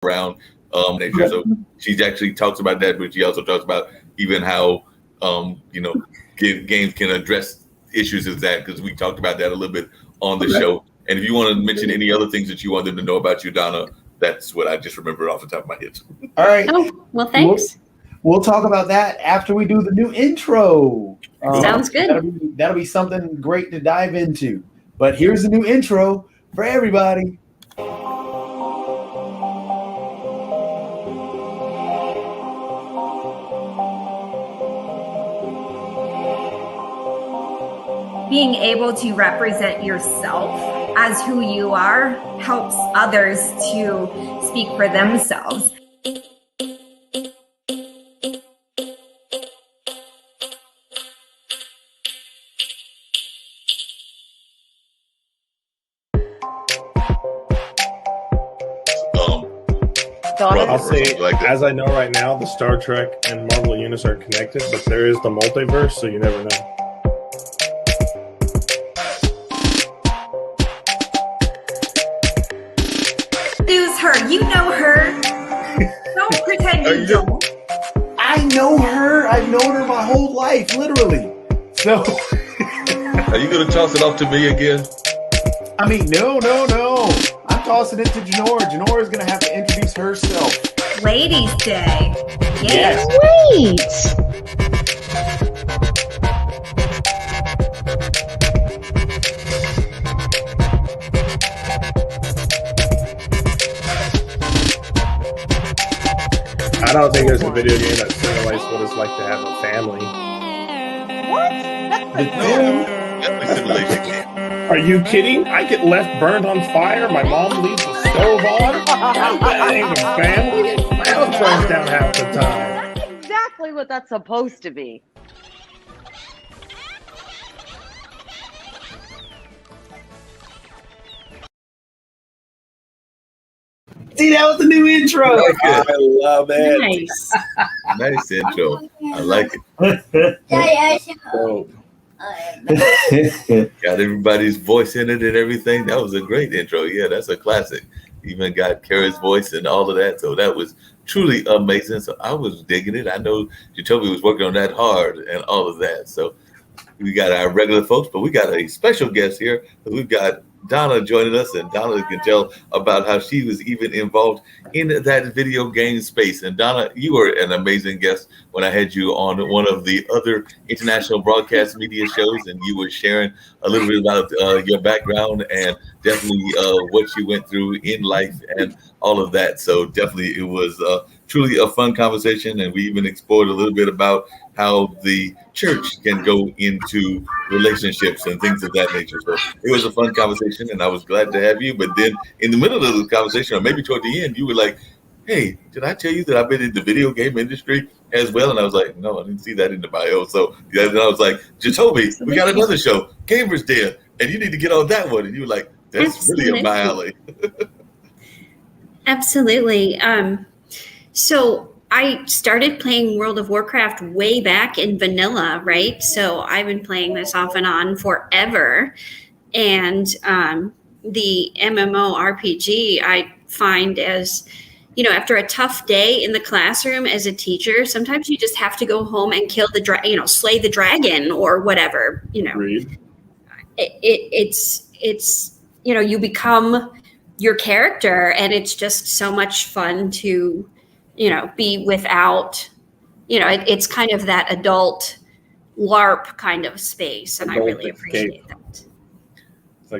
around nature. So she actually talks about that, but she also talks about even how games can address issues as that, because we talked about that a little bit on the show. And if you want to mention any other things that you want them to know about you, Donna, that's what I just remembered off the top of my head. All right. Oh, well, thanks. We'll talk about that after we do the new intro. Sounds good. That'll be something great to dive into. But here's the new intro for everybody. Being able to represent yourself as who you are helps others to speak for themselves. I'll say, as I know right now, the Star Trek and Marvel universe are connected, but there is the multiverse, so you never know. Her, you know her. Don't pretend you don't. I know her. I've known her my whole life, literally. So, are you going to toss it off to me again? I mean, no. I'm tossing it to Janora. Janora is going to have to introduce herself. Ladies' Day. Yes. Wait. I don't think there's a video game that simulates what it's like to have a family. What? Are you kidding? I get left burned on fire. My mom leaves the stove on. That ain't a family. My house burns down half the time. That's exactly what that's supposed to be. See, that was the new intro. I love it. Nice. Nice intro. I like it. Got everybody's voice in it and everything. That was a great intro. Yeah, that's a classic. Even got Kara's voice and all of that. So that was truly amazing. So I was digging it. I know Jacoby was working on that hard and all of that. So we got our regular folks, but we got a special guest here. We've got Donna joining us, and Donna can tell about how she was even involved in that video game space. And Donna, you were an amazing guest when I had you on one of the other international broadcast media shows, and you were sharing a little bit about your background and definitely what you went through in life and all of that. So definitely it was truly a fun conversation, and we even explored a little bit about how the church can go into relationships and things of that nature. So it was a fun conversation, and I was glad to have you. But then in the middle of the conversation, or maybe toward the end, you were like, hey, did I tell you that I've been in the video game industry as well? And I was like, no, I didn't see that in the bio. So yeah, and I was like, Jacoby, we got another show, Gamers Den, and you need to get on that one. And you were like, that's really up my alley. Absolutely. So I started playing World of Warcraft way back in vanilla, right? So I've been playing this off and on forever. And the MMORPG I find as, after a tough day in the classroom as a teacher, sometimes you just have to go home and kill the slay the dragon or whatever, It's you become your character, and it's just so much fun to be without, it's kind of that adult LARP kind of space. And I really appreciate that.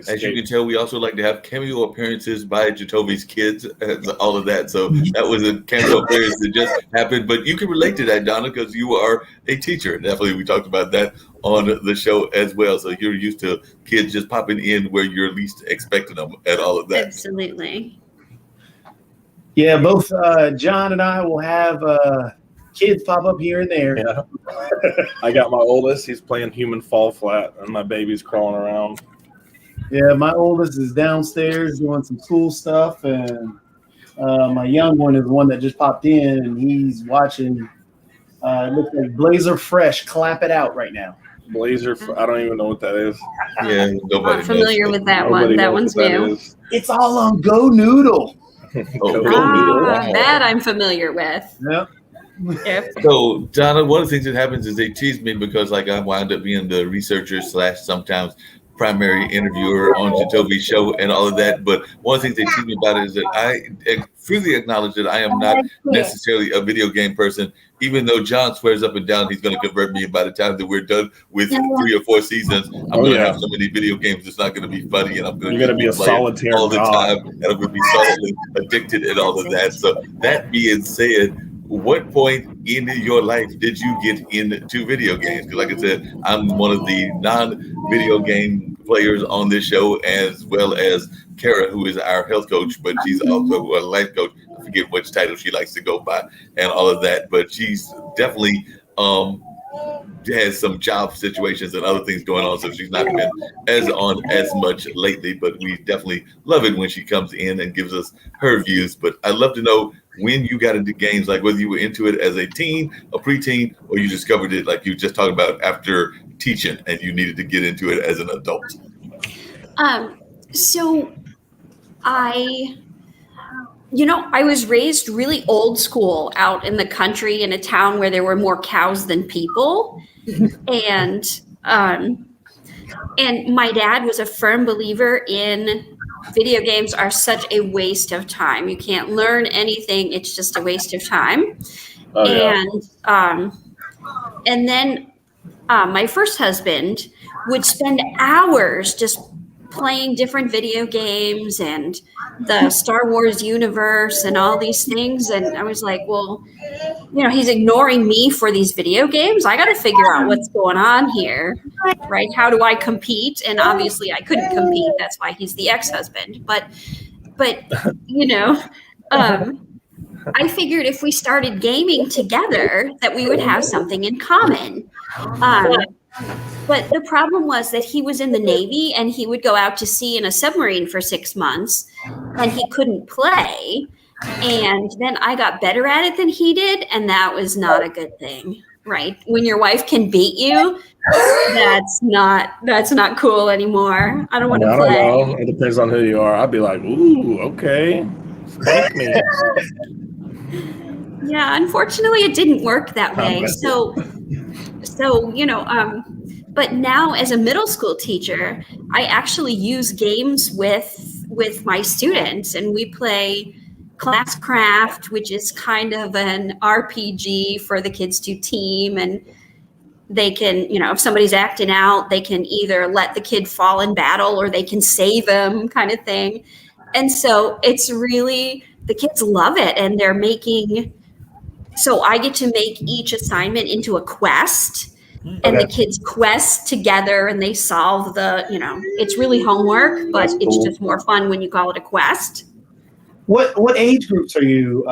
As you can tell, we also like to have cameo appearances by Jacoby's kids and all of that. So that was a cameo appearance that just happened. But you can relate to that, Donna, because you are a teacher. Definitely, we talked about that on the show as well. So you're used to kids just popping in where you're least expecting them and all of that. Absolutely. Yeah, both John and I will have kids pop up here and there. Yeah. I got my oldest. He's playing Human Fall Flat, and my baby's crawling around. Yeah, my oldest is downstairs doing some school stuff, and my young one is the one that just popped in, and he's watching. It looks like Blazer Fresh Clap It Out right now. Blazer, I don't even know what that is. Yeah, Not familiar with that one. That one's new. It's all on Go Noodle. Oh, Ah, that I'm familiar with. Yep. Yep. So, Donna, one of the things that happens is they tease me because, like, I wind up being the researcher / sometimes primary interviewer on Jatovi's show and all of that. But one of the things they tease me about it is that I freely acknowledge that I am not necessarily a video game person, even though John swears up and down he's going to convert me. And by the time that we're done with 3 or 4 seasons, I'm going to have so many video games it's not going to be funny, and I'm going You're going to be a solitaire all the god. time, and I'm going to be solidly addicted and all of that. So that being said, what point in your life did you get into video games? Because, like I said, I'm one of the non-video game players on this show, as well as Kara, who is our health coach, but she's also a life coach. I forget which title she likes to go by and all of that, but she's definitely has some job situations and other things going on, so she's not been on as much lately, but we definitely love it when she comes in and gives us her views. But I'd love to know when you got into games, like whether you were into it as a teen, a preteen, or you discovered it like you just talked about after teaching and you needed to get into it as an adult. So I was raised really old school out in the country in a town where there were more cows than people. And my dad was a firm believer in video games are such a waste of time. You can't learn anything. It's just a waste of time. Oh, yeah. And then my first husband would spend hours just playing different video games and the Star Wars universe and all these things. And I was like, well, he's ignoring me for these video games. I got to figure out what's going on here, right? How do I compete? And obviously I couldn't compete. That's why he's the ex-husband. But I figured if we started gaming together that we would have something in common. But the problem was that he was in the Navy and he would go out to sea in a submarine for 6 months and he couldn't play. And then I got better at it than he did. And that was not a good thing, right? When your wife can beat you, that's not cool anymore. I don't want to play. I don't know. It depends on who you are. I'd be like, ooh, okay. Spank me. Yeah, unfortunately it didn't work that way. But now as a middle school teacher, I actually use games with my students, and we play Classcraft, which is kind of an RPG for the kids to team, and they can, if somebody's acting out, they can either let the kid fall in battle or they can save them, kind of thing. And so it's really, the kids love it, and they're making, so I get to make each assignment into a quest. And the kids quest together and they solve it's really homework, but it's just more fun when you call it a quest. What age groups are you,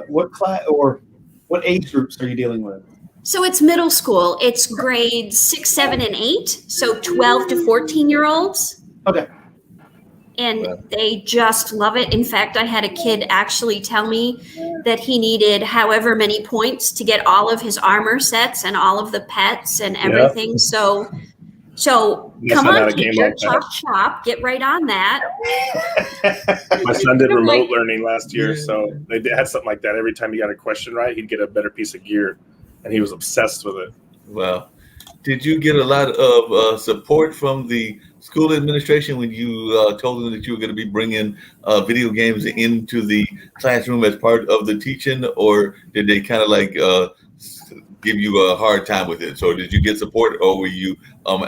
what class or what age groups are you dealing with? So it's middle school. It's grades 6, 7, and 8. So 12 to 14-year-olds. Okay. And they just love it. In fact, I had a kid actually tell me that he needed however many points to get all of his armor sets and all of the pets and everything. Yep. So come on, teacher, chop, get right on that. My son did remote learning last year, so they had something like that. Every time he got a question right, he'd get a better piece of gear, and he was obsessed with it. Wow. Did you get a lot of support from the school administration when you told them that you were going to be bringing video games into the classroom as part of the teaching, or did they kind of like give you a hard time with it? So did you get support, or were you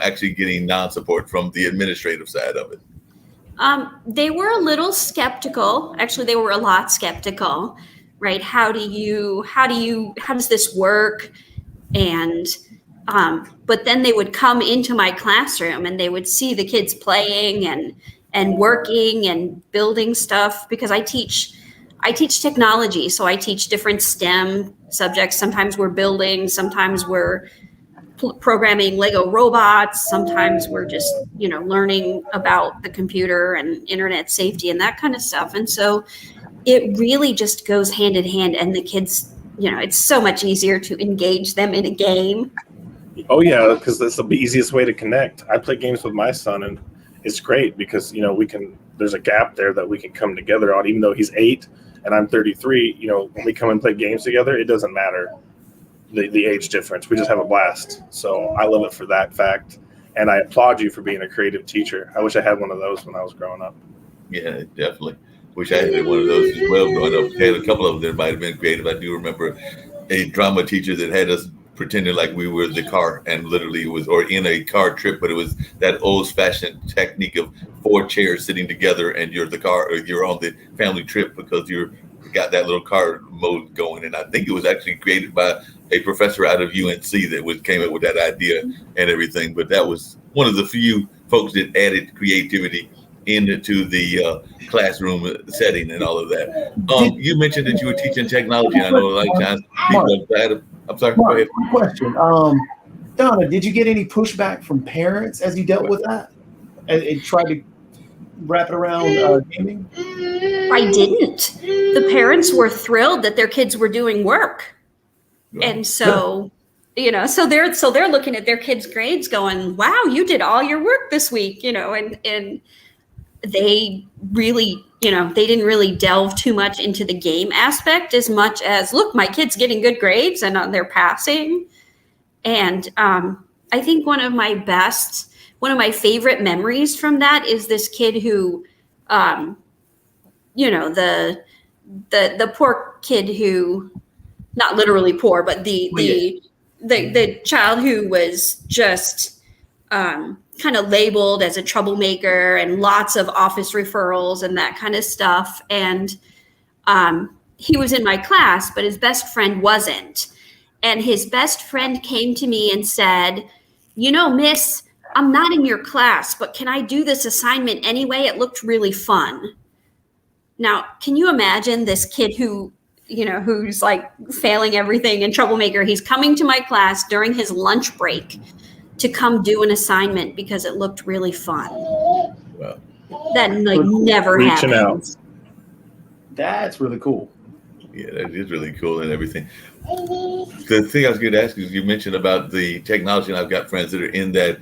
actually getting non-support from the administrative side of it? They were a little skeptical. Actually, they were a lot skeptical, right? How does this work? And but then they would come into my classroom and they would see the kids playing and working and building stuff, because I teach technology. So I teach different STEM subjects. Sometimes we're building, sometimes we're programming Lego robots. Sometimes we're just, learning about the computer and internet safety and that kind of stuff. And so it really just goes hand in hand, and the kids, it's so much easier to engage them in a game. Oh yeah, because that's the easiest way to connect. I play games with my son, and it's great because, there's a gap there that we can come together on, even though he's 8 and I'm 33, when we come and play games together, it doesn't matter the age difference. We just have a blast. So I love it for that fact. And I applaud you for being a creative teacher. I wish I had one of those when I was growing up. Yeah, definitely. Wish I had been one of those as well growing up. Had a couple of them that might have been creative. I do remember a drama teacher that had us pretending like we were the car, and literally it was, or in a car trip, but it was that old-fashioned technique of 4 chairs sitting together and you're the car, or you're on the family trip because you're got that little car mode going. And I think it was actually created by a professor out of UNC that came up with that idea and everything. But that was one of the few folks that added creativity into the classroom setting and all of that. You mentioned that you were teaching technology. And I know a lot of times people are glad. I'm sorry. Mark, go ahead. quick question. Donna, did you get any pushback from parents as you dealt with that and tried to wrap it around gaming? I didn't. The parents were thrilled that their kids were doing work. And so, so they're looking at their kids' grades going, wow, you did all your work this week, and they really, they didn't really delve too much into the game aspect as much as, look, my kid's getting good grades and they're passing. And I think one of my favorite memories from that is this kid who, the poor kid who, not literally poor, but the child who was just kind of labeled as a troublemaker and lots of office referrals and that kind of stuff. And he was in my class, but his best friend wasn't. And his best friend came to me and said, Miss, I'm not in your class, but can I do this assignment anyway? It looked really fun. Now, can you imagine this kid who's like failing everything and troublemaker? He's coming to my class during his lunch break to come do an assignment because it looked really fun. Wow. That never Reaching happens. out. That's really cool. Yeah, that is really cool and everything. The thing I was going to ask is, you mentioned about the technology, and I've got friends that are in that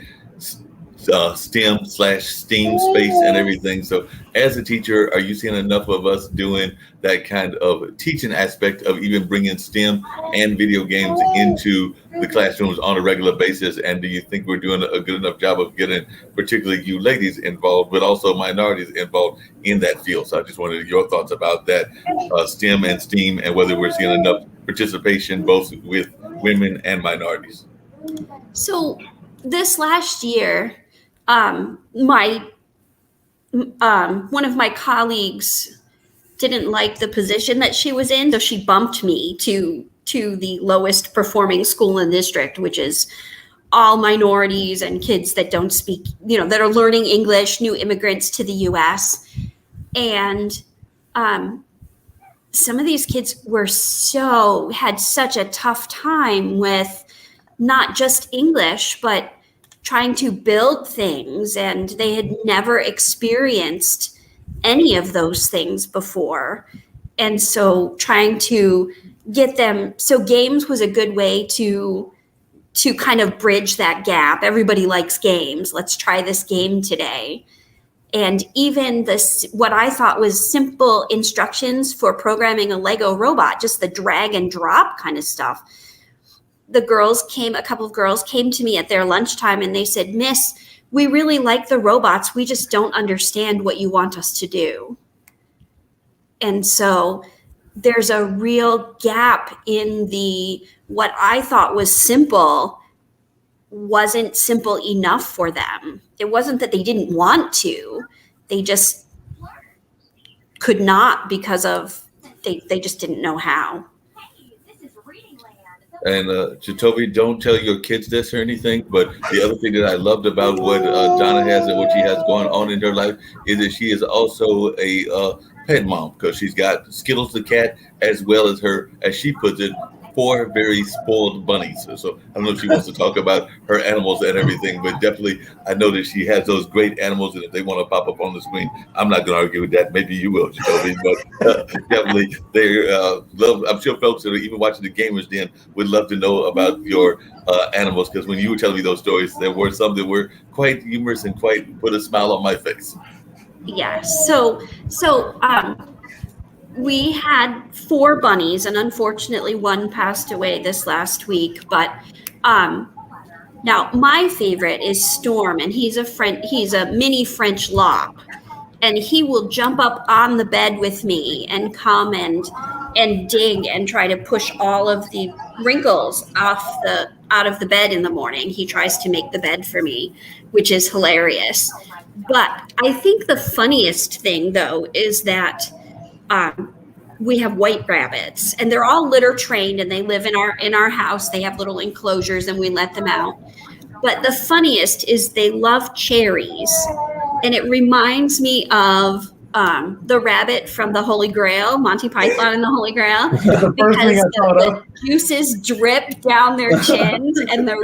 STEM/STEAM space and everything. So as a teacher, are you seeing enough of us doing that kind of teaching aspect of even bringing STEM and video games into the classrooms on a regular basis? And do you think we're doing a good enough job of getting particularly you ladies involved, but also minorities involved in that field? So I just wanted your thoughts about that, STEM and STEAM, and whether we're seeing enough participation both with women and minorities. So this last year, one of my colleagues didn't like the position that she was in, so she bumped me to the lowest performing school in the district, which is all minorities and kids that don't speak, that are learning English, new immigrants to the U.S. And some of these kids had such a tough time with not just English, but trying to build things, and they had never experienced any of those things before. And so trying to get them, so games was a good way to kind of bridge that gap. Everybody likes games. Let's try this game today. And even what I thought was simple instructions for programming a Lego robot, just the drag and drop kind of stuff. A couple of girls came to me at their lunchtime and they said, Miss, we really like the robots. We just don't understand what you want us to do. And so there's a real gap in what I thought was simple wasn't simple enough for them. It wasn't that they didn't want to. They just could not because they just didn't know how. And Jacoby, don't tell your kids this or anything, but the other thing that I loved about what Donna has and what she has going on in her life is that she is also a pet mom, because she's got Skittles the cat, as well as her, as she puts it, 4 very spoiled bunnies. So I don't know if she wants to talk about her animals and everything, but definitely I know that she has those great animals, and if they want to pop up on the screen, I'm not going to argue with that. Maybe you will, Jacoby, but definitely they love. I'm sure folks that are even watching the Gamers Den would love to know about your animals, because when you were telling me those stories, there were some that were quite humorous and quite put a smile on my face. Yeah. So we had 4 bunnies, and unfortunately one passed away this last week. But now my favorite is Storm, and he's a mini French lop, and he will jump up on the bed with me and come and dig and try to push all of the wrinkles out of the bed in the morning. He tries to make the bed for me, which is hilarious. But I think the funniest thing, though, is that we have white rabbits, and they're all litter trained, and they live in our house. They have little enclosures, and we let them out. But the funniest is they love cherries, and it reminds me of the rabbit from the Holy Grail, Monty Python and the Holy Grail, The first thing I thought the juices drip down their chins, and the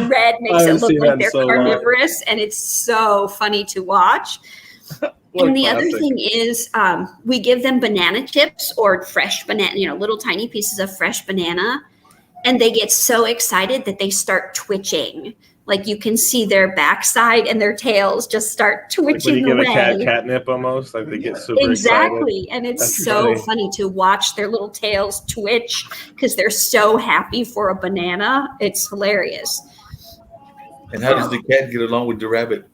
red makes it look like they're carnivorous, and it's so funny to watch. And the other thing is, we give them banana chips or fresh banana, little tiny pieces of fresh banana, and they get so excited that they start twitching. Like you can see their backside and their tails just start twitching away. When you away. give a cat catnip almost, like they get super exactly. excited. And it's so funny to watch their little tails twitch because they're so happy for a banana. It's hilarious. And how does the cat get along with the rabbit?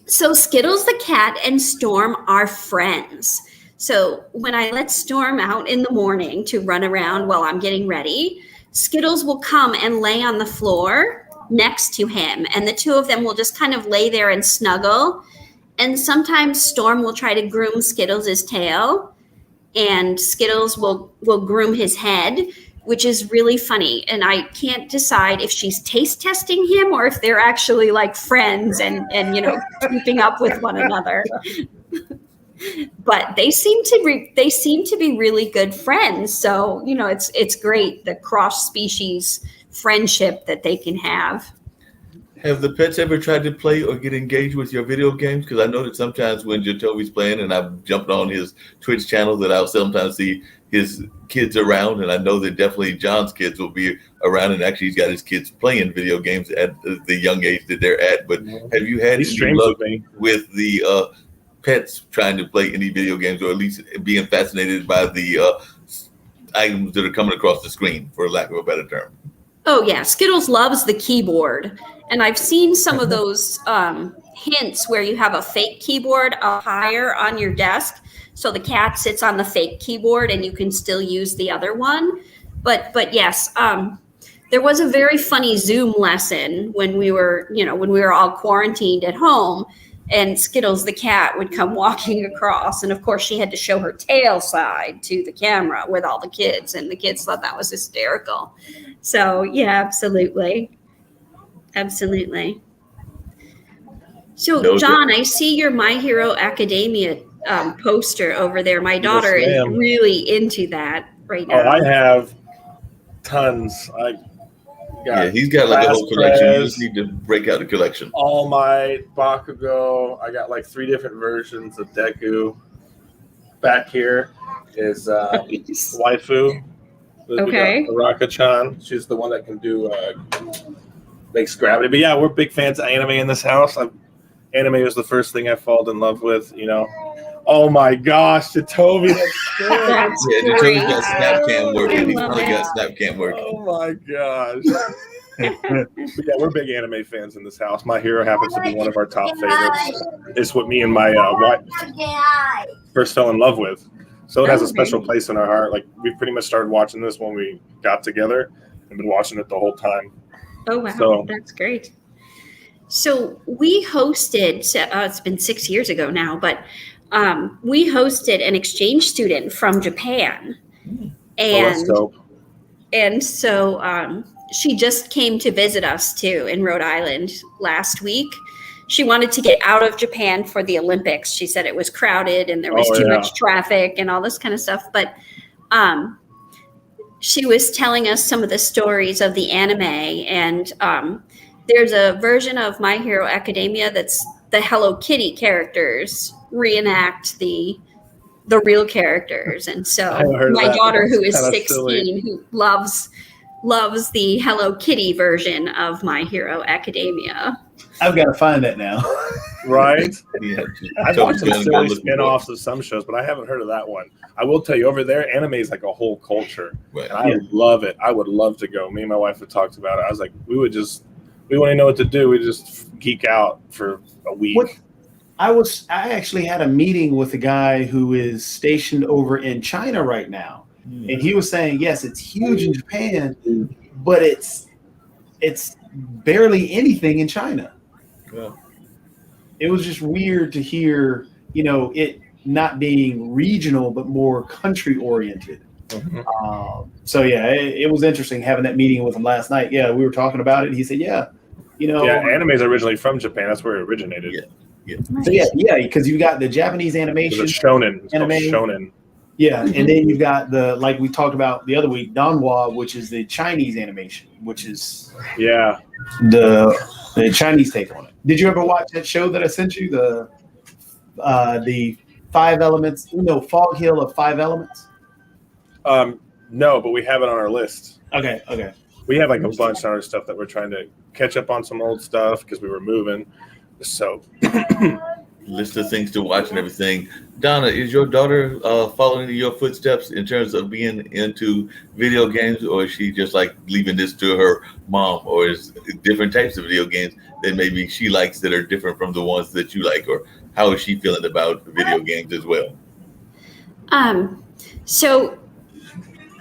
So Skittles the cat and Storm are friends. So when I let Storm out in the morning to run around while I'm getting ready, Skittles will come and lay on the floor next to him, and the two of them will just kind of lay there and snuggle. And sometimes Storm will try to groom Skittles' tail, and Skittles will groom his head, which is really funny. And I can't decide if she's taste testing him or if they're actually like friends and keeping up with one another. But they seem to be really good friends. So, it's great, the cross species friendship that they can have. Have the pets ever tried to play or get engaged with your video games? Because I know that sometimes when Jacoby's playing, and I've jumped on his Twitch channel, that I'll sometimes see his kids around, and I know that definitely John's kids will be around, and actually he's got his kids playing video games at the young age that they're at. But have you had any luck with the pets trying to play any video games, or at least being fascinated by the items that are coming across the screen, for lack of a better term? Oh yeah, Skittles loves the keyboard, and I've seen some of those hints where you have a fake keyboard up higher on your desk, so the cat sits on the fake keyboard and you can still use the other one. But yes, there was a very funny Zoom lesson when we were all quarantined at home, and Skittles the cat would come walking across, and of course she had to show her tail side to the camera with all the kids, and the kids thought that was hysterical. So yeah, absolutely. So John, I see your My Hero Academia poster over there. My daughter is really into that right now. Oh, I have tons. He's got like a whole collection. You just need to break out the collection. All Might, Bakugo. I got like 3 different versions of Deku. Back here is Waifu. Okay. We got Araka-chan. She's the one that can do makes gravity. But yeah, we're big fans of anime in this house. Anime was the first thing I fell in love with. Oh my gosh, Jacoby, that's good. Jacoby's got Snapcam working. He's probably got Snapcam working. Oh my gosh. But yeah, we're big anime fans in this house. My Hero happens to be one of our top favorites. It's what me and my wife first fell in love with. So it has a special place in our heart. Like, we pretty much started watching this when we got together and been watching it the whole time. Oh, wow. That's great. So we hosted, it's been 6 years ago now, but we hosted an exchange student from Japan. That's dope. And so she just came to visit us too in Rhode Island last week. She wanted to get out of Japan for the Olympics. She said it was crowded and there was too much traffic and all this kind of stuff. But she was telling us some of the stories of the anime, and there's a version of My Hero Academia that's the Hello Kitty characters reenact the real characters. And so my daughter, who is 16, who loves the Hello Kitty version of My Hero Academia. I've got to find that now. Right? Yeah. I've watched some silly spin-offs of some shows, but I haven't heard of that one. I will tell you, over there, anime is like a whole culture. Right. And I love it. I would love to go. Me and my wife had talked about it. I was like, we wouldn't know what to do. We just geek out for a week. I actually had a meeting with a guy who is stationed over in China right now. And he was saying, yes, it's huge in Japan, but it's barely anything in China. Yeah. It was just weird to hear, it not being regional, but more country oriented. Mm-hmm. So it was interesting having that meeting with him last night. Yeah, we were talking about it. And he said, anime is originally from Japan. That's where it originated. Yeah. So because you've got the Japanese animation, it's shonen. It's anime. Shonen. Yeah, and then you've got like we talked about the other week, Donghua, which is the Chinese animation, which is the Chinese take on it. Did you ever watch that show that I sent you, the 5 Elements? Fog Hill of 5 Elements. No, but we have it on our list. Okay. We have like a bunch of other stuff that we're trying to catch up on, some old stuff because we were moving. So. List of things to watch and everything. Donna, is your daughter following in your footsteps in terms of being into video games, or is she just like leaving this to her mom, or is different types of video games that maybe she likes that are different from the ones that you like, or how is she feeling about video games as well? So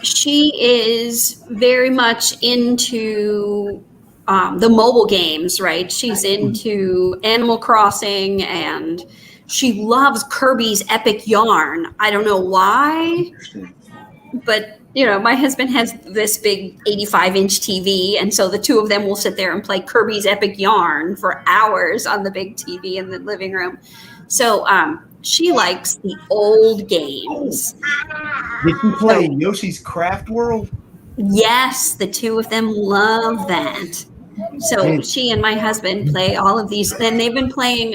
she is very much into the mobile games, right? She's into Animal Crossing, and she loves Kirby's Epic Yarn. I don't know why, but my husband has this big 85-inch TV, and so the two of them will sit there and play Kirby's Epic Yarn for hours on the big TV in the living room. So she likes the old games. Did you play Yoshi's Craft World? Yes, the two of them love that. So she and my husband play all of these, and they've been playing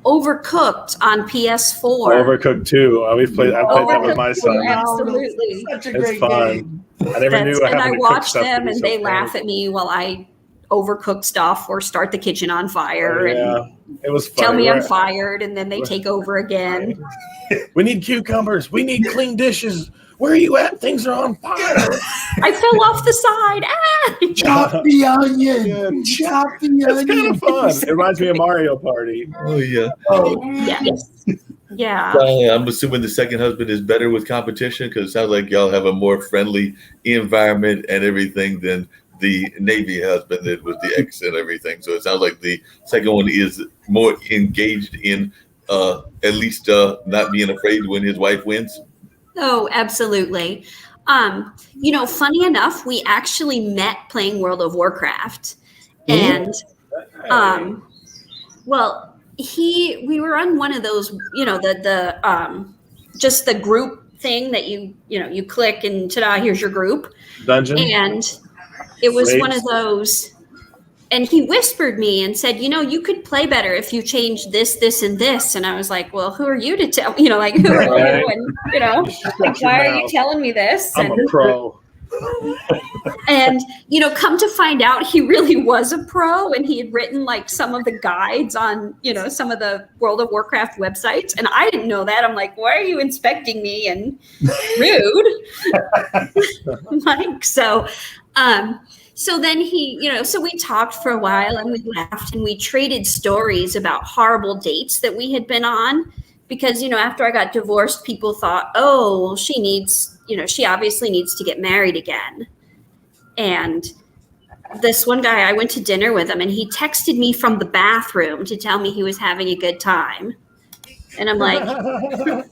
Overcooked on PS4. Overcooked 2. I played that with my son. Absolutely. Such a great It's fun. game. I never knew And I to watch cook them, stuff and they laugh at me while I overcook stuff or start the kitchen on fire. And it was funny. tell me I'm fired, and then they take over again. We need cucumbers. We need clean dishes. Where are you at? Things are on fire. I fell off the side. Ah! Chop the onion. Chop the onion. It's kind of fun. It reminds me of Mario Party. Oh yeah. Yes. Yeah. I'm assuming the second husband is better with competition, because it sounds like y'all have a more friendly environment and everything than the Navy husband did with the ex and everything. So it sounds like the second one is more engaged in at least not being afraid when his wife wins. Oh, absolutely. Funny enough, we actually met playing World of Warcraft, and we were on one of those, just the group thing that you click and ta-da, here's your group Dungeon. And it was one of those. And he whispered me and said, you could play better if you changed this, this, and this. And I was like, well, who are you to tell, who are you? And, why are you telling me this? I'm a pro. And, come to find out, he really was a pro, and he had written like some of the guides on, some of the World of Warcraft websites. And I didn't know that. I'm like, why are you inspecting me? And rude. So then so we talked for a while, and we laughed, and we traded stories about horrible dates that we had been on, because, after I got divorced, people thought, oh, well, she obviously needs to get married again. And this one guy, I went to dinner with him, and he texted me from the bathroom to tell me he was having a good time. And I'm like,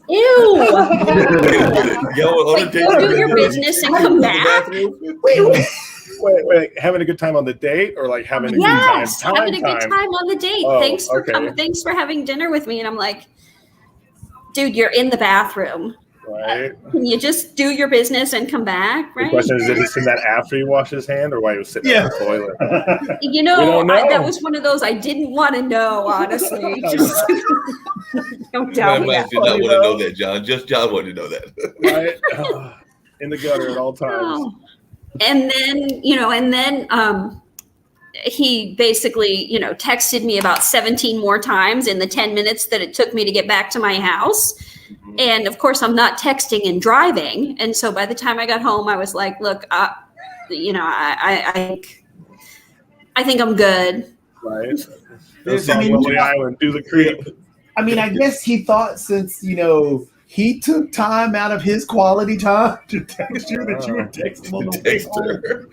ew. Like, go do your business and come back. Wait, having a good time on the date, or like having a good time? Having a good time on the date. Oh, thanks for coming. Thanks for having dinner with me. And I'm like, dude, you're in the bathroom. Right. Can you just do your business and come back, The right? question is, did he send that after he washed his hand or while he was sitting on the toilet? You We know, don't know. that was one of those I didn't want to know, honestly. Just don't tell me Man that. did not want to know that, John. Just John wanted to know that. Right. In the gutter at all times. Oh. And then, he basically, texted me about 17 more times in the 10 minutes that it took me to get back to my house. Mhm. And of course, I'm not texting and driving. And so by the time I got home, I was like, look, I think I'm good. Right. There's- This on Lonely Island, do the creep. I mean, I guess he thought since, he took time out of his quality time to text you that you would text him on the way Text home. her.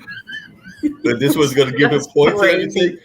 But this was going to give him That's points and crazy. everything.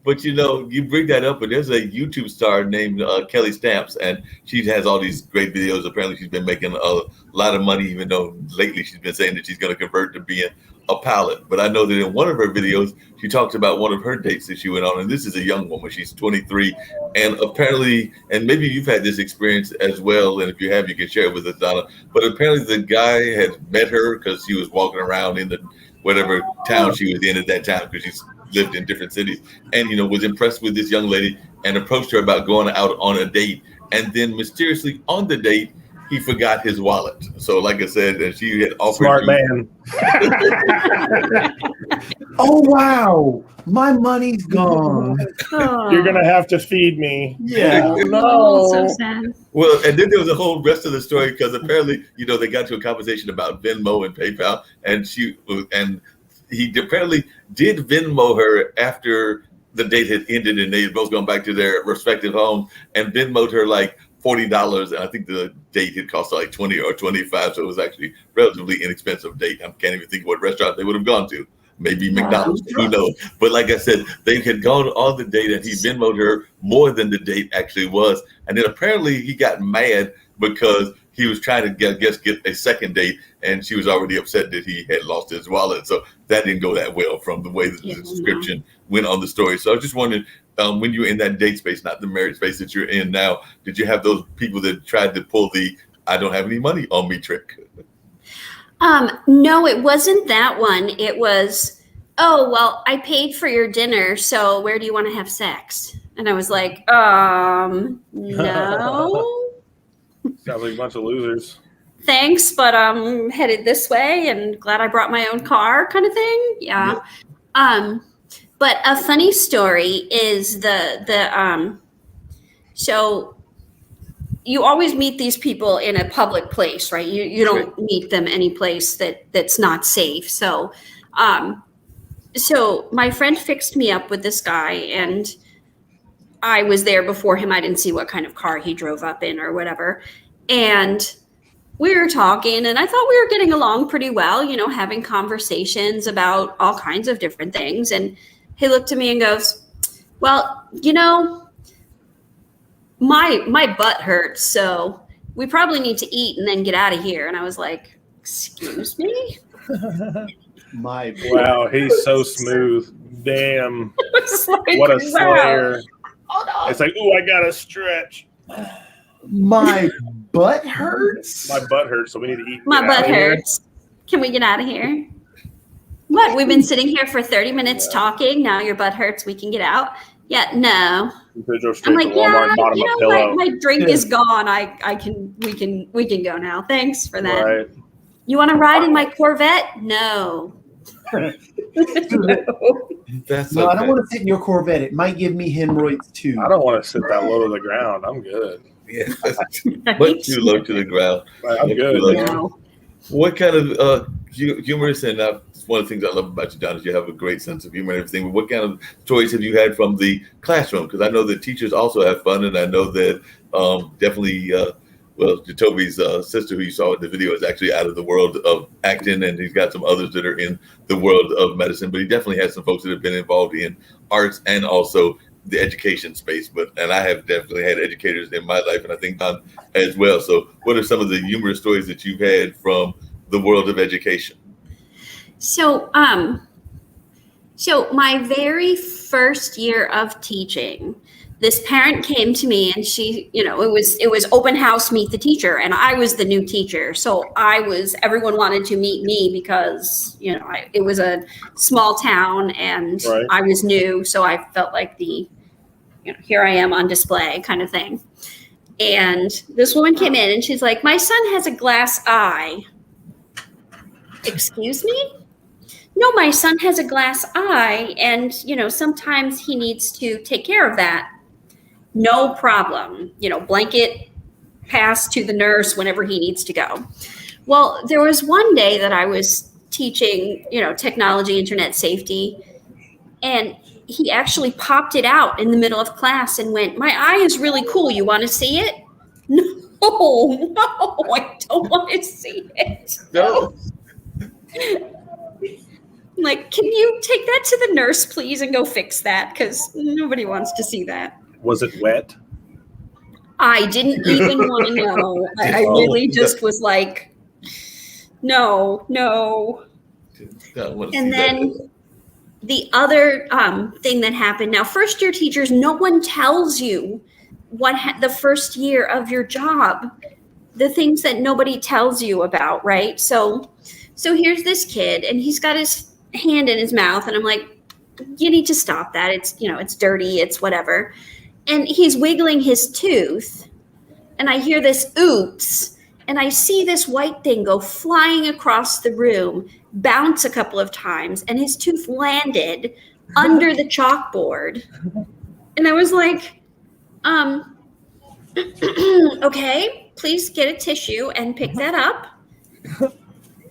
But you bring that up, but there's a YouTube star named Kelly Stamps, and she has all these great videos. Apparently, she's been making a lot of money, even though lately she's been saying that she's going to convert to being a pilot. But I know that in one of her videos, she talks about one of her dates that she went on, and this is a young woman. She's 23, and apparently, and maybe you've had this experience as well, and if you have, you can share it with us, Donna. But apparently, the guy had met her because she was walking around in the whatever town she was in at that time, because she's lived in different cities, and was impressed with this young lady and approached her about going out on a date. And then mysteriously on the date, he forgot his wallet. So like I said, and she had offered Smart man. Oh, wow. My money's gone. You're going to have to feed me. Yeah. Oh, so sad. Well, and then there was a whole rest of the story because apparently, they got to a conversation about Venmo and PayPal, and he apparently did Venmo her after the date had ended and they had both gone back to their respective homes, and Venmoed her like $40, and I think the date had cost like 20 or 25, so it was actually relatively inexpensive date. I can't even think what restaurant they would have gone to. Maybe McDonald's, who knows? But like I said, they had gone on the date and he Venmoed her more than the date actually was. And then apparently he got mad because he was trying to get a second date, and she was already upset that he had lost his wallet. So that didn't go that well from the way the description went on the story. So I was just wondering, when you were in that date space, not the married space that you're in now, did you have those people that tried to pull the "I don't have any money on me" trick? No, it wasn't that one. It was, oh, well, I paid for your dinner, so where do you want to have sex? And I was like, no. Sounds like a bunch of losers. Thanks, but I'm headed this way and glad I brought my own car kind of thing. Yeah. But a funny story is so you always meet these people in a public place, right? You don't meet them any place that's not safe. So my friend fixed me up with this guy, and I was there before him. I didn't see what kind of car he drove up in or whatever. And we were talking, and I thought we were getting along pretty well, having conversations about all kinds of different things. And he looked at me and goes, well, my butt hurts, so we probably need to eat and then get out of here. And I was like, excuse me? Wow, he's so smooth. Damn. Like, What a wow. slayer. Oh, no. It's like, ooh, I got to stretch. My butt hurts. My butt hurts, so we need to eat. My Get butt out of here. hurts. Can we get out of here? What? We've been sitting here for 30 minutes talking. Now your butt hurts. We can get out. Yeah, no. You could go straight I'm to like, Walmart yeah, and bottom a pillow. my drink is gone. We can go now. Thanks for that. Right. You want to ride in my Corvette? No. That's No, I don't okay. want to sit in your Corvette. It might give me hemorrhoids too. I don't want to sit that low to the ground. I'm good. Yeah, that's much too low to the ground. I'm good. No. What kind of humorous, and one of the things I love about you, Don, is you have a great sense of humor and everything. But what kind of stories have you had from the classroom? Because I know that teachers also have fun, and I know that definitely, Jacoby's sister, who you saw in the video, is actually out of the world of acting, and he's got some others that are in the world of medicine. But he definitely has some folks that have been involved in arts and also the education space. And I have definitely had educators in my life, and I think Don as well. So what are some of the humorous stories that you've had from the world of education? So my very first year of teaching, this parent came to me and she, it was open house, meet the teacher. And I was the new teacher. So everyone wanted to meet me because, it was a small town and Right. I was new. So I felt like here I am on display kind of thing. And this woman came in and she's like, my son has a glass eye. Excuse me? No, my son has a glass eye and, sometimes he needs to take care of that. No problem. Blanket pass to the nurse whenever he needs to go. Well, there was one day that I was teaching, technology, internet safety, and he actually popped it out in the middle of class and went, my eye is really cool. You want to see it? No, I don't want to see it. No. Like, can you take that to the nurse, please, and go fix that? Because nobody wants to see that. Was it wet? I didn't even want to know. I really just was like, no. And then the other thing that happened, now first year teachers, no one tells you the first year of your job, the things that nobody tells you about, right? So here's this kid and he's got his hand in his mouth and I'm like, you need to stop that. It's, it's dirty, it's whatever. And he's wiggling his tooth and I hear this oops and I see this white thing go flying across the room, bounce a couple of times, and his tooth landed under the chalkboard. And I was like, okay, please get a tissue and pick that up.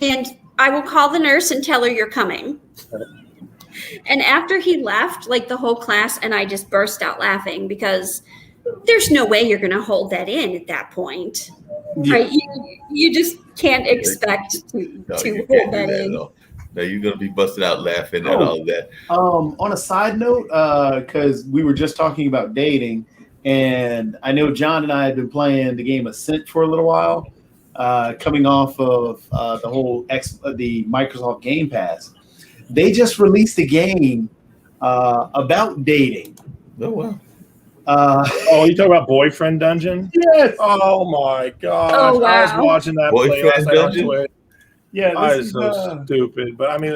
And I will call the nurse and tell her you're coming. And after he left, like the whole class and I just burst out laughing because there's no way you're going to hold that in at that point. Yeah. Right? You just can't expect to hold that in. No, you're going to be busting out laughing at all of that. On a side note, because we were just talking about dating, and I know John and I had been playing the game Ascent for a little while, coming off of the Microsoft Game Pass. They just released a game about dating. Oh, wow. You talk about Boyfriend Dungeon? Yes. Oh my gosh. Oh, wow. I was watching that play last night on Twitch. Yeah, This is so stupid. But I mean,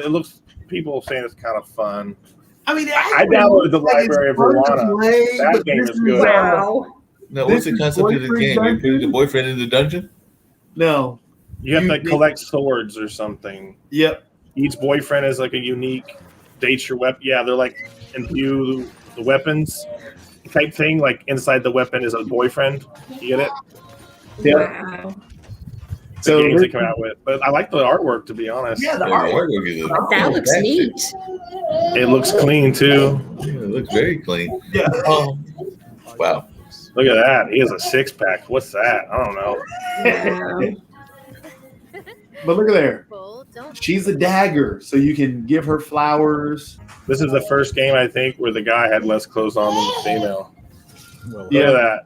people saying it's kind of fun. I mean, I downloaded the library of Ruana. That game is good. Wow. Now, what's the concept of the game? You're putting the boyfriend in the dungeon? No. You have to collect swords or something. Yep. Each boyfriend is like a unique date your weapon. Yeah, they're like imbue the weapons type thing. Like inside the weapon is a boyfriend. You get it? Wow. The games they come out with. But I like the artwork, to be honest. Yeah, the artwork. That looks neat. It looks clean too. Yeah, it looks very clean. Yeah. Wow. Look at that. He has a 6-pack. What's that? I don't know. Wow. But look at there. She's a dagger, so you can give her flowers. This is the first game, I think, where the guy had less clothes on than the female. Look at that.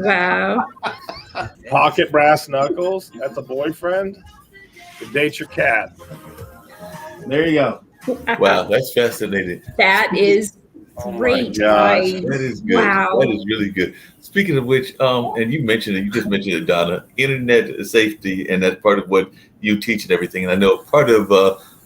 Wow. Pocket brass knuckles. That's a boyfriend. To date your cat. There you go. Wow, that's fascinating. That is great. That is good. Wow. That is really good. Speaking of which, and you just mentioned it, Donna, internet safety, and that's part of what you teach and everything. And I know part of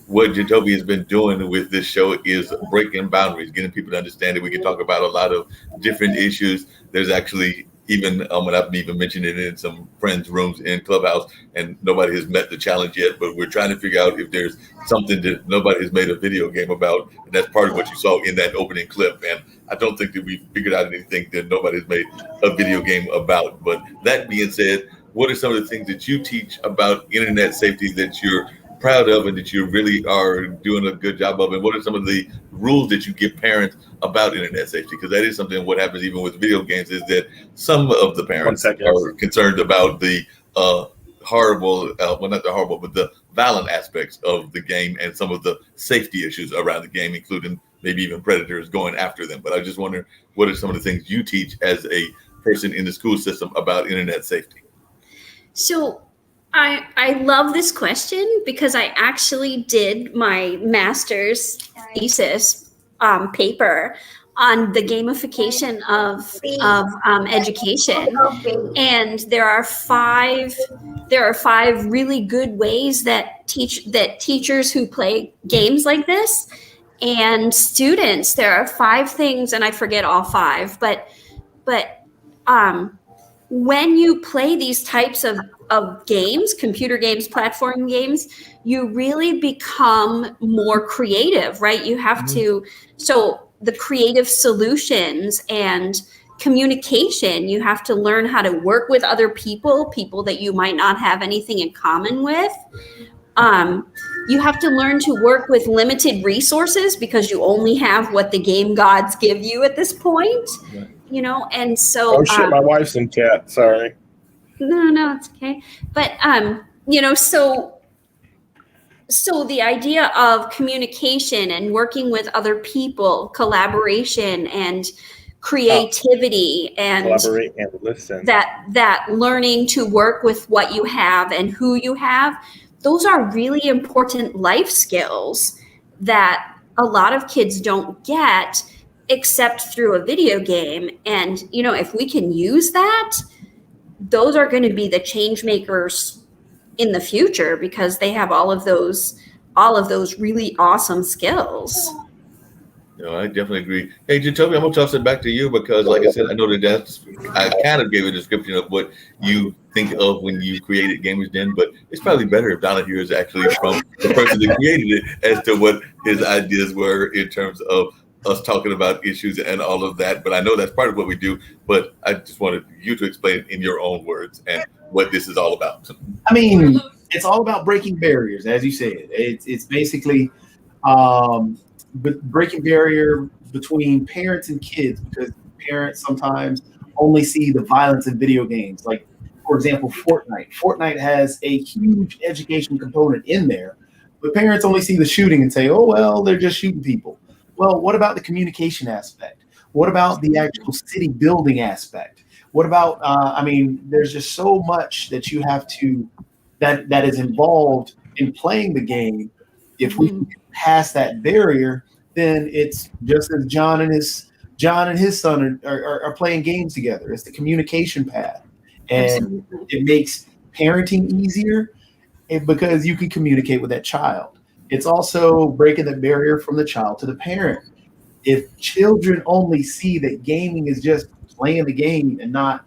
what Jatobi has been doing with this show is breaking boundaries, getting people to understand it. We can talk about a lot of different issues. There's actually even, and I've even mentioned it in some friends' rooms in Clubhouse, and nobody has met the challenge yet, but we're trying to figure out if there's something that nobody has made a video game about, and that's part of what you saw in that opening clip. And I don't think that we figured out anything that nobody's made a video game about. But that being said, what are some of the things that you teach about internet safety that you're proud of and that you really are doing a good job of? And what are some of the rules that you give parents about internet safety? Because that is something, what happens even with video games is that some of the parents are concerned about the horrible, well, not the horrible, but the violent aspects of the game and some of the safety issues around the game, including maybe even predators going after them. But I just wonder, what are some of the things you teach as a person in the school system about internet safety? So I love this question because I actually did my master's thesis paper on the gamification of education, and there are five really good ways that teachers who play games like this and students. There are 5 things, and I forget all 5, but when you play these types of games, computer games, platform games, you really become more creative, right? You have to, so the creative solutions and communication, you have to learn how to work with other people that you might not have anything in common with. You have to learn to work with limited resources because you only have what the game gods give you at this point. Right. You know, and so Oh shit, my wife's in chat. Sorry. no, it's okay. But you know, so the idea of communication and working with other people, collaboration and creativity, and Collaborate and listen. that learning to work with what you have and who you have, those are really important life skills that a lot of kids don't get except through a video game. And, you know, if we can use that, those are going to be the change makers in the future because they have all of those really awesome skills. No, I definitely agree. Hey, Jacoby, I'm gonna toss it back to you because, like I said, I know I kind of gave a description of what you think of when you created Gamers Den, but it's probably better if Donna hears actually from the person that created it as to what his ideas were in terms of us talking about issues and all of that. But I know that's part of what we do. But I just wanted you to explain it in your own words and what this is all about. I mean, it's all about breaking barriers, as you said. It's basically breaking barrier between parents and kids, because parents sometimes only see the violence in video games. Like, for example, Fortnite. Fortnite has a huge education component in there, but parents only see the shooting and say, oh, well, they're just shooting people. Well, what about the communication aspect? What about the actual city building aspect? What about, I mean, there's just so much that you have to, that is involved in playing the game. If we can pass that barrier, then it's just as John and his son are playing games together. It's the communication path. And it makes parenting easier because you can communicate with that child. It's also breaking the barrier from the child to the parent. If children only see that gaming is just playing the game and not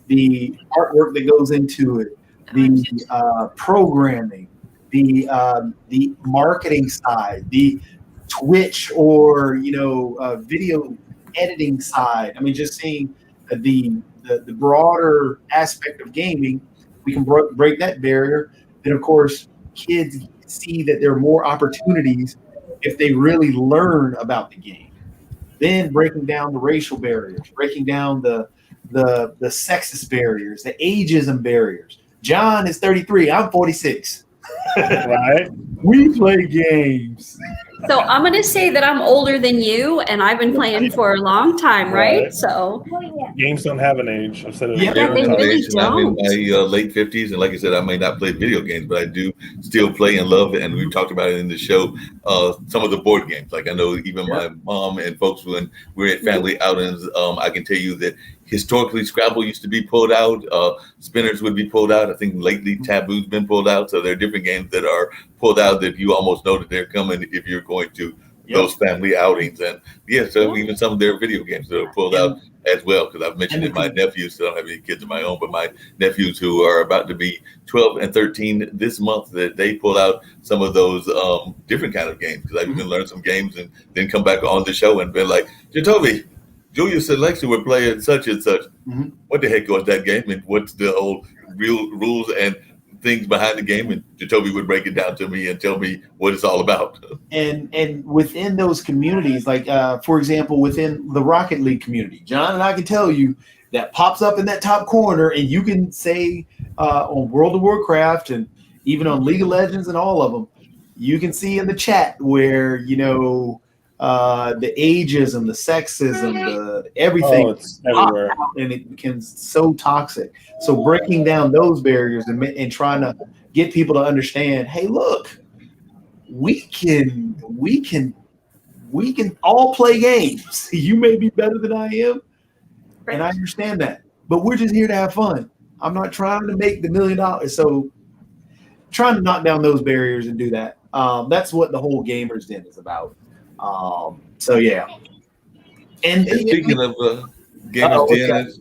the artwork that goes into it, the programming, the marketing side, the Twitch or video editing side. I mean, just seeing the broader aspect of gaming, we can break that barrier. Then, of course, kids see that there are more opportunities if they really learn about the game. Then breaking down the racial barriers, breaking down the sexist barriers, the ageism barriers. John is 33. I'm 46. Right? We play games. So I'm going to say that I'm older than you, and I've been playing for a long time, right? So games don't have an age. I've said it. Yeah, they really I'm in don't. my late 50s, and like I said, I may not play video games, but I do still play and love it. And we've talked about it in the show. Some of the board games, like I know even my mom and folks when we're at family outings, I can tell you that historically Scrabble used to be pulled out. Spinners would be pulled out. I think lately Taboo's been pulled out. So there are different games that are pulled out that you almost know that they're coming if you're going to those family outings. And so even some of their video games that are pulled out as well, because I've mentioned it, my nephews, so I don't have any kids of my own, but my nephews who are about to be 12 and 13 this month, that they pull out some of those different kind of games, because I've even learned some games and then come back on the show and been like, Jacoby, Julius and Lexi were playing such and such. What the heck was that game, and what's the old real rules and things behind the game? And Jacoby would break it down to me and tell me what it's all about. And within those communities, like for example, within the Rocket League community, John and I can tell you that pops up in that top corner, and you can say on World of Warcraft and even on League of Legends and all of them, you can see in the chat where the ageism, the sexism, the everything, it's everywhere, and it becomes so toxic. So breaking down those barriers and trying to get people to understand, hey, look, we can we can all play games. You may be better than I am, and I understand that. But we're just here to have fun. I'm not trying to make the $1 million. So trying to knock down those barriers and do that. That's what the whole Gamers Den is about. So yeah. And speaking of Gamers Den,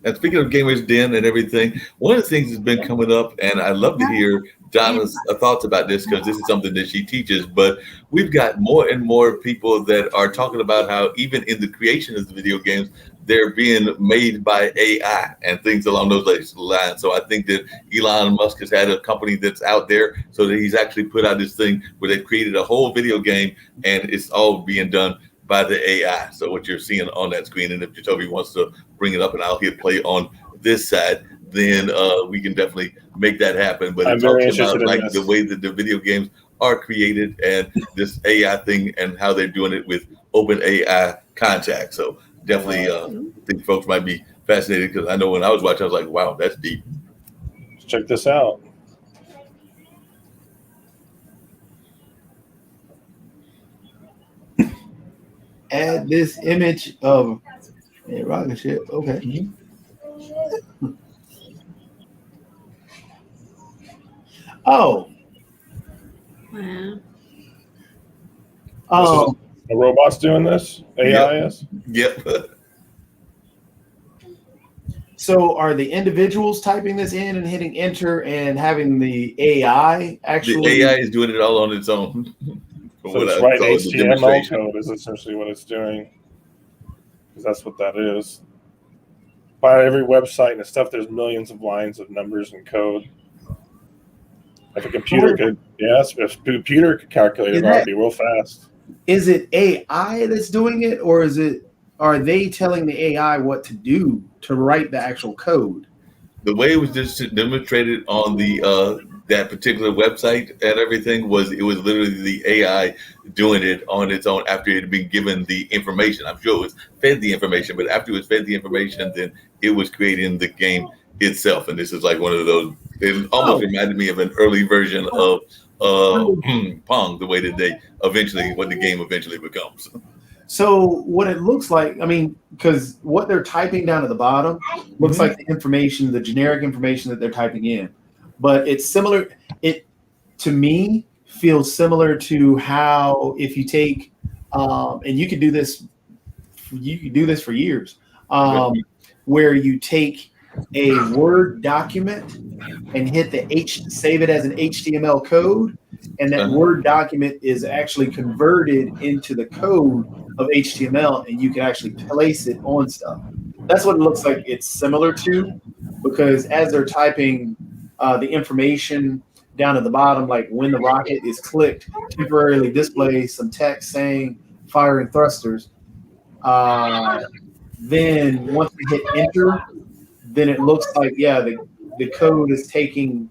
and speaking of Gamers Den and everything, one of the things that's been coming up, and I love to hear Donna's thoughts about this because this is something that she teaches, but we've got more and more people that are talking about how even in the creation of the video games, they're being made by AI and things along those lines. So I think that Elon Musk has had a company that's out there so that he's actually put out this thing where they've created a whole video game and it's all being done by the AI. So what you're seeing on that screen, and if Jacoby wants to bring it up and I'll hit play on this side, then we can definitely make that happen. But it talks about like the way that the video games are created and this AI thing and how they're doing it with open AI contact. So definitely I think folks might be fascinated because I know when I was watching, I was like, wow, that's deep. Let's check this out. Add this image of a rocket ship. Okay. Mm-hmm. Oh. Wow. The robot's doing this? AI is? Yep. So are the individuals typing this in and hitting enter and having the AI actually? The AI is doing it all on its own. So it's writing HTML code is essentially what it's doing. Because that's what that is. By every website and stuff, there's millions of lines of numbers and code. Like a computer could, if a computer could calculate it, it'd be real fast. Is it AI that's doing it, or are they telling the AI what to do to write the actual code? The way it was just demonstrated on the that particular website and everything it was literally the AI doing it on its own after it had been given the information. I'm sure it was fed the information, but after it was fed the information, then it was creating the game itself. And this is like one of those, it almost reminded me of an early version of Pong, the way that what the game eventually becomes. So what it looks like, I mean, because what they're typing down at the bottom looks like the information, the generic information that they're typing in. But it's similar. It, to me, feels similar to how if you take, and you could do this for years, where you take a Word document and hit save it as an HTML code, and that Word document is actually converted into the code of HTML, and you can actually place it on stuff. That's what it looks like it's similar to, because as they're typing the information down at the bottom, like when the rocket is clicked, temporarily displays some text saying fire and thrusters. Then once they hit enter, then it looks like, the code is taking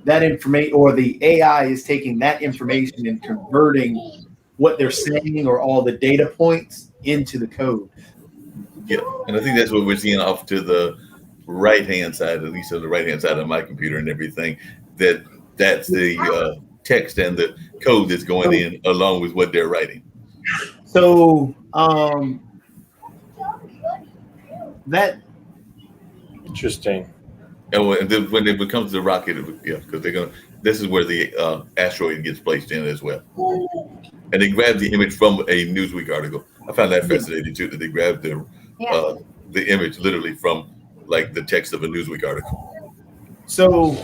that information, or the AI is taking that information and converting what they're saying or all the data points into the code. Yeah, and I think that's what we're seeing off to the right-hand side, at least on the right-hand side of my computer and everything, that's the text and the code that's going in along with what they're writing. So that interesting. And when it becomes the rocket, because this is where the asteroid gets placed in as well. And they grabbed the image from a Newsweek article. I found that fascinating too, that they grabbed the image literally from like the text of a Newsweek article. So,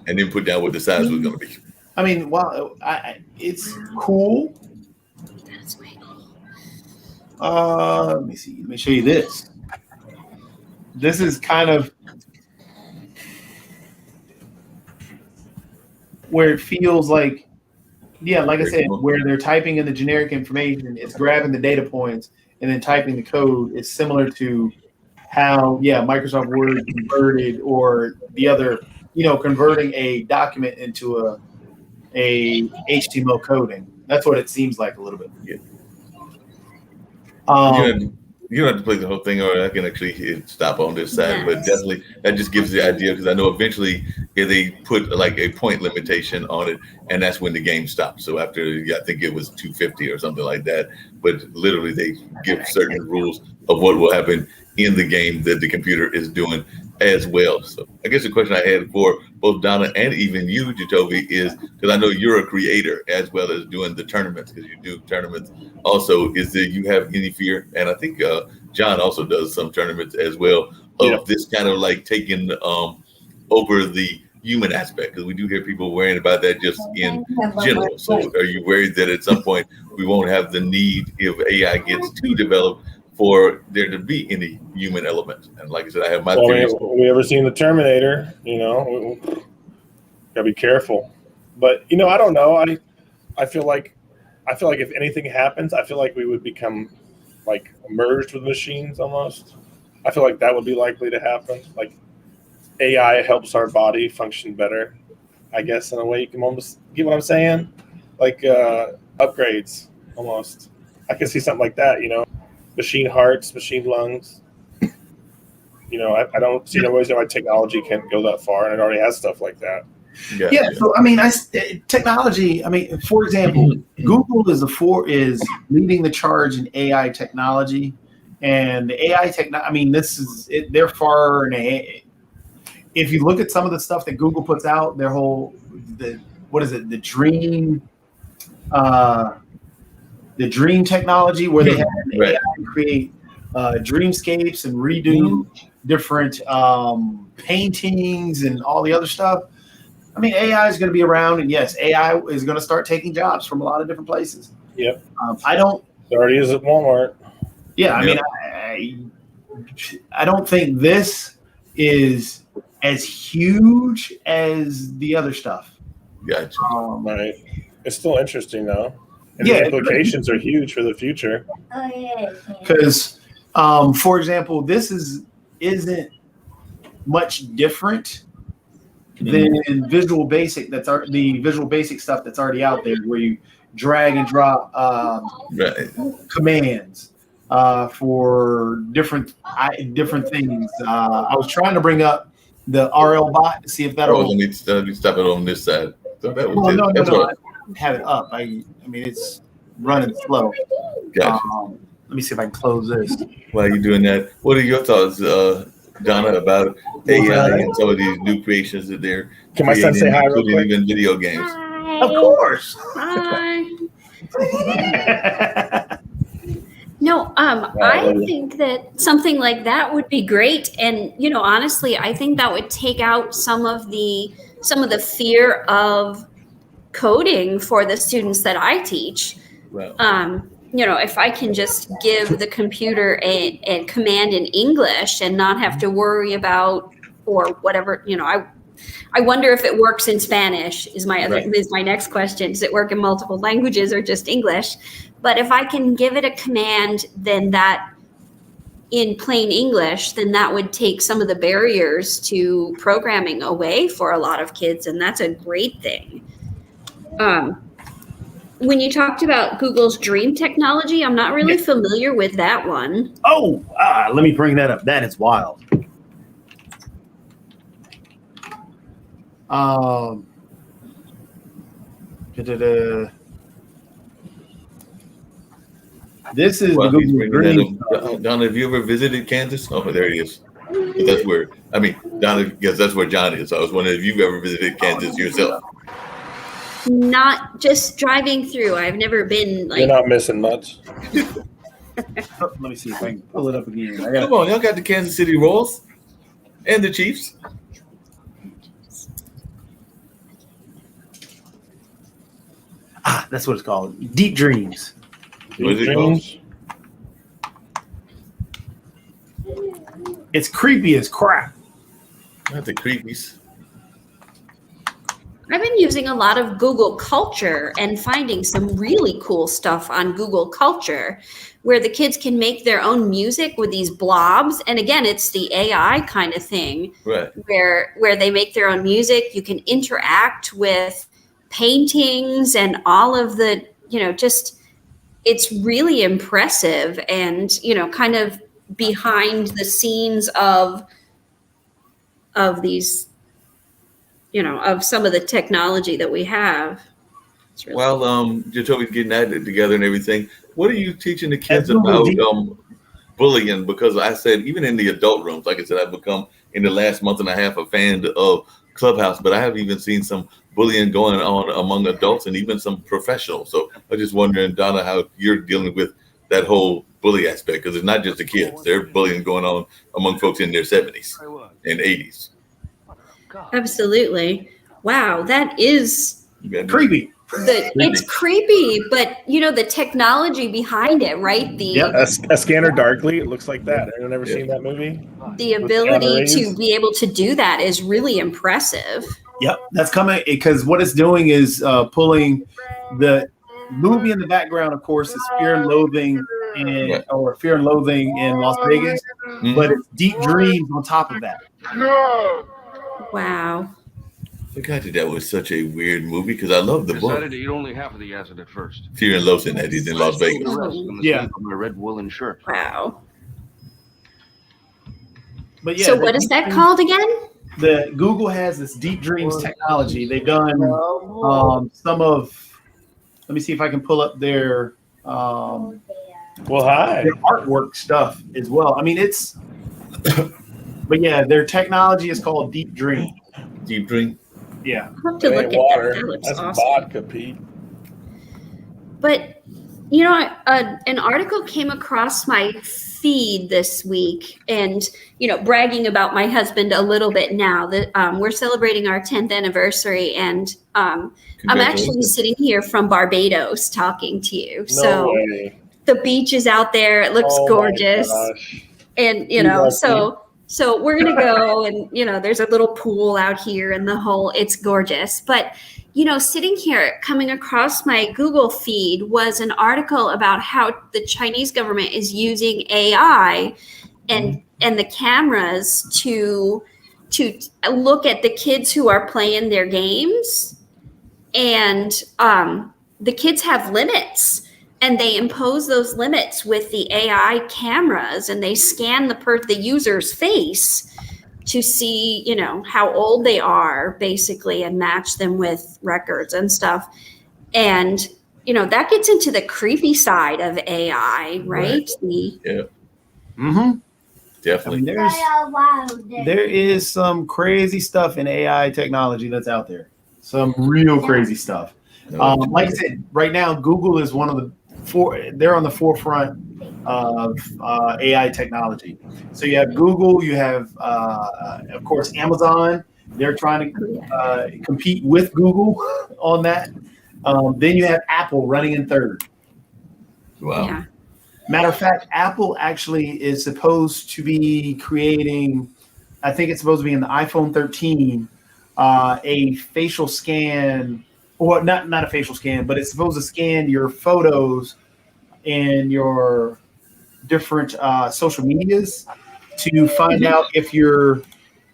and then put down what the size was going to be. I mean, it's cool. Let me see. Let me show you this. This is kind of where it feels like, like I said, where they're typing in the generic information, it's grabbing the data points and then typing the code. It's similar to how, Microsoft Word converted, or the other, converting a document into a HTML coding. That's what it seems like a little bit. You don't have to play the whole thing, or I can actually stop on this side. But Yes. definitely, that just gives the idea, because I know eventually they put like a point limitation on it, and that's when the game stops. So after, I think it was 250 or something like that. But literally, they give certain rules of what will happen in the game that the computer is doing as well. So I guess the question I had for both Donna and even you, Jacoby, is, because I know you're a creator as well as doing the tournaments, because you do tournaments also, is that you have any fear? And I think John also does some tournaments as well of this kind of like taking over the human aspect, because we do hear people worrying about that just in general. So are you worried that at some point we won't have the need, if AI gets too developed, for there to be any human element? And like I said, I have my theories. We ever seen the Terminator? Gotta be careful. But I don't know. I feel like if anything happens, I feel like we would become like merged with machines almost. I feel like that would be likely to happen. Like AI helps our body function better, I guess, in a way. You can almost get what I'm saying? Like upgrades almost. I can see something like that, machine hearts, machine lungs. I don't see no reason why technology can't go that far, and it already has stuff like that. Yeah. So technology. For example, Google is leading the charge in AI technology, and the AI technology. This is it. They're far and if you look at some of the stuff that Google puts out, their whole the dream. The dream technology, where they have an AI create dreamscapes and redo different paintings and all the other stuff. AI is going to be around, and yes, AI is going to start taking jobs from a lot of different places. Yep. I don't. It already is at Walmart. Yeah, I don't think this is as huge as the other stuff. Gotcha. Right. It's still interesting though. And the implications are huge for the future. Because, for example, this isn't much different than Visual Basic. The Visual Basic stuff that's already out there, where you drag and drop commands for different things. I was trying to bring up the RL bot to see if that'll. Let me stop it on this side. So that was no. Right. I have it up. It's running slow. Gotcha. Let me see if I can close this. While you're doing that, what are your thoughts, Donna, about AI and some of these new creations that they're Can my son say hi real quick? Even video games. Hi. Of course. Hi. No, I think that something like that would be great. And, honestly, I think that would take out some of the fear of coding for the students that I teach. Wow. If I can just give the computer a command in English and not have to worry about, or whatever, I wonder if it works in Spanish is my next question. Does it work in multiple languages or just English? But if I can give it a command, then that in plain English, then that would take some of the barriers to programming away for a lot of kids. And that's a great thing. When you talked about Google's dream technology, I'm not really familiar with that one. Oh, let me bring that up. That is wild. This is the Google Dream. Donna, have you ever visited Kansas? Oh, there he is. But that's where, Donna, yes, that's where John is. So I was wondering if you've ever visited Kansas yourself. Not just driving through. I've never been You're not missing much. Let me see if I can pull it up again. Come on, y'all got the Kansas City Royals and the Chiefs. That's what it's called. Deep Dreams. What is it called? It's creepy as crap. Not the creepies. I've been using a lot of Google Culture and finding some really cool stuff on Google Culture where the kids can make their own music with these blobs. And again, it's the AI kind of thing, right? Where they make their own music. You can interact with paintings and all of the, it's really impressive, and kind of behind the scenes of these, of some of the technology that we have. It's really Well, Jacoby's getting that together and everything. What are you teaching the kids Google about Deep. bullying? Because I said, even in the adult rooms, like I said, I've become in the last month and a half a fan of Clubhouse, but I have even seen some bullying going on among adults and even some professionals. So I'm just wondering, Donna, how you're dealing with that whole bully aspect, because it's not just the kids. There's bullying going on among folks in their 70s and 80s. Absolutely. Wow, that is Creepy. it's creepy, but the technology behind it, right? Yep. A Scanner Darkly, it looks like that. Anyone ever seen that movie? The ability to be able to do that is really impressive. Yep, that's coming because what it's doing is pulling the movie in the background. Of course, is Fear and Loathing Fear and Loathing in Las Vegas, but it's Deep Dreams on top of that. Wow. I forgot that was such a weird movie because I love the book. Decided to eat only half of the acid at first. Fear and Loathing that he's in Las Vegas. Yeah. My red woolen shirt. Wow. But yeah, So what is that called again? The Google has this Deep Dreams technology. They've done some of. Let me see if I can pull up their Well, hi. their artwork stuff as well. I mean, it's. But yeah, their technology is called Deep Dream. Deep Dream. Yeah. I'll have to look at Water. that. That looks That's awesome. vodka, Pete. But an article came across my feed this week, and bragging about my husband a little bit now that we're celebrating our 10th anniversary, and I'm actually sitting here from Barbados talking to you. No So way. the beach is out there; it looks Oh my gorgeous, gosh. and lucky. so we're gonna go, and there's a little pool out here in the whole. It's gorgeous, but. Sitting here, coming across my Google feed was an article about how the Chinese government is using AI and the cameras to look at the kids who are playing their games, and the kids have limits, and they impose those limits with the AI cameras, and they scan the user's face to see, how old they are, basically, and match them with records and stuff. And, that gets into the creepy side of AI, right? Yeah. Mm-hmm. Definitely. I mean, there is some crazy stuff in AI technology that's out there. Some real crazy stuff. Like I said, right now, Google is one of the they're on the forefront of AI technology. So you have Google, you have, of course, Amazon. They're trying to compete with Google on that. Then you have Apple running in third. Wow. Yeah. Matter of fact, Apple actually is supposed to be creating, I think it's supposed to be in the iPhone 13, a facial scan, or not a facial scan, but it's supposed to scan your photos and your different social medias to find out if you're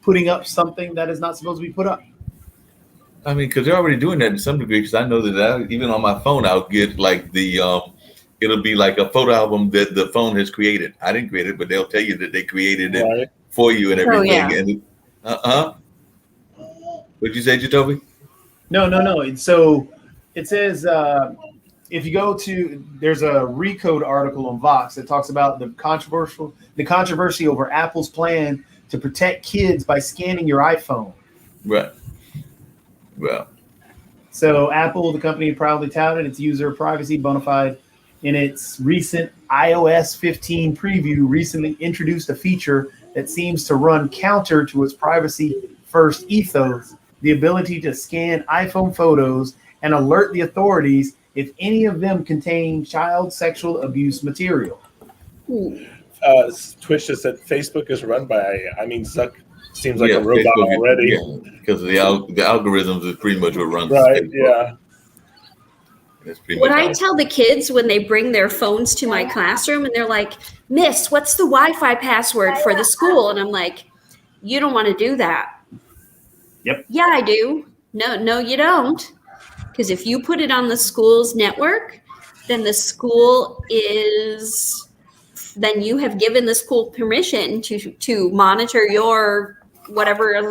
putting up something that is not supposed to be put up. I mean, because they're already doing that to some degree. Because I know that even on my phone, I'll get like it'll be like a photo album that the phone has created. I didn't create it, but they'll tell you that they created it for you and everything. Yeah. And what'd you say, Jacoby? No. So it says if you go to, there's a Recode article on Vox that talks about the controversy over Apple's plan to protect kids by scanning your iPhone. Right. Well. So Apple, the company, proudly touted its user privacy bona fide in its recent iOS 15 preview. Recently introduced a feature that seems to run counter to its privacy-first ethos: the ability to scan iPhone photos and alert the authorities if any of them contain child sexual abuse material. Twitch just said Facebook is run by AI. I mean, Zuck seems like a robot Facebook, already. Because the algorithms is pretty much what runs Right, Facebook. yeah. That's pretty What much I tell the kids when they bring their phones to my classroom and they're like, "Miss, what's the Wi-Fi password for the school?" And I'm like, "You don't want to do that." Yep. Yeah, I do. No, you don't. Because if you put it on the school's network, then the school is, then you have given the school permission to monitor your whatever's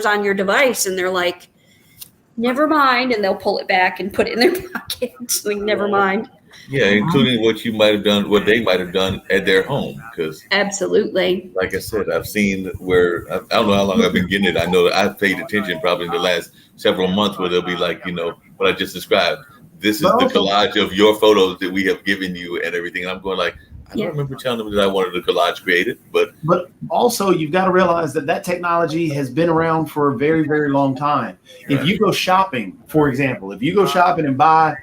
on your device, and they're like, never mind, and they'll pull it back and put it in their pocket. Like, never mind. Yeah, including what you might have done, what they might have done at their home. Because, Absolutely. like I said, I've seen where I don't know how long I've been getting it. I know that I've paid attention probably in the last several months where they'll be like, what I just described. This is the collage of your photos that we have given you and everything. And I'm going like, I don't remember telling them that I wanted a collage created, but also you've got to realize that technology has been around for a very, very long time. If you go shopping, for example, if you go shopping and buy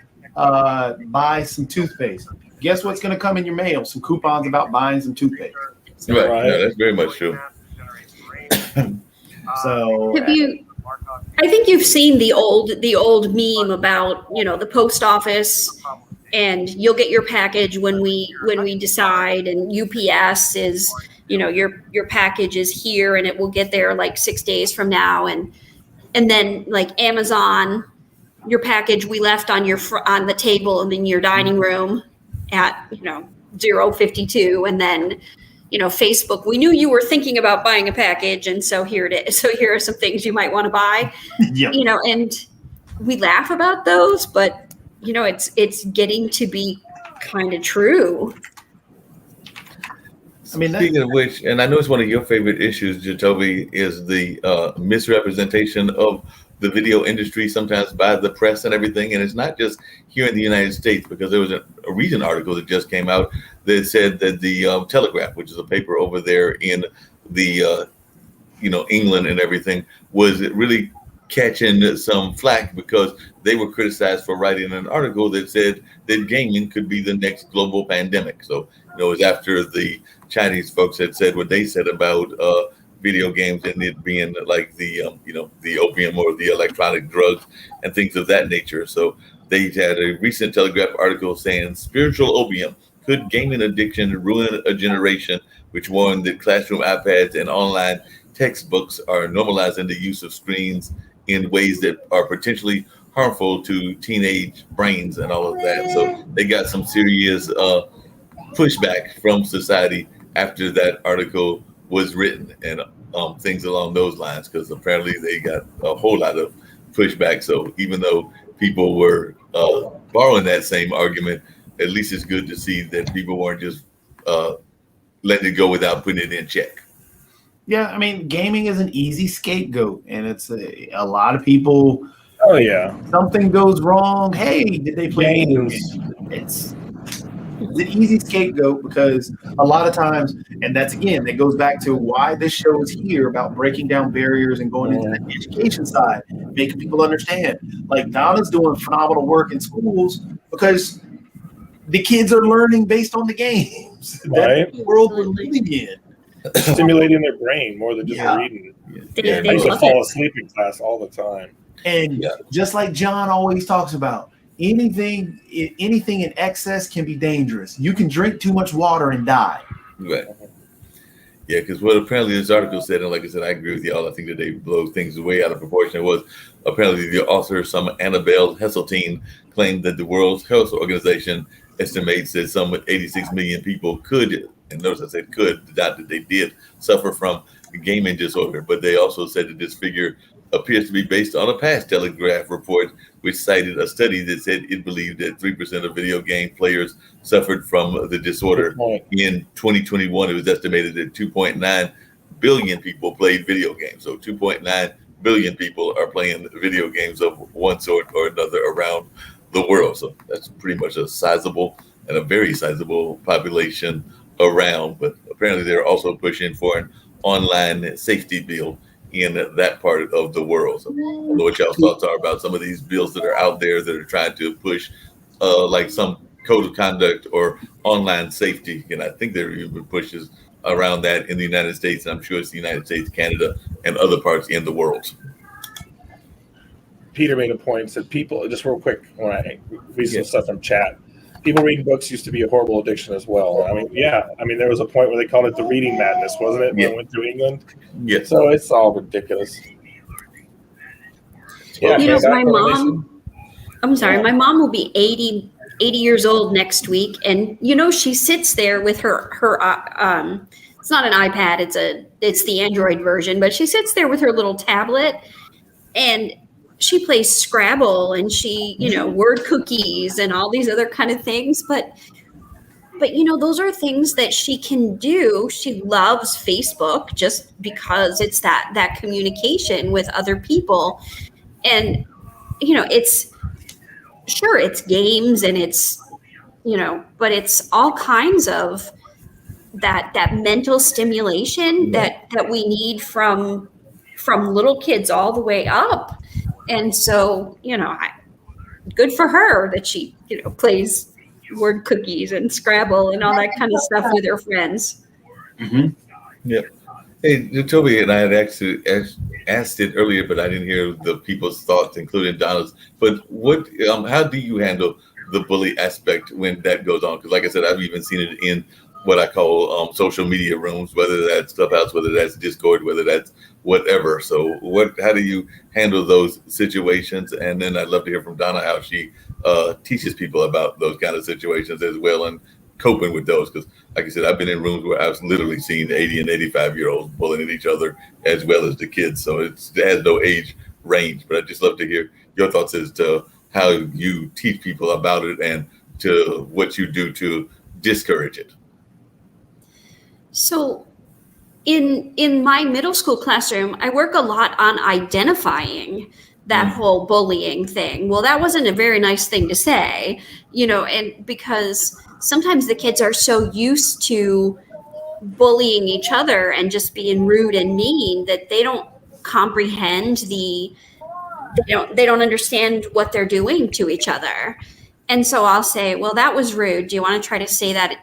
some toothpaste, guess what's going to come in your mail? Some coupons about buying some toothpaste. Right. Yeah, that's very much true. So I think you've seen the old meme about, the post office, and you'll get your package when we decide, and UPS is, your package is here and it will get there like 6 days from now, and then like Amazon, your package we left on the table and in your dining room at 0:52, and then Facebook, we knew you were thinking about buying a package, and so here it is. So here are some things you might want to buy. Yep. And we laugh about those, but it's getting to be kind of true. I mean, speaking of which, and I know it's one of your favorite issues, Jacoby, is the misrepresentation of the video industry sometimes by the press and everything. And it's not just here in the United States, because there was a recent article that just came out that said that the Telegraph, which is a paper over there in the England and everything, was really catching some flack because they were criticized for writing an article that said that gaming could be the next global pandemic. So it was after the Chinese folks had said what they said about video games and it being like the opium or the electronic drugs and things of that nature. So they had a recent Telegraph article saying spiritual opium, could gaming addiction ruin a generation, which warned that classroom iPads and online textbooks are normalizing the use of screens in ways that are potentially harmful to teenage brains and all of that. So they got some serious pushback from society after that article was written and things along those lines, because apparently they got a whole lot of pushback. So even though people were borrowing that same argument, at least it's good to see that people weren't just letting it go without putting it in check. Yeah, I mean, gaming is an easy scapegoat, and it's a lot of people. Oh yeah, something goes wrong. Hey, did they play games? It's an easy scapegoat because a lot of times, and that goes back to why this show is here, about breaking down barriers and going into the education side, making people understand. Like Donna's doing phenomenal work in schools because the kids are learning based on the games. Right. That's the world we're living in. Stimulating their brain more than just reading. They I used to love fall it. asleep in class all the time. And just like John always talks about, anything in excess can be dangerous. You can drink too much water and die. Right. Yeah, because what apparently this article said, and like I said, I agree with y'all. I think that they blow things way out of proportion. It was apparently the author, some Annabelle Hesseltine, claimed that the World Health Organization estimates that some 86 million people could, and notice I said could, not that they did, suffer from gaming disorder. But they also said that this figure appears to be based on a past Telegraph report, which cited a study that said it believed that 3% of video game players suffered from the disorder. In 2021, it was estimated that 2.9 billion people played video games. So 2.9 billion people are playing video games of one sort or another around the world. So that's pretty much a sizable and a very sizable population around. But apparently they're also pushing for an online safety bill in that part of the world. So I don't know what y'all's thoughts are about some of these bills that are out there that are trying to push like some code of conduct or online safety. And I think there are even pushes around that in the United States. And I'm sure it's the United States, Canada, and other parts in the world. Peter made a point, said people, just real quick, when I read some stuff from chat, people reading books used to be a horrible addiction as well. I mean, there was a point where they called it the reading madness, wasn't it? When it went through England. Yeah. So it's all ridiculous. My mom will be 80 years old next week, and she sits there with her it's not an iPad, it's the Android version, but she sits there with her little tablet and she plays Scrabble and she word cookies and all these other kind of things, but those are things that she can do. She loves Facebook just because it's that communication with other people, and it's games and it's but it's all kinds of that mental stimulation that we need from little kids all the way up. And so good for her that she plays word cookies and Scrabble and all that kind of stuff with her friends. Mm-hmm. Yep. Hey, Toby and I had actually asked it earlier, but I didn't hear the people's thoughts, including Donna's. But how do you handle the bully aspect when that goes on? Because, like I said, I've even seen it in what I call social media rooms, whether that's Clubhouse, whether that's Discord, whether that's whatever. So, how do you handle those situations? And then I'd love to hear from Donna how she teaches people about those kind of situations as well and coping with those. Because, like I said, I've been in rooms where I've literally seen 80 and 85-year-olds bullying at each other as well as the kids. So it has no age range. But I'd just love to hear your thoughts as to how you teach people about it and to what you do to discourage it. So in my middle school classroom, I work a lot on identifying that whole bullying thing. Well, that wasn't a very nice thing to say, and because sometimes the kids are so used to bullying each other and just being rude and mean that they don't comprehend they don't understand what they're doing to each other. And so I'll say, well, that was rude. Do you want to try to say that,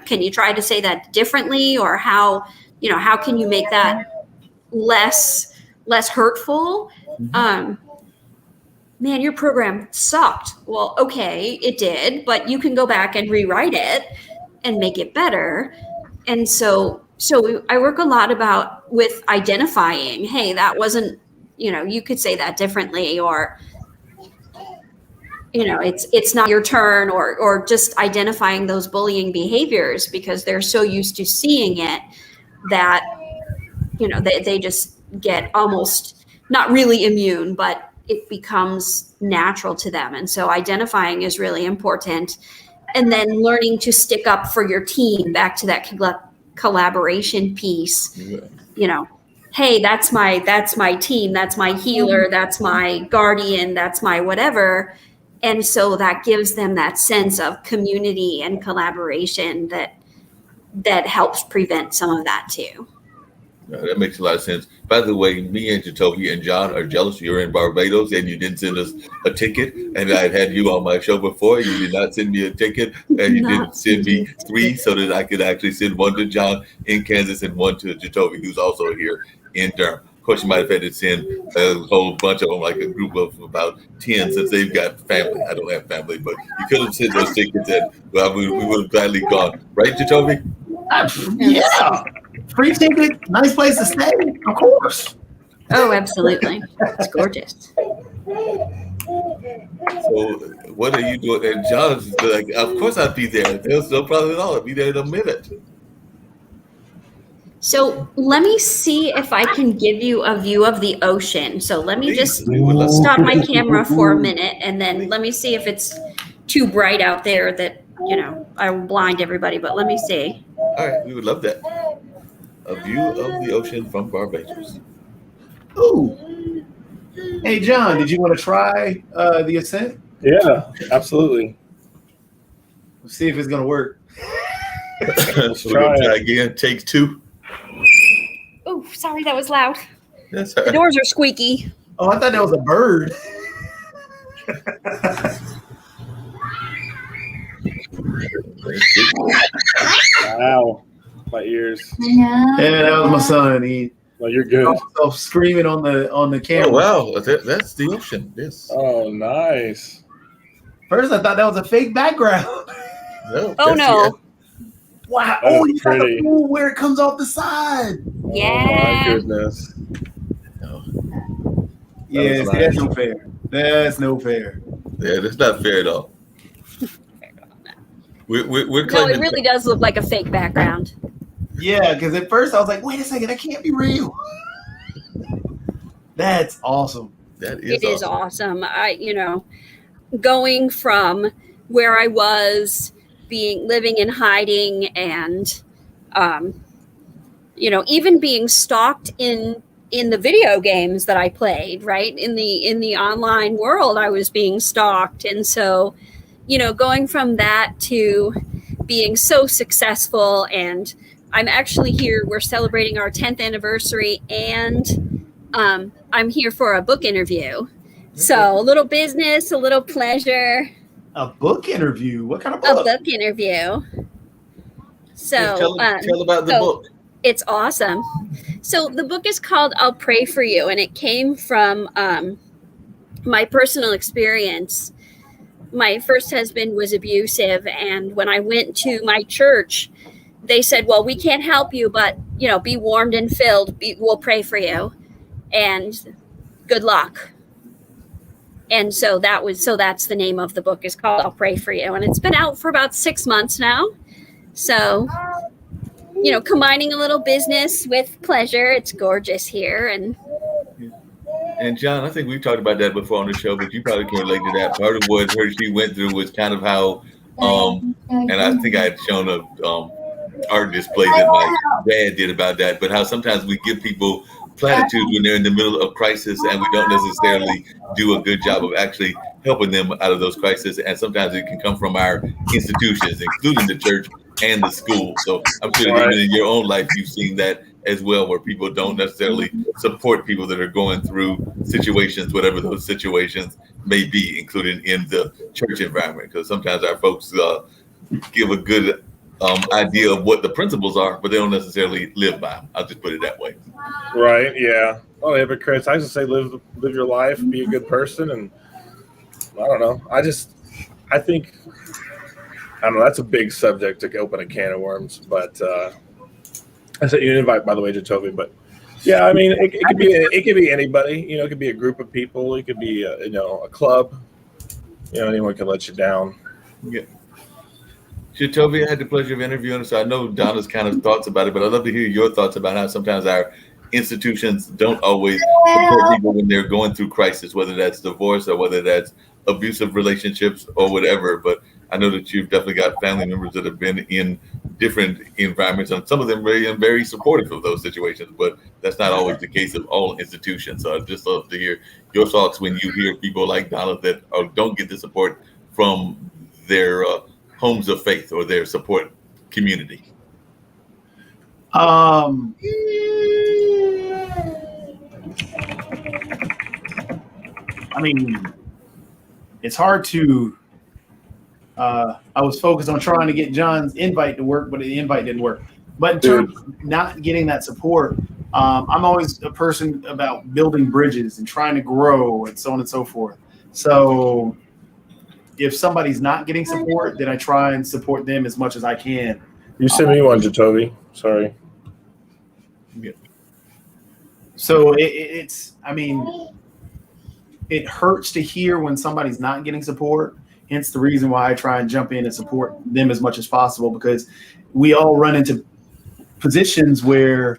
can you try to say that differently, or how can you make that less hurtful? Man, your program sucked. Well, okay, it did, but you can go back and rewrite it and make it better. And so I work a lot with identifying, hey, that wasn't, you could say that differently, or, it's not your turn, or just identifying those bullying behaviors because they're so used to seeing it that, they just get almost not really immune, but it becomes natural to them. And so identifying is really important. And then learning to stick up for your team, back to that collaboration piece. Hey, that's my team, that's my healer, that's my guardian, that's my whatever. And so that gives them that sense of community and collaboration that helps prevent some of that too. That makes a lot of sense. By the way, me and Jacoby and John are jealous you're in Barbados and you didn't send us a ticket. And I had you on my show before. You did not send me a ticket, and you didn't send me 3 so that I could actually send one to John in Kansas and one to Jacoby, who's also here in Durham. Of course, you might have had to send a whole bunch of them, like a group of about 10, since they've got family. I don't have family, but you could have sent those tickets, and we would have gladly gone. Right, Jacoby? Yeah. Free ticket, nice place to stay, of course. Oh, absolutely. It's gorgeous. So what are you doing? And John's like, of course I'd be there. There's no problem at all. I'd be there in a minute. So let me see if I can give you a view of the ocean. So let me just Please. stop my camera for a minute, and then let me see if it's too bright out there that, I will blind everybody, but let me see. All right, we would love that. A view of the ocean from Barbados. Ooh. Hey, John, did you want to try the ascent? Yeah, absolutely. Let's see if it's going to work. So we're going to try again. Take 2. Oh, sorry, that was loud. That's all The right. doors are squeaky. Oh, I thought that was a bird. Wow, my ears. Yeah, that was my son. He Well, you're good. himself screaming on the camera. Oh, wow. That's the ocean. Yes. Oh, nice. First, I thought that was a fake background. No, Oh, that's no. Wow. That Oh, is you got the pretty. pool where it comes off the side. Yeah. Oh, my goodness. Yeah, was see, that's nice. no fair. That's no fair. Yeah, that's not fair at all. We're No, claiming it really does look like a fake background. Yeah, because at first I was like, wait a second, that can't be real. That's awesome. that is It is awesome. awesome. Going from where I was living in hiding and, even being stalked in the video games that I played, right? In the online world, I was being stalked. And so, going from that to being so successful, and I'm actually here, we're celebrating our 10th anniversary, and I'm here for a book interview. So a little business, a little pleasure. A book interview? What kind of A book? book interview. So Tell about the book. It's awesome. So the book is called I'll Pray for You, and it came from my personal experience. My first husband was abusive, and when I went to my church, they said, well, we can't help you, but be warmed and filled. We'll pray for you, and good luck. And so that's the name of the book, is called I'll Pray for You, and it's been out for about 6 months now. So combining a little business with pleasure. It's gorgeous here. And John, I think we've talked about that before on the show, but you probably can relate to that. Part of what she went through was kind of how, and I think I had shown a art display that my dad did about that, but how sometimes we give people platitudes when they're in the middle of crisis, and we don't necessarily do a good job of actually helping them out of those crises. And sometimes it can come from our institutions, including the church and the school. So I'm sure that even in your own life, you've seen that as well, where people don't necessarily support people that are going through situations, whatever those situations may be, including in the church environment. Because sometimes our folks give a good idea of what the principles are, but they don't necessarily live by them. I'll just put it that way. Right? Yeah. Oh, yeah. But Chris, I used to say, live your life, be a good person, and I don't know. I think I don't know. That's a big subject to open a can of worms, but. I sent you an invite, by the way, to Toby. But yeah, I mean, it could be anybody. It could be a group of people. It could be a club. Anyone can let you down. Yeah. Toby, I had the pleasure of interviewing her, so I know Donna's kind of thoughts about it, but I'd love to hear your thoughts about how sometimes our institutions don't always support people when they're going through crisis, whether that's divorce or whether that's abusive relationships or whatever. But I know that you've definitely got family members that have been in different environments, and some of them very supportive of those situations, but that's not always the case of all institutions. So I'd just love to hear your thoughts when you hear people like Donna that don't get the support from their homes of faith or their support community. I mean, it's hard to. I was focused on trying to get John's invite to work, but the invite didn't work. But in terms of not getting that support, I'm always a person about building bridges and trying to grow and so on and so forth. So if somebody's not getting support, then I try and support them as much as I can. You sent me one, Jacoby. Sorry. Yeah. So it's, I mean, it hurts to hear when somebody's not getting support. Hence the reason why I try and jump in and support them as much as possible, because we all run into positions where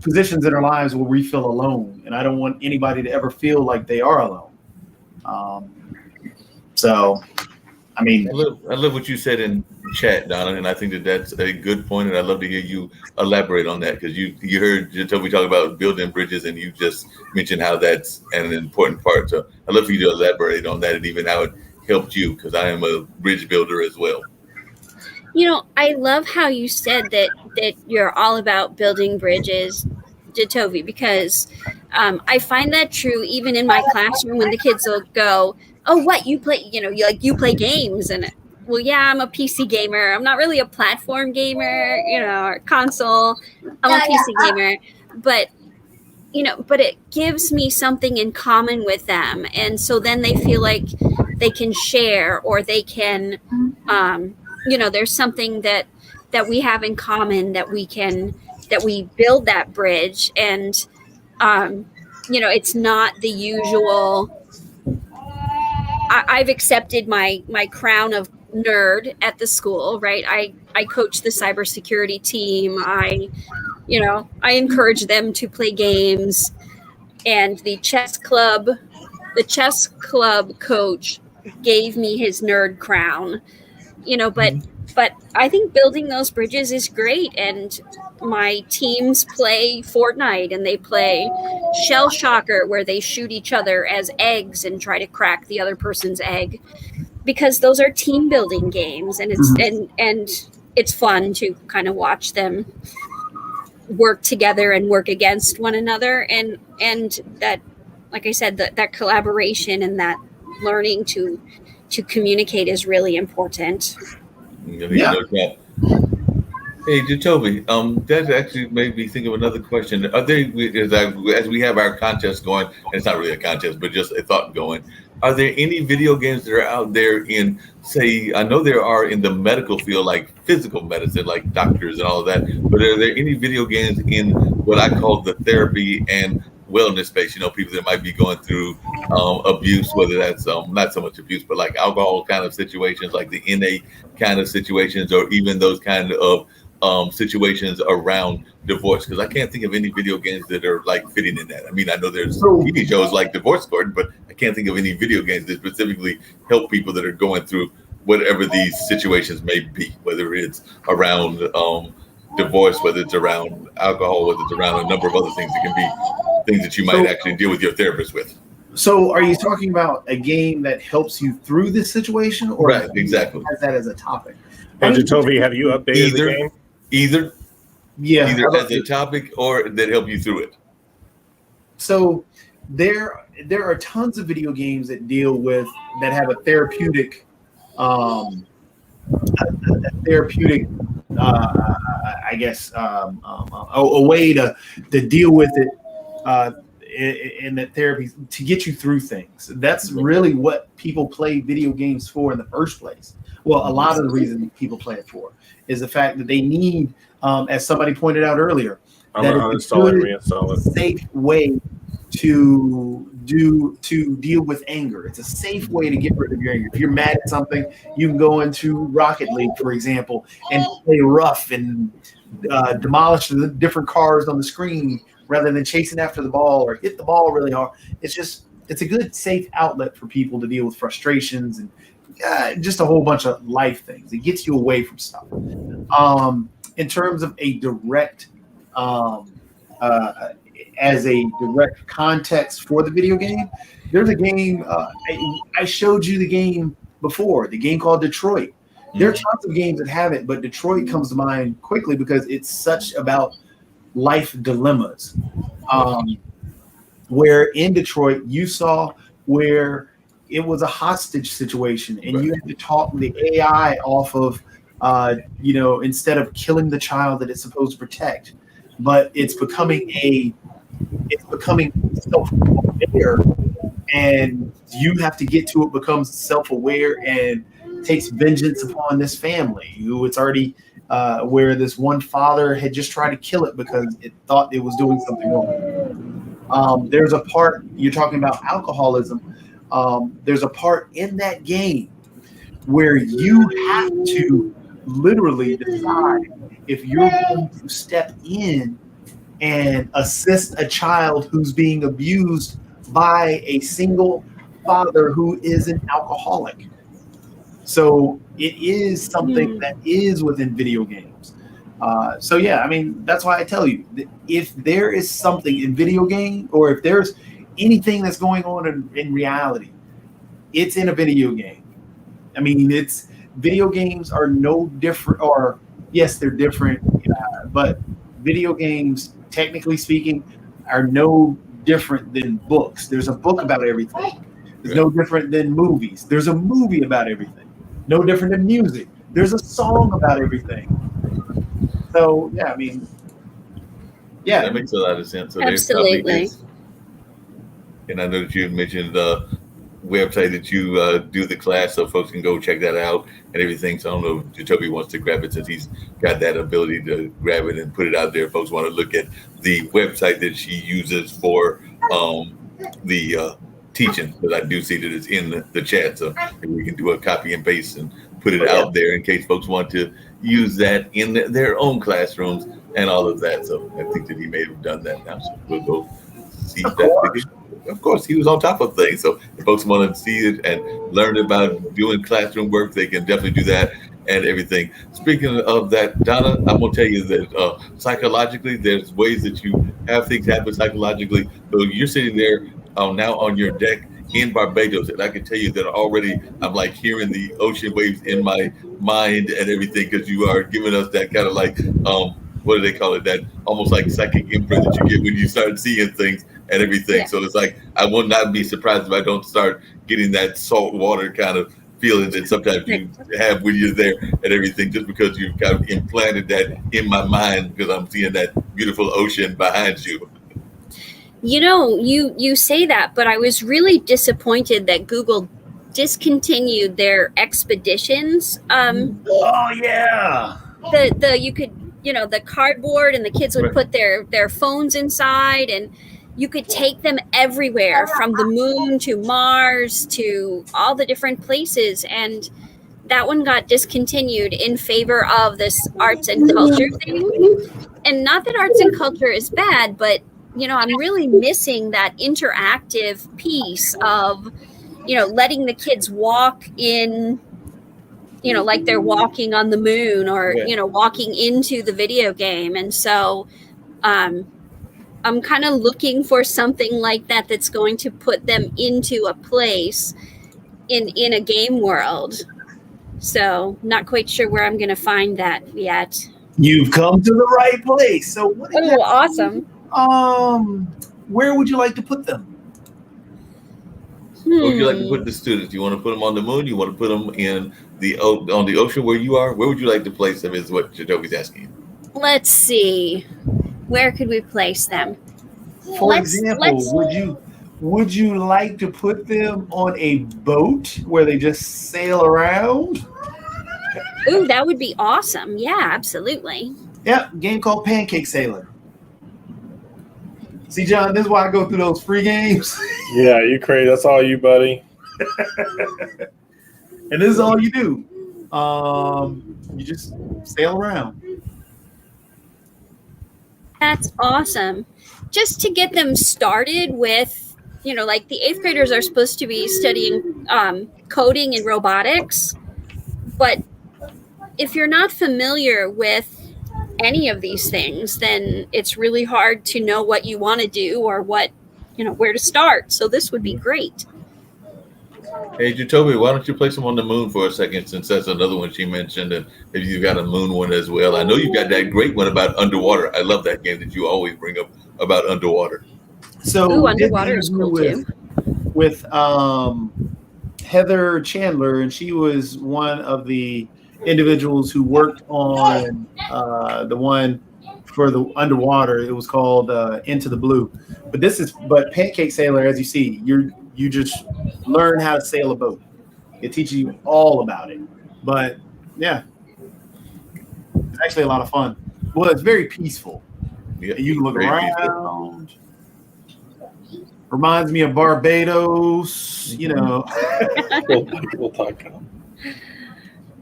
positions in our lives where we feel alone, and I don't want anybody to ever feel like they are alone. So, I mean, I love what you said in chat, Donna, and I think that that's a good point, and I'd love to hear you elaborate on that, because you heard Jacoby talk about building bridges, and you just mentioned how that's an important part. So I'd love for you to elaborate on that and even how it helped you, because I am a bridge builder as well. I love how you said that you're all about building bridges, Jacoby, because I find that true even in my classroom when the kids will go, oh, what, you play, you play games, and well, yeah, I'm a PC gamer. I'm not really a platform gamer, or console. I'm a PC gamer, but it gives me something in common with them. And so then they feel like they can share, or they can, there's something that we have in common that we build that bridge. And, it's not the usual. I've accepted my crown of nerd at the school, right? I coach the cybersecurity team. I encourage them to play games, and the chess club coach gave me his nerd crown, but I think building those bridges is great. And my teams play Fortnite and they play Shell Shocker, where they shoot each other as eggs and try to crack the other person's egg, because those are team building games, and it's fun to kind of watch them work together and work against one another, and that, like I said, that collaboration and that learning to communicate is really important. Yeah. Hey, Jacoby, that actually made me think of another question. Are they, as we have our contest going, and it's not really a contest, but just a thought going, are there any video games that are out there in, say, I know there are in the medical field, like physical medicine, like doctors and all of that, but are there any video games in what I call the therapy and wellness space? People that might be going through abuse, whether that's not so much abuse, but like alcohol kind of situations, like the NA kind of situations, or even those kind of situations around divorce, because I can't think of any video games that are like fitting in that. I mean, I know there's TV shows like Divorce Court, but I can't think of any video games that specifically help people that are going through whatever these situations may be, whether it's around divorce, whether it's around alcohol, whether it's around a number of other things. It can be things that you might actually deal with your therapist with. So are you talking about a game that helps you through this situation, or right, exactly, has that as a topic? Jacoby, have you updated the game? Either as a topic or that help you through it. So there are tons of video games that have a therapeutic a way to deal with it in that therapy, to get you through things. That's really what people play video games for in the first place. Well, a lot of the reason people play it for is the fact that they need, as somebody pointed out earlier, that it's a good, safe way to deal with anger. It's a safe way to get rid of your anger. If you're mad at something, you can go into Rocket League, for example, and play rough and demolish the different cars on the screen rather than chasing after the ball or hit the ball really hard. It's a good, safe outlet for people to deal with frustrations and just a whole bunch of life things. It gets you away from stuff. In terms of a direct, as a direct context for the video game, there's a game, I showed you the game before, the game called Detroit. There are tons of games that have it, but Detroit comes to mind quickly because it's such about life dilemmas. Where in Detroit, you saw where it was a hostage situation, and you had to talk the AI off of, instead of killing the child that it's supposed to protect, but it's becoming self-aware, and you have to get to it, becomes self-aware and takes vengeance upon this family who it's already where this one father had just tried to kill it because it thought it was doing something wrong. There's a part, you're talking about alcoholism. There's a part in that game where you have to literally decide if you're going to step in and assist a child who's being abused by a single father who is an alcoholic. So it is something that is within video games. That's why I tell you, if there is something in video game, or if there's anything that's going on in reality, it's in a video game. I mean, video games are no different, or yes, they're different, but video games, technically speaking, are no different than books. There's a book about everything. It's no different than movies. There's a movie about everything. No different than music. There's a song about everything. So, that makes a lot of sense. So absolutely. And I know that you mentioned the website that you do the class, so folks can go check that out and everything. So I don't know if Jacoby wants to grab it, since he's got that ability to grab it and put it out there. If folks want to look at the website that she uses for the teaching, but I do see that it's in the chat, so we can do a copy and paste and put it out there in case folks want to use that in their own classrooms and all of that. So I think that he may have done that now. So we'll go see that. Of course, he was on top of things. So if folks want to see it and learn about doing classroom work, they can definitely do that and everything. Speaking of that, Donna, I'm going to tell you that psychologically, there's ways that you have things happen psychologically. So you're sitting there now on your deck in Barbados, and I can tell you that already I'm like hearing the ocean waves in my mind and everything, because you are giving us that kind of like, what do they call it? That almost like psychic imprint that you get when you start seeing things and everything. So it's like, I will not be surprised if I don't start getting that salt water kind of feeling that sometimes you have when you're there and everything, just because you've kind of implanted that in my mind because I'm seeing that beautiful ocean behind you. You know, you say that, but I was really disappointed that Google discontinued their expeditions. Oh yeah. The you could, you know, the cardboard, and the kids would put their phones inside, and you could take them everywhere, from the moon to Mars to all the different places. And that one got discontinued in favor of this arts and culture thing. And not that arts and culture is bad, but, you know, I'm really missing that interactive piece of, you know, letting the kids walk in, you know, like they're walking on the moon, or, you know, walking into the video game. And so, I'm kind of looking for something like that that's going to put them into a place in a game world. So not quite sure where I'm going to find that yet. You've come to the right place. So what exactly, awesome. Where would you like to put them? Where would you like to put the students? You want to put them on the moon? You want to put them in on the ocean where you are? Where would you like to place them is what Jadobi's asking. Let's see. Where could we place them? For example, would you like to put them on a boat where they just sail around? Ooh, that would be awesome. Yeah, absolutely. Yeah, game called Pancake Sailor. See, John, this is why I go through those free games. Yeah, you crazy. That's all you, buddy. And this is all you do. You just sail around. That's awesome. Just to get them started with, you know, like the 8th graders are supposed to be studying coding and robotics. But if you're not familiar with any of these things, then it's really hard to know what you want to do or what, you know, where to start. So this would be great. Hey, Jacoby, why don't you place them on the moon for a second, since that's another one she mentioned, and if you've got a moon one as well. I know you've got that great one about underwater. I love that game that you always bring up about underwater. So underwater is cool too. With Heather Chandler, and she was one of the individuals who worked on the one for the underwater. It was called Into the Blue. But Pancake Sailor, as you see, you just learn how to sail a boat. It teaches you all about it. But yeah, it's actually a lot of fun. Well, it's very peaceful. Yeah, you can look around. Peaceful. Reminds me of Barbados, you know. We'll talk.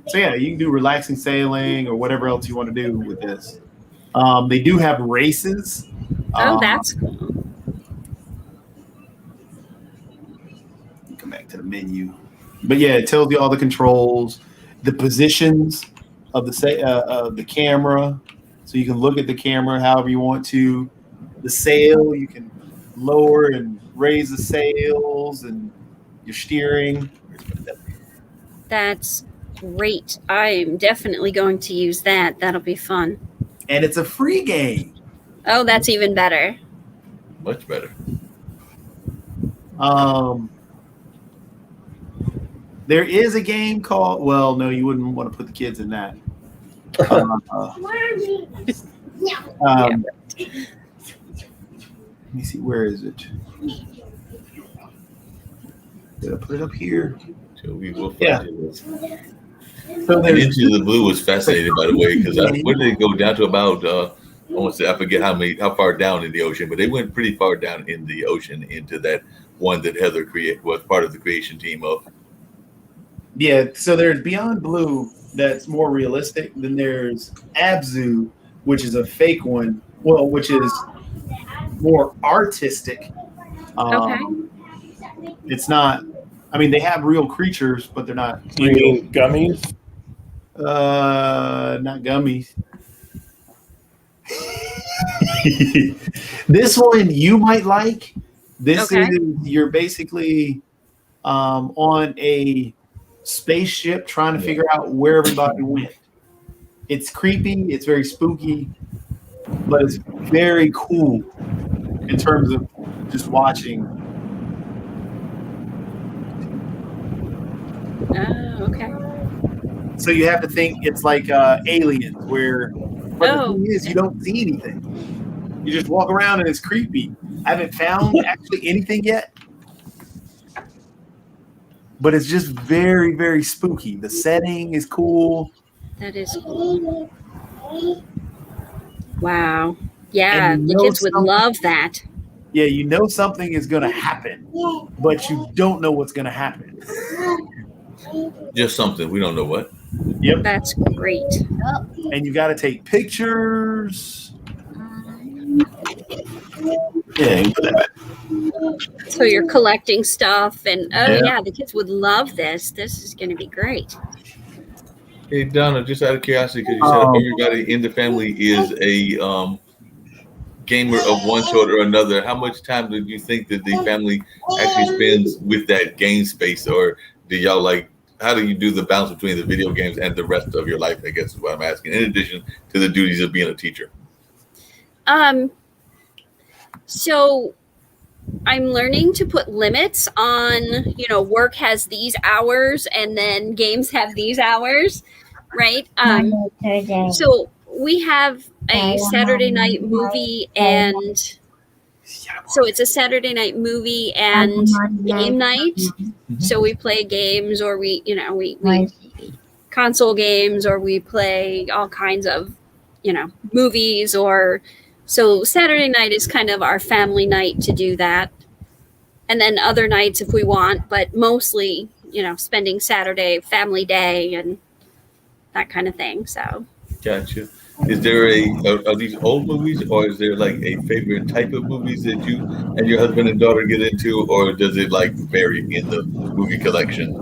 So yeah, you can do relaxing sailing or whatever else you want to do with this. They do have races. Oh, that's cool. Come back to the menu, but yeah, it tells you all the controls, the positions of the camera, so you can look at the camera however you want to. The sail, you can lower and raise the sails, and your steering. That's great. I'm definitely going to use that. That'll be fun. And it's a free game. Oh, that's even better. Much better. There is a game called, well, no, you wouldn't want to put the kids in that. Let me see, where is it? Did I put it up here? So we will find it. So Into the Blue was fascinating, by the way, because where did they go down to about, I forget how far down in the ocean, but they went pretty far down in the ocean into that one that Heather was part of the creation team of. Yeah, so there's Beyond Blue that's more realistic. Then there's Abzu, which is a fake one. Well, which is more artistic. Okay. It's not. I mean, they have real creatures, but they're not You real. mean gummies? Not gummies. This one you might like. This Okay. is you're basically on a spaceship trying to figure out where everybody went. It's creepy, it's very spooky, but it's very cool in terms of just watching. Oh, okay. So you have to think it's like Aliens, where but the Oh. thing is you don't see anything. You just walk around and it's creepy. I haven't found actually anything yet, but it's just very, very spooky. The setting is cool. That is cool. Wow. Yeah, And you the know kids would something- love that. Yeah, you know something is going to happen, but you don't know what's going to happen. Just something. We don't know what. Yep. That's great. And you got to take pictures. Yeah, you put that back. So you're collecting stuff, and Yeah. yeah, the kids would love this. This is going to be great. Hey Donna, just out of curiosity, because you said everybody in the family is a gamer of one sort or another. How much time do you think that the family actually spends with that game space, or do y'all like? How do you do the balance between the video games and the rest of your life? I guess is what I'm asking. In addition to the duties of being a teacher. So I'm learning to put limits on, work has these hours and then games have these hours, right? So we have a Saturday night movie, and so it's a Saturday night movie and game night. So we play games, or we console games, or we play all kinds of, movies, or so Saturday night is kind of our family night to do that. And then other nights if we want, but mostly, spending Saturday family day and that kind of thing. So Gotcha. Is there are these old movies, or is there like a favorite type of movies that you and your husband and daughter get into, or does it like vary in the movie collection?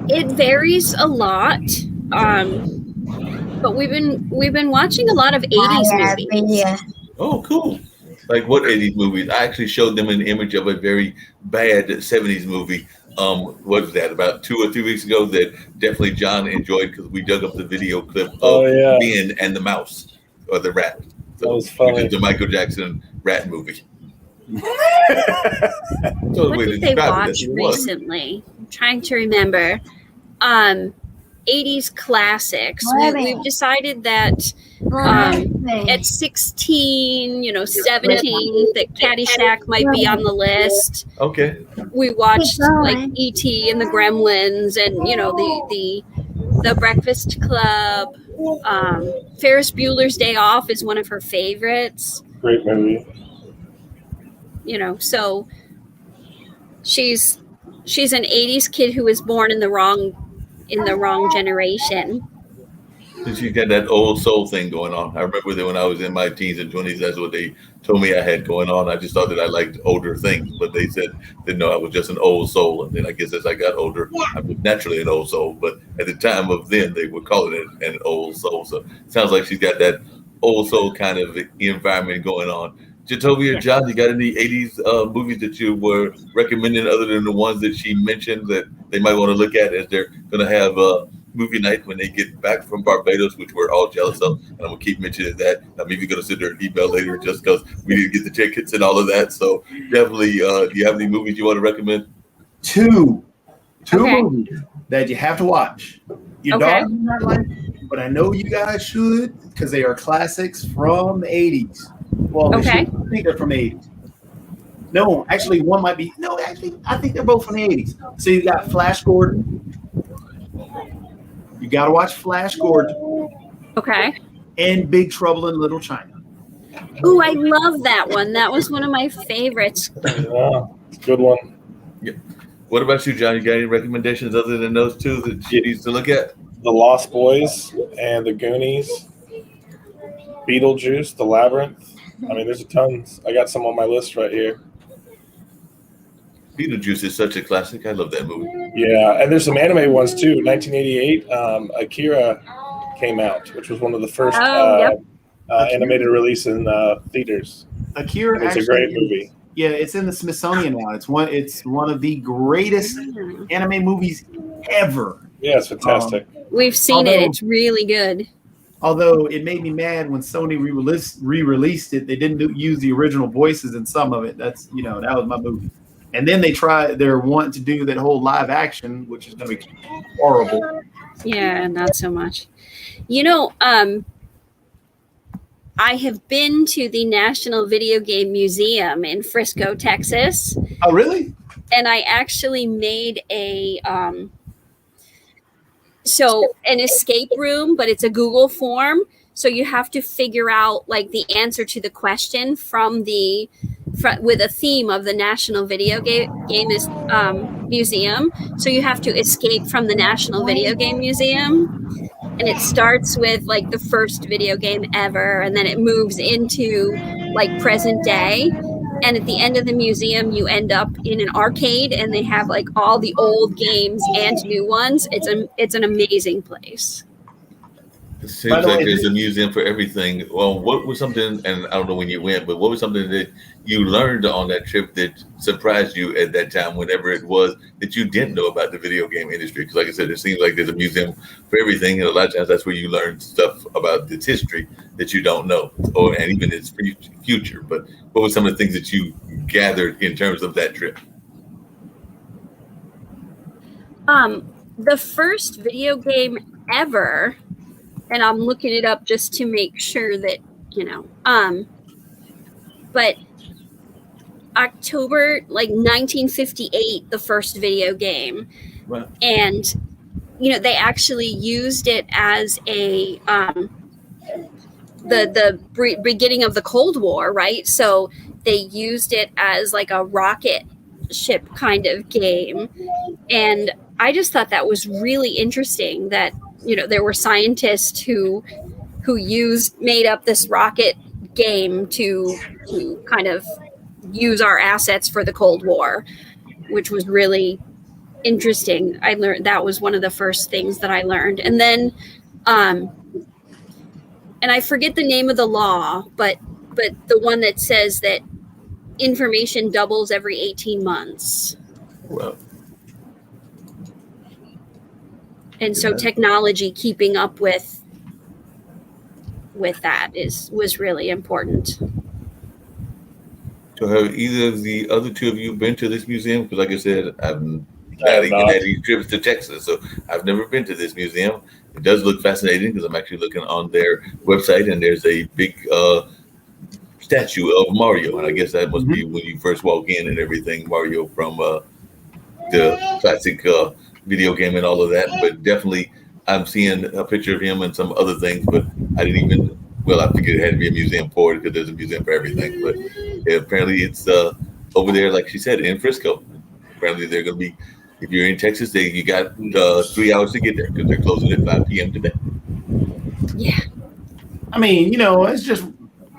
it varies a lot. But we've been watching a lot of 80s movies. Oh, cool. Like what 80s movies? I actually showed them an image of a very bad 70s movie. What was that? About 2 or 3 weeks ago that definitely John enjoyed because we dug up the video clip of Ben and the Mouse or the Rat. So That was funny. It's the Michael Jackson Rat movie. What did they watch recently? I'm trying to remember. 80s classics. We've decided that at 16, 17, that Caddyshack might be on the list. Okay. We watched like E.T. and the Gremlins, and the Breakfast Club. Ferris Bueller's Day Off is one of her favorites. Great movie. So she's an 80s kid who was born in the wrong generation. She's got that old soul thing going on. I remember that when I was in my teens and 20s, that's what they told me I had going on. I just thought that I liked older things, but they said that no, I was just an old soul. And then I guess as I got older, I was naturally an old soul. But at the time of then, they were calling it an old soul. So it sounds like she's got that old soul kind of environment going on. Jacoby or John, you got any 80s movies that you were recommending other than the ones that she mentioned that they might want to look at as they're going to have a movie night when they get back from Barbados, which we're all jealous of? And I'm going to keep mentioning that. I'm even going to send her an email later just because we need to get the tickets and all of that. So definitely, do you have any movies you want to recommend? Two Okay. movies that you have to watch. Your Okay. daughter may not like, but I know you guys should because they are classics from the 80s. Well, they Okay. should. I think they're from the 80s. No, actually, one might be. No, actually, I think they're both from the 80s. So you got Flash Gordon. You got to watch Flash Gordon Okay. and Big Trouble in Little China. Ooh, I love that one. That was one of my favorites. Yeah, good one. What about you, John? You got any recommendations other than those two that you used to look at? The Lost Boys and the Goonies, Beetlejuice, The Labyrinth. I mean, there's tons. I got some on my list right here. Beetlejuice is such a classic. I love that movie. Yeah, and there's some anime ones too. 1988, Akira came out, which was one of the first Yep. animated release in theaters. Akira It's a great movie. Yeah, it's in the Smithsonian now. It's one of the greatest anime movies ever. Yeah, it's fantastic. We've seen it. It's really good. Although it made me mad when Sony re-released it, they didn't use the original voices in some of it. That's that was my movie. And then they're wanting to do that whole live action, which is going to be horrible. Yeah, not so much. I have been to the National Video Game Museum in Frisco, Texas. Oh, really? And I actually made an escape room, but it's a Google form. So you have to figure out like the answer to the question with a theme of the National Video Game Museum. So you have to escape from the National Video Game Museum. And it starts with like the first video game ever, and then it moves into like present day. And at the end of the museum, you end up in an arcade, and they have like all the old games and new ones. It's an amazing place. It seems like there's a museum for everything. Well, what was something, and I don't know when you went, but what was something that you learned on that trip that surprised you at that time, whenever it was, that you didn't know about the video game industry? Because like I said, it seems like there's a museum for everything, and a lot of times that's where you learn stuff about its history that you don't know, and even its future. But what were some of the things that you gathered in terms of that trip? The first video game ever, and I'm looking it up just to make sure that, but October, like 1958, the first video game. Wow. And, they actually used it as a, the beginning of the Cold War, right? So they used it as like a rocket ship kind of game. And I just thought that was really interesting that, there were scientists who made up this rocket game to kind of use our assets for the Cold War, which was really interesting. I learned that was one of the first things that I learned. And then, and I forget the name of the law, but the one that says that information doubles every 18 months. Well, and so technology keeping up with that was really important. So have either of the other two of you been to this museum? Because like I said, I've not even had any trips to Texas, so I've never been to this museum. It does look fascinating because I'm actually looking on their website, and there's a big statue of Mario, and I guess that must be when you first walk in and everything, Mario from the classic video game and all of that. But definitely I'm seeing a picture of him and some other things, but I didn't even, I figured it had to be a museum for it because there's a museum for everything. But yeah, apparently it's over there, like she said, in Frisco. Apparently they're going to be, if you're in Texas, you got 3 hours to get there because they're closing at 5 p.m. today. Yeah. I mean, it's just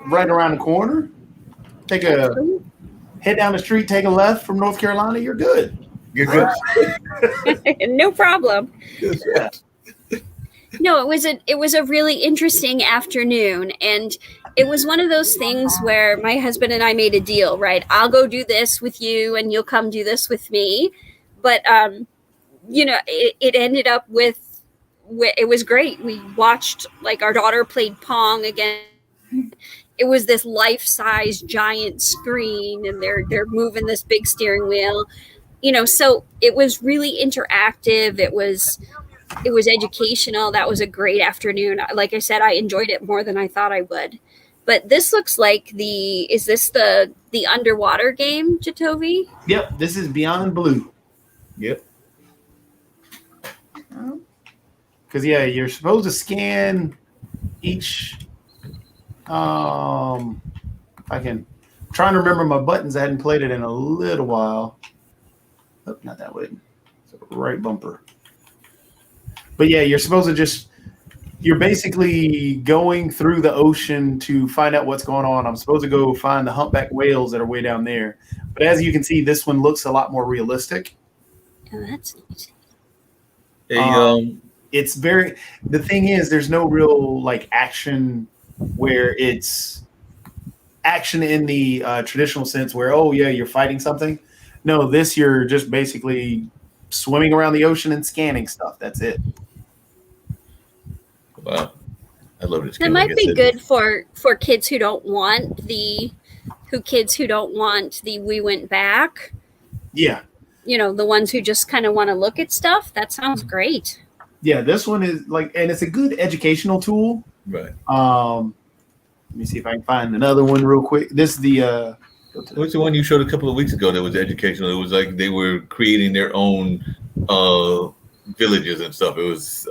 right around the corner. Head down the street, take a left from North Carolina, you're good. You're good. No problem. Yeah. No, it was a really interesting afternoon, and it was one of those things where my husband and I made a deal, right? I'll go do this with you and you'll come do this with me. But it ended up with it was great. We watched, like, our daughter played Pong again. It was this life-size giant screen, and they're moving this big steering wheel. So it was really interactive. It was educational. That was a great afternoon. Like I said, I enjoyed it more than I thought I would. But this looks like is this the underwater game, Jatovi? Yep, this is Beyond Blue. Yep. Because you're supposed to scan each. If I can, I'm trying to remember my buttons. I hadn't played it in a little while. Oh, not that way. So right bumper. But yeah, you're supposed to you're basically going through the ocean to find out what's going on. I'm supposed to go find the humpback whales that are way down there. But as you can see, this one looks a lot more realistic. Oh, that's neat. Hey, It's the thing is, there's no real like action where it's action in the traditional sense where, oh yeah, you're fighting something. No, this you're just basically swimming around the ocean and scanning stuff. That's it. wow, I love this That game. might Like I be said, good for kids who don't want the we went back. Yeah. The ones who just kind of want to look at stuff. That sounds great. Yeah, this one is like, and it's a good educational tool. Right. Let me see if I can find another one real quick. This is the What's the one you showed a couple of weeks ago that was educational? It was like they were creating their own villages and stuff. It was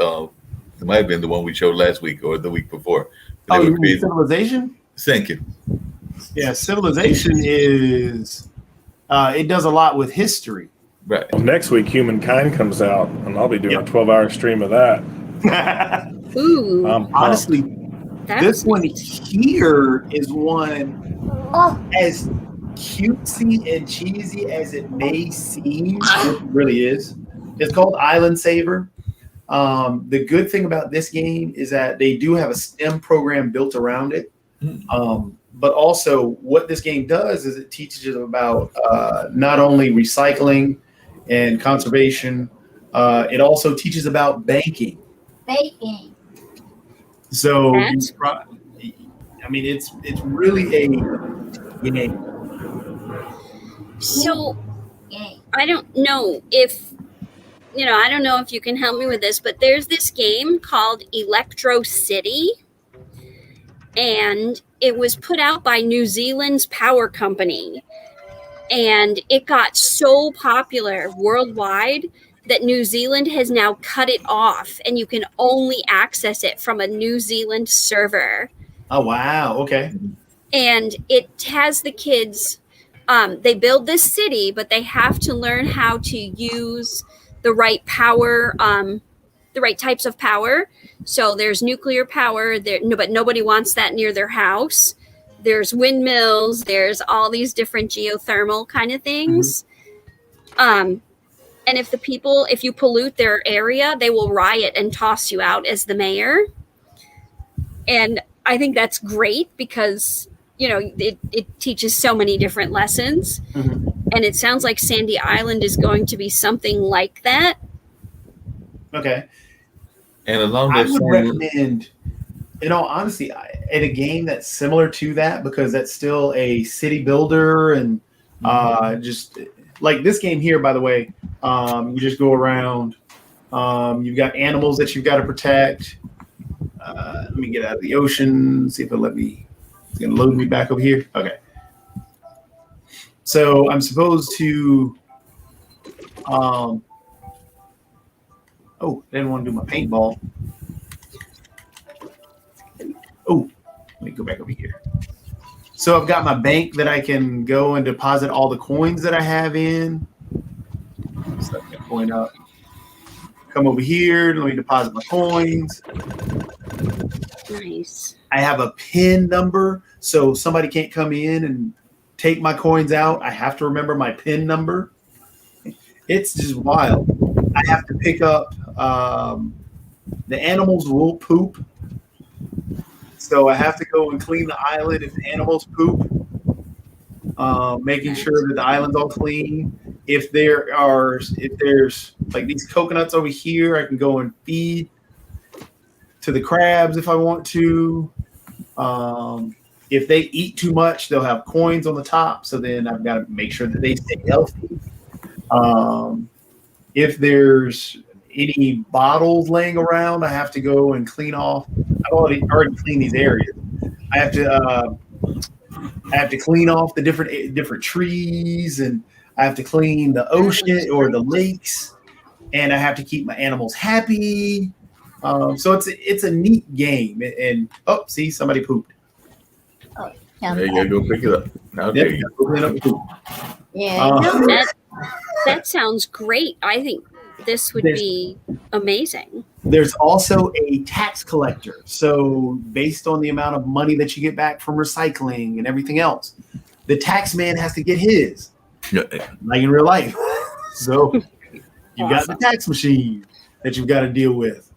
it might have been the one we showed last week or the week before. They you were mean Civilization? Thank you. Yeah, Civilization is it does a lot with history. Right. Well, next week, Humankind comes out, and I'll be doing a 12-hour stream of that. Ooh, Honestly, that's this one neat. here is one as cutesy and cheesy as it may seem. It really is. It's called Island Saver. The good thing about this game is that they do have a STEM program built around it. But also what this game does is it teaches you about not only recycling and conservation, it also teaches about banking. So, That's- I mean, it's really a game. So I don't know if you can help me with this, but there's this game called Electro City, and it was put out by New Zealand's power company, and it got so popular worldwide that New Zealand has now cut it off, and you can only access it from a New Zealand server. Oh, wow. Okay. And it has the kids, they build this city, but they have to learn how to use the right power, the right types of power. So there's nuclear power there, but nobody wants that near their house. There's windmills, there's all these different geothermal kind of things. And if you pollute their area, they will riot and toss you out as the mayor. And I think that's great because, it teaches so many different lessons. And it sounds like Sandy Island is going to be something like that. Okay. And along I those would same, recommend, in all honesty, in a game that's similar to that, because that's still a city builder and just like this game here, by the way, you just go around. You've got animals that you've got to protect. Let me get out of the ocean, see if it'll let me. It's going to load me back over here. Okay. So I'm supposed to. I didn't want to do my paintball. Oh, let me go back over here. So I've got my bank that I can go and deposit all the coins that I have in. Set that coin up. Come over here. Let me deposit my coins. Nice. I have a PIN number, so somebody can't come in and take my coins out. I have to remember my PIN number. It's just wild. I have to pick up the animals will poop. So I have to go and clean the island if the animals poop, making sure that the island's all clean. If there's like these coconuts over here, I can go and feed to the crabs if I want to. If they eat too much, they'll have coins on the top. So then I've got to make sure that they stay healthy. If there's any bottles laying around, I have to go and clean off. I've already cleaned these areas. I have to clean off the different trees, and I have to clean the ocean or the lakes, and I have to keep my animals happy. So it's a neat game. And see, somebody pooped. there you go pick it up. Now there you go. Go clean up the poop. Yeah, That sounds great. I think this would be amazing. There's also a tax collector. So based on the amount of money that you get back from recycling and everything else, the tax man has to get his, like in real life. So you got the tax machine that you've got to deal with.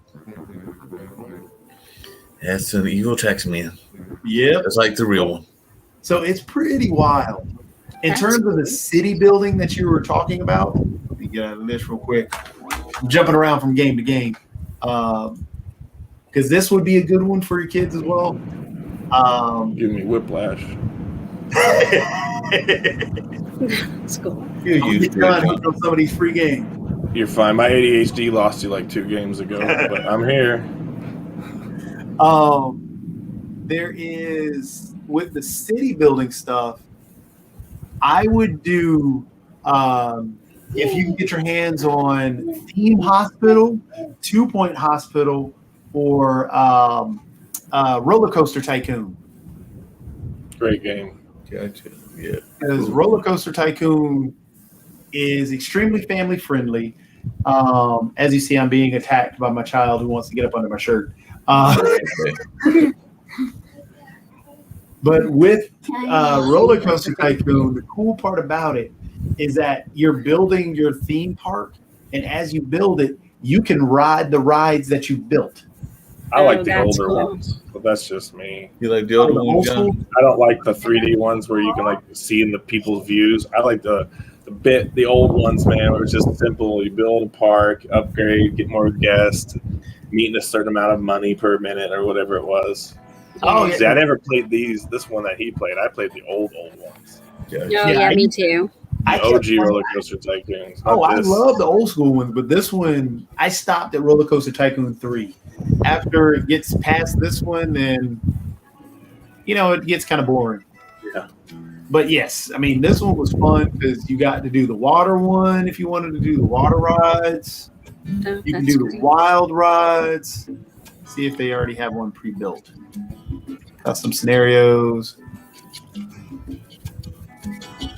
That's an evil tax man. Yep. It's like the real one. So it's pretty wild. In terms of the city building that you were talking about, let me get out of this real quick. I'm jumping around from game to game. Because this would be a good one for your kids as well. Give me whiplash. That's cool. Get done with some of these free games. You're fine. My ADHD lost you like 2 games ago, but I'm here. There is, with the city building stuff, I would do, if you can get your hands on Theme Hospital, 2 Point Hospital, or Roller Coaster Tycoon. Great game. Gotcha. Yeah. Because Roller Coaster Tycoon is extremely family friendly. As you see, I'm being attacked by my child who wants to get up under my shirt. But with Roller Coaster Tycoon, the cool part about it is that you're building your theme park, and as you build it, you can ride the rides that you built. I like the older ones, but that's just me. You like the older ones, John? I don't like the 3D ones where you can like see in the people's views. I like the old ones, man, where it's just simple. You build a park, upgrade, get more guests, meet a certain amount of money per minute or whatever it was. Oh, See, I never played this one that he played. I played the old ones. Yeah, me too. The OG Roller Coaster Tycoons. I love the old school ones, but this one, I stopped at Roller Coaster Tycoon 3. After it gets past this one, then, it gets kind of boring. Yeah. But yes, I mean, this one was fun because you got to do the water one if you wanted to do the water rides. You can do the wild rides. See if they already have one pre-built. Custom scenarios.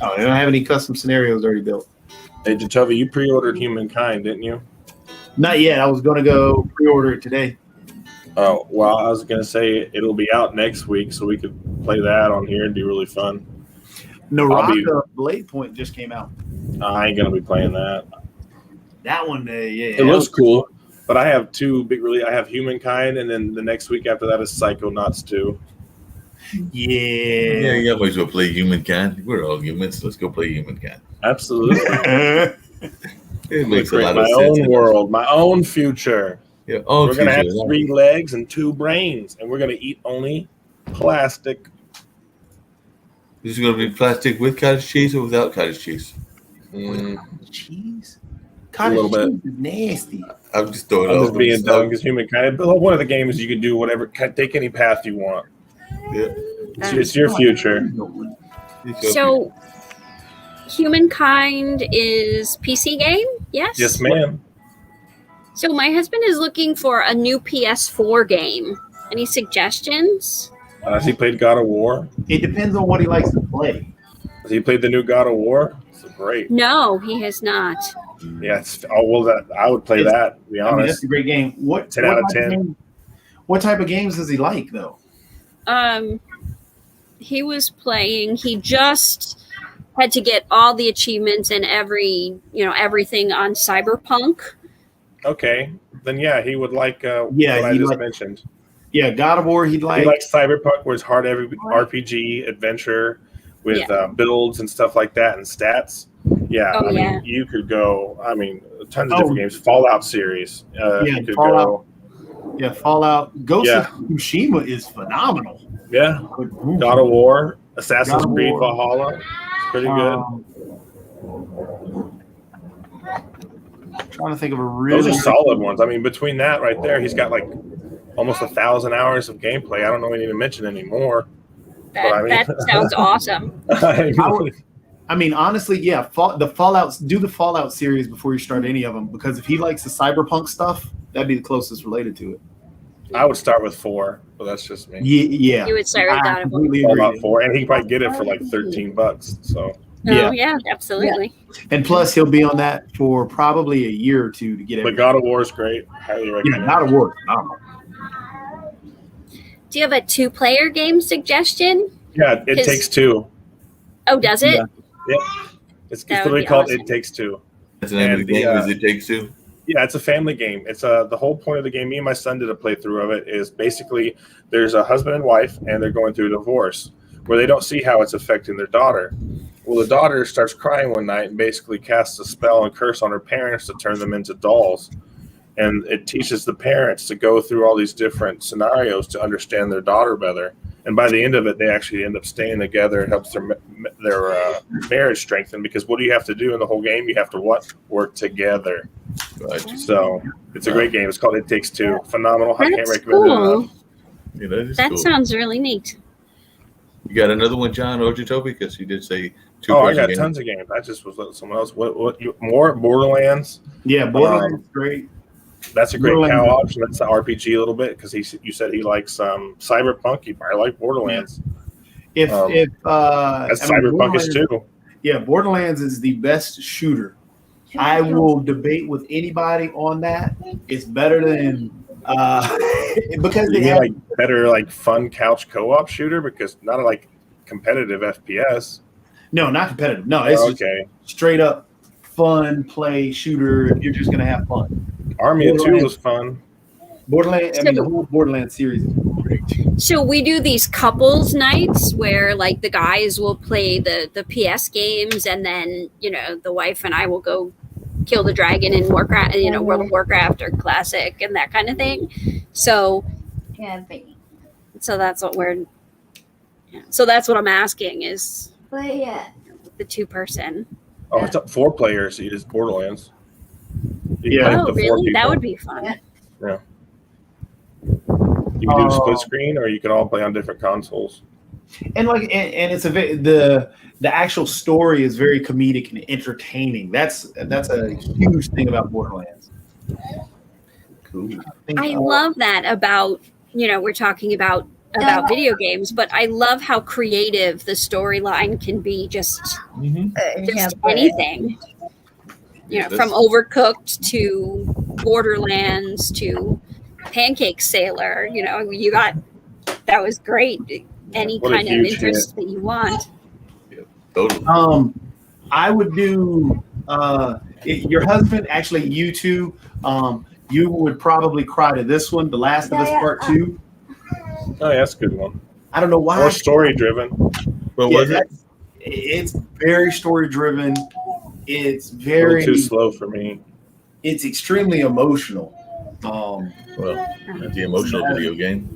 Oh, they don't have any custom scenarios already built. Hey, Jatovi, you pre-ordered Humankind, didn't you? Not yet. I was going to go pre-order it today. Oh, well, I was going to say it'll be out next week, so we could play that on here and be really fun. Naraka Blade Point just came out. I ain't going to be playing that. That one, yeah. It looks cool, but I have 2 big releases. I have Humankind, and then the next week after that is Psychonauts 2. Yeah, you might as well play Humankind. We're all humans. Let's go play Humankind. Absolutely. It makes a lot my of sense. own world, my own future. Yeah, we're going to have 3 legs and 2 brains, and we're going to eat only plastic. This is going to be plastic with cottage cheese or without cottage cheese? Cheese? A little bit. Cheese is nasty. I'm just throwing it I'm out. just being dumb because Humankind. But one of the games you can do whatever, take any path you want. Yeah. It's your future. So, Humankind is PC game? Yes? Yes, ma'am. So, my husband is looking for a new PS4 game. Any suggestions? Has he played God of War? It depends on what he likes to play. Has he played the new God of War? It's great. No, he has not. Yeah, I would play that, to be honest. I mean, that's a great game. 10 out of 10. What type of games does he like, though? He was playing. He just had to get all the achievements and everything on Cyberpunk. Okay, then he would like what I just mentioned. Yeah, God of War. He likes Cyberpunk, where it's hard RPG adventure with builds and stuff like that and stats. Yeah, mean, you could go. I mean, tons of different games. Fallout series. You could Fallout. Yeah, Fallout. Ghost of Tsushima is phenomenal. Yeah, God of War, Assassin's Creed Valhalla, pretty good. Trying to think of a really. Those are solid ones. I mean, between that right there, he's got like almost 1,000 hours of gameplay. I don't know we need to mention anymore. That sounds awesome. I mean, honestly, yeah. Do the Fallout series before you start any of them, because if he likes the cyberpunk stuff, that'd be the closest related to it. I would start with 4, but that's just me. Yeah. You would start with God of War. Fallout 4, and he could probably get it for like $13. So Oh, yeah, absolutely. And plus, he'll be on that for probably a year or two to get But everything. God of War is great. Highly Yeah, recommend. God of War. Phenomenal. Do you have a 2-player game suggestion? Yeah, It Takes Two. Oh, does it? Yeah. Yep. It's That would literally be called awesome. It Takes Two. That's the name of the And game. Is It Takes Two? Yeah, it's a family game. It's the whole point of the game. Me and my son did a playthrough of it. Is basically there's a husband and wife, and they're going through a divorce where they don't see how it's affecting their daughter. Well, the daughter starts crying one night and basically casts a spell and curse on her parents to turn them into dolls. And it teaches the parents to go through all these different scenarios to understand their daughter better. And by the end of it, they actually end up staying together. It helps their marriage strengthen, because what do you have to do in the whole game? You have to what? Work together. Right. So it's a great game. It's called It Takes Two. Phenomenal. I can't That's recommend it cool. enough. Yeah, that is That cool. sounds really neat. You got another one, John or Jacoby? Because you did say two. Oh, I got tons of games. I just was letting someone else. More Borderlands? Yeah, Borderlands is great. That's a great Borderlands. cow option. That's the RPG a little bit, because you said he likes Cyberpunk. He probably like Borderlands. If That's Cyberpunk is too. Yeah, Borderlands is the best shooter. I will debate with anybody on that. It's better than because You they mean have like better, like fun couch co-op shooter, because not like competitive FPS. no, not competitive. No, it's just Okay. straight up fun play shooter. If you're just gonna have fun. Army of Two Borderlands. was fun. Borderlands. I mean, the whole Borderlands series is great. So we do these couples nights where like the guys will play the PS games, and then the wife and I will go kill the dragon in Warcraft, World of Warcraft or Classic and that kind of thing. So that's what we're. So that's what I'm asking is the 2-person. Oh, it's up 4 players. It is Borderlands. You Yeah. can play Oh, up to 4 really? That people. would be fun. You can do split screen, or you can all play on different consoles. And it's the actual story is very comedic and entertaining. That's a huge thing about Borderlands. Cool. I love that about, we're talking about video games, but I love how creative the storyline can be, just anything. From Overcooked to Borderlands to Pancake Sailor, that was great. Any What a kind of huge interest that you want. Totally. I would do your husband, actually you two, you would probably cry to this one, The Last of Us Part 2. Oh, yeah, that's a good one. I don't know why. More story driven. What Yeah, was it? it's very story driven. It's A very little too slow for me. it's extremely emotional. Well, that's the emotional video game.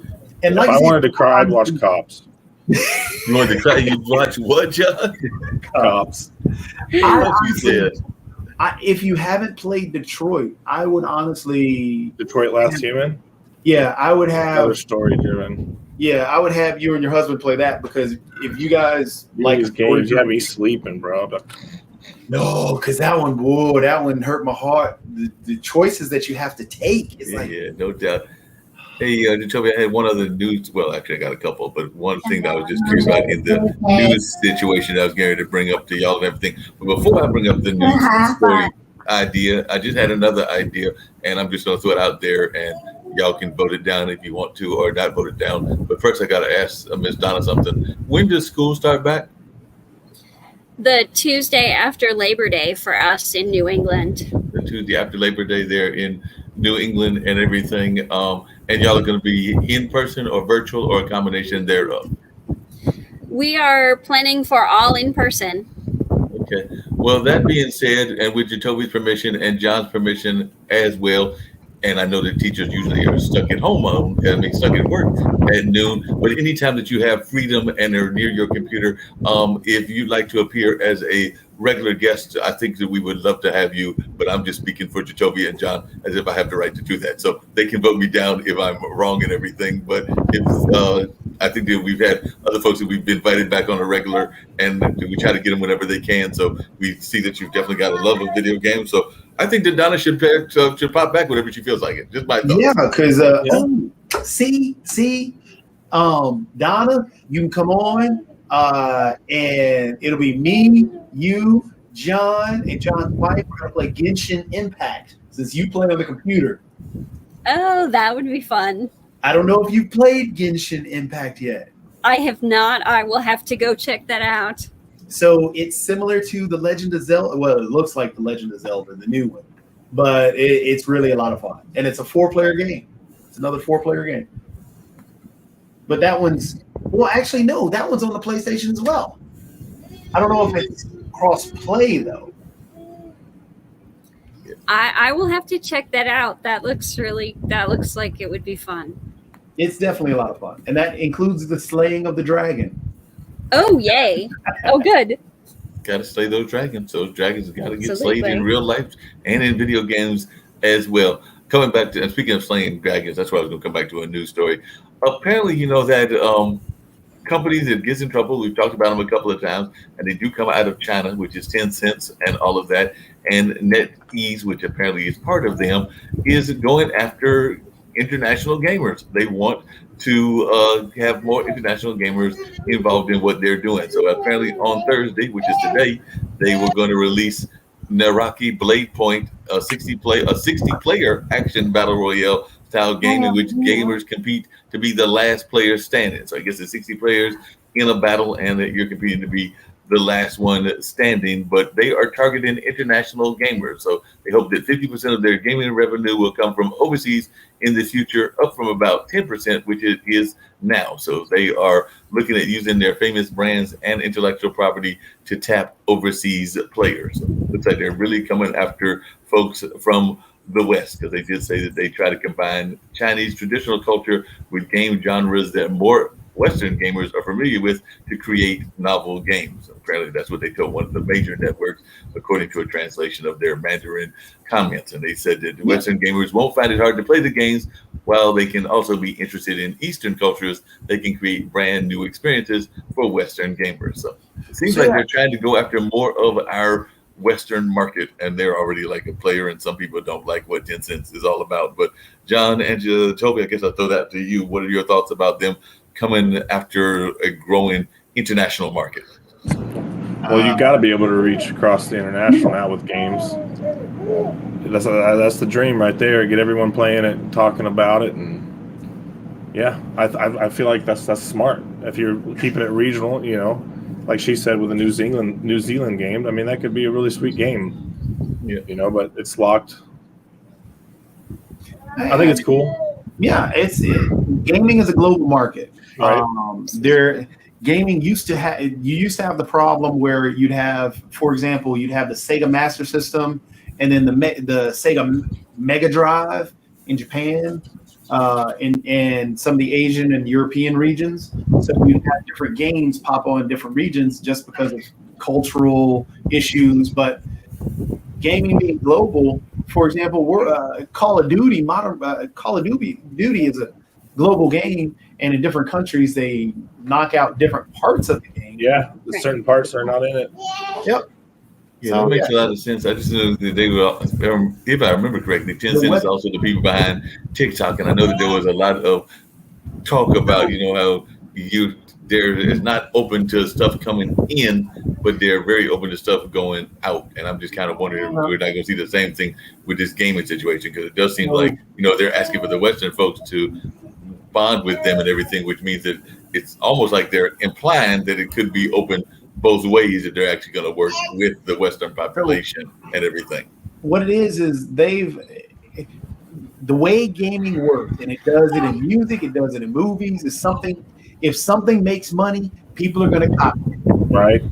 And If like I said, wanted to cry, I'd watch Cops. You wanted to cry? You watch what, John? Cops. What you said? if you haven't played Detroit, I would honestly, Detroit Last Human. I would Another have, story driven. I would have you and your husband play that, because if you guys like These games, you have me sleeping, bro. But no, because that one hurt my heart. The choices that you have to take, it's Yeah, no doubt. Hey, Jacoby, I had one other news. Well, actually, I got a couple, but one thing that I was just curious about in the news situation I was going to bring up to y'all and everything. But before I bring up the news story idea, I just had another idea, and I'm just going to throw it out there, and y'all can vote it down if you want to, or not vote it down. But first, I got to ask Miss Donna something. When does school start back? The Tuesday after Labor Day for us in New England. The Tuesday after Labor Day there in New England and everything. And y'all are going to be in person or virtual or a combination thereof? We are planning for all in person. Okay. Well, that being said, and with Jacoby's permission and John's permission as well, and I know that teachers usually are stuck at home, stuck at work at noon, but anytime that you have freedom and are near your computer, if you'd like to appear as a regular guest, I think that we would love to have you, but I'm just speaking for Jacoby and John as if I have the right to do that. So they can vote me down if I'm wrong and everything, but I think that we've had other folks that we've invited back on a regular, and we try to get them whenever they can. So we see that you've definitely got a love of video games. So I think that Donna should pop back whenever she feels like it. Just my thoughts. Yeah, because see, Donna, you can come on And it'll be me, you, John, and John's wife. We're gonna play Genshin Impact since you play on the computer. Oh, that would be fun. I don't know if you've played Genshin Impact yet. I have not. I will have to go check that out. So it's similar to The Legend of Zelda. Well, it looks like The Legend of Zelda, the new one, but it's really a lot of fun. And it's a 4-player game. It's another 4-player game. But that one's, well, actually, no, that one's on the PlayStation as well. I don't know if it's cross-play, though. I will have to check that out. That looks like it would be fun. It's definitely a lot of fun. And that includes the slaying of the dragon. Oh, yay. Oh, good. Got to slay those dragons. Those dragons got to get Absolutely. slayed in real life and in video games as well. Coming back to, and speaking of slaying dragons, that's why I was going to come back to a news story. Apparently, you know that companies that gets in trouble, we've talked about them a couple of times, and they do come out of China, which is Tencent and all of that, and NetEase, which apparently is part of them, is going after international gamers. They want to have more international gamers involved in what they're doing. So apparently on Thursday, which is today, they were going to release Naraki Blade Point, a 60-player action battle royale style game in which gamers compete to be the last player standing. So I guess it's 60 players in a battle, and that you're competing to be the last one standing. But they are targeting international gamers, so they hope that 50% of their gaming revenue will come from overseas in the future, up from about 10%, which it is now. So they are looking at using their famous brands and intellectual property to tap overseas players. So it looks like they're really coming after folks from the West, because they did say that they try to combine Chinese traditional culture with game genres that more Western gamers are familiar with to create novel games. Apparently, that's what they told one of the major networks, according to a translation of their Mandarin comments. And they said that Western gamers won't find it hard to play the games, while they can also be interested in Eastern cultures. They can create brand new experiences for Western gamers. So it seems like they're trying to go after more of our Western market, and they're already like a player, and some people don't like what Tencent is all about. But John and Toby, I guess I'll throw that to you. What are your thoughts about them coming after a growing international market? Well, you got to be able to reach across the international now with games. That's the dream right there. Get everyone playing it, talking about it, and yeah, I feel like that's smart. If you're keeping it regional, you know, like she said with the New Zealand game, I mean, that could be a really sweet game. Yeah, you know, but it's locked. I think it's cool. Yeah, gaming is a global market. Right. Gaming used to have the problem where you'd have, for example, you'd have the Sega Master System, and then the Sega Mega Drive in Japan, and some of the Asian and European regions. So you'd have different games pop on in different regions just because of cultural issues. But gaming being global, for example, Call of Duty is a global game, and in different countries they knock out different parts of the game. Yeah, certain parts are not in it. Yep. Yeah, that makes a lot of sense. I just know that they were, if I remember correctly, Tencent is also the people behind TikTok, and I know that there was a lot of talk about, you know, how there is not open to stuff coming in, but they're very open to stuff going out. And I'm just kind of wondering if we're not going to see the same thing with this gaming situation, because it does seem like, you know, they're asking for the Western folks to bond with them and everything, which means that it's almost like they're implying that it could be open both ways, that they're actually going to work with the Western population and everything. What it is the way gaming works, and it does it in music, it does it in movies, is something. If something makes money, people are going to copy it. Right.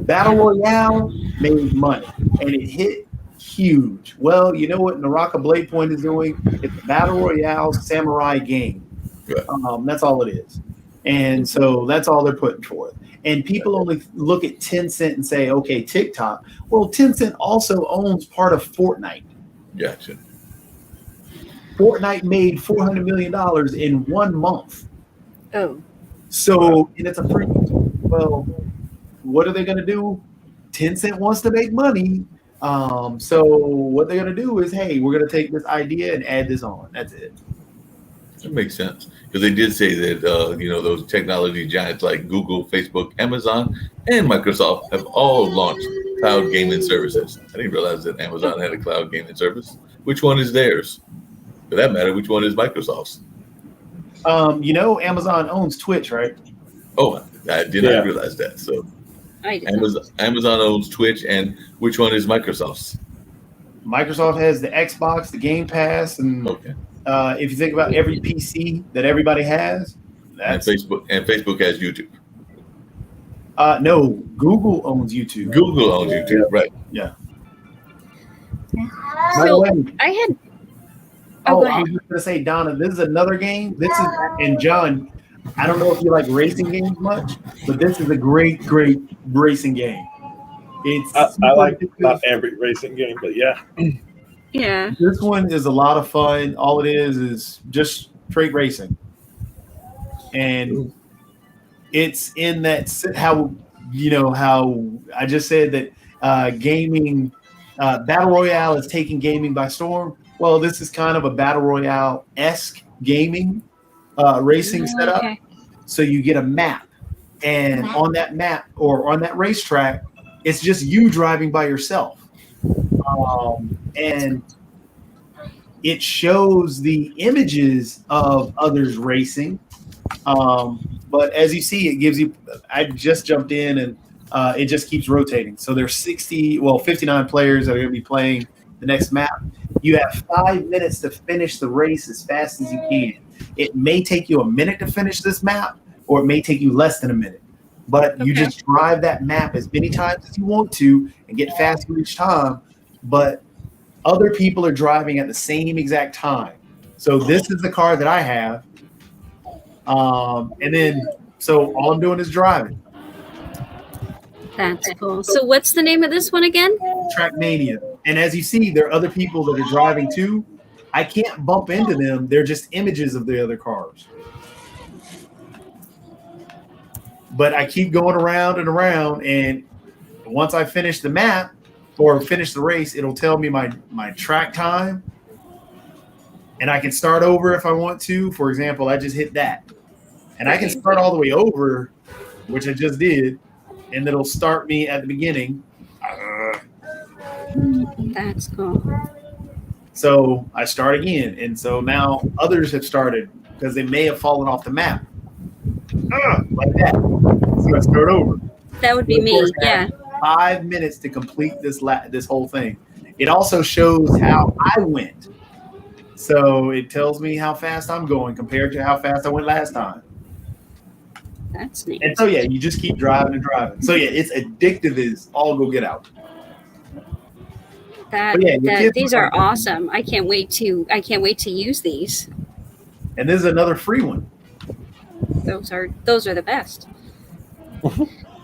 Battle Royale made money, and it hit huge. Well, you know what Naraka Blade Point is doing? It's a Battle Royale samurai game. Right. That's all it is. And so that's all they're putting forth. And people only look at Tencent and say, okay, TikTok. Well, Tencent also owns part of Fortnite. Gotcha. Fortnite made $400 million in 1 month. Oh. So, and it's a free. Well, what are they going to do? Tencent wants to make money. So what they're going to do is, hey, we're going to take this idea and add this on. That's it. That makes sense because they did say that those technology giants like Google, Facebook, Amazon, and Microsoft have all launched cloud gaming services. I didn't realize that Amazon had a cloud gaming service. Which one is theirs? For that matter, which one is Microsoft's? Amazon owns Twitch, right? Oh, I did Yeah. not realize that. So I did not. Amazon owns Twitch, and which one is Microsoft's? Microsoft has the Xbox, the Game Pass, and Okay, if you think about every PC that everybody has, and that's Facebook has YouTube. no. Google owns YouTube. Google owns YouTube, right? Yeah. By the So way, I had. oh, go I ahead. was just gonna say, Donna, this is another game. This is, and John, I don't know if you like racing games much, but this is a great racing game. It's I like not every racing game, but yeah. Yeah. This one is a lot of fun. All it is just straight racing, and it's in that how I just said that gaming battle royale is taking gaming by storm. Well, this is kind of a battle royale-esque gaming racing setup. Okay. So you get a map, and on that map or on that racetrack, it's just you driving by yourself. And it shows the images of others racing. But as you see, it gives you, I just jumped in and it just keeps rotating. So there's 59 players that are going to be playing the next map. You have 5 minutes to finish the race as fast as you can. It may take you a minute to finish this map, or it may take you less than a minute. But you just drive that map as many times as you want to and get faster each time. But other people are driving at the same exact time. So this is the car that I have. And then, so all I'm doing is driving. That's cool. So what's the name of this one again? Trackmania. And as you see, there are other people that are driving too. I can't bump into them. They're just images of the other cars. But I keep going around and around, and once I finish the map or finish the race, it'll tell me my track time, and I can start over if I want to. For example, I just hit that, and I can start all the way over, which I just did, and it'll start me at the beginning. That's cool. So I start again, and so now others have started because they may have fallen off the map. Like that. So I start over. That would be me. Yeah. 5 minutes to complete this whole thing. It also shows how I went. So it tells me how fast I'm going compared to how fast I went last time. That's neat. And so yeah, you just keep driving and driving. So yeah, it's addictive as all go get out. These are awesome. I can't wait to use these. And this is another free one. Those are the best.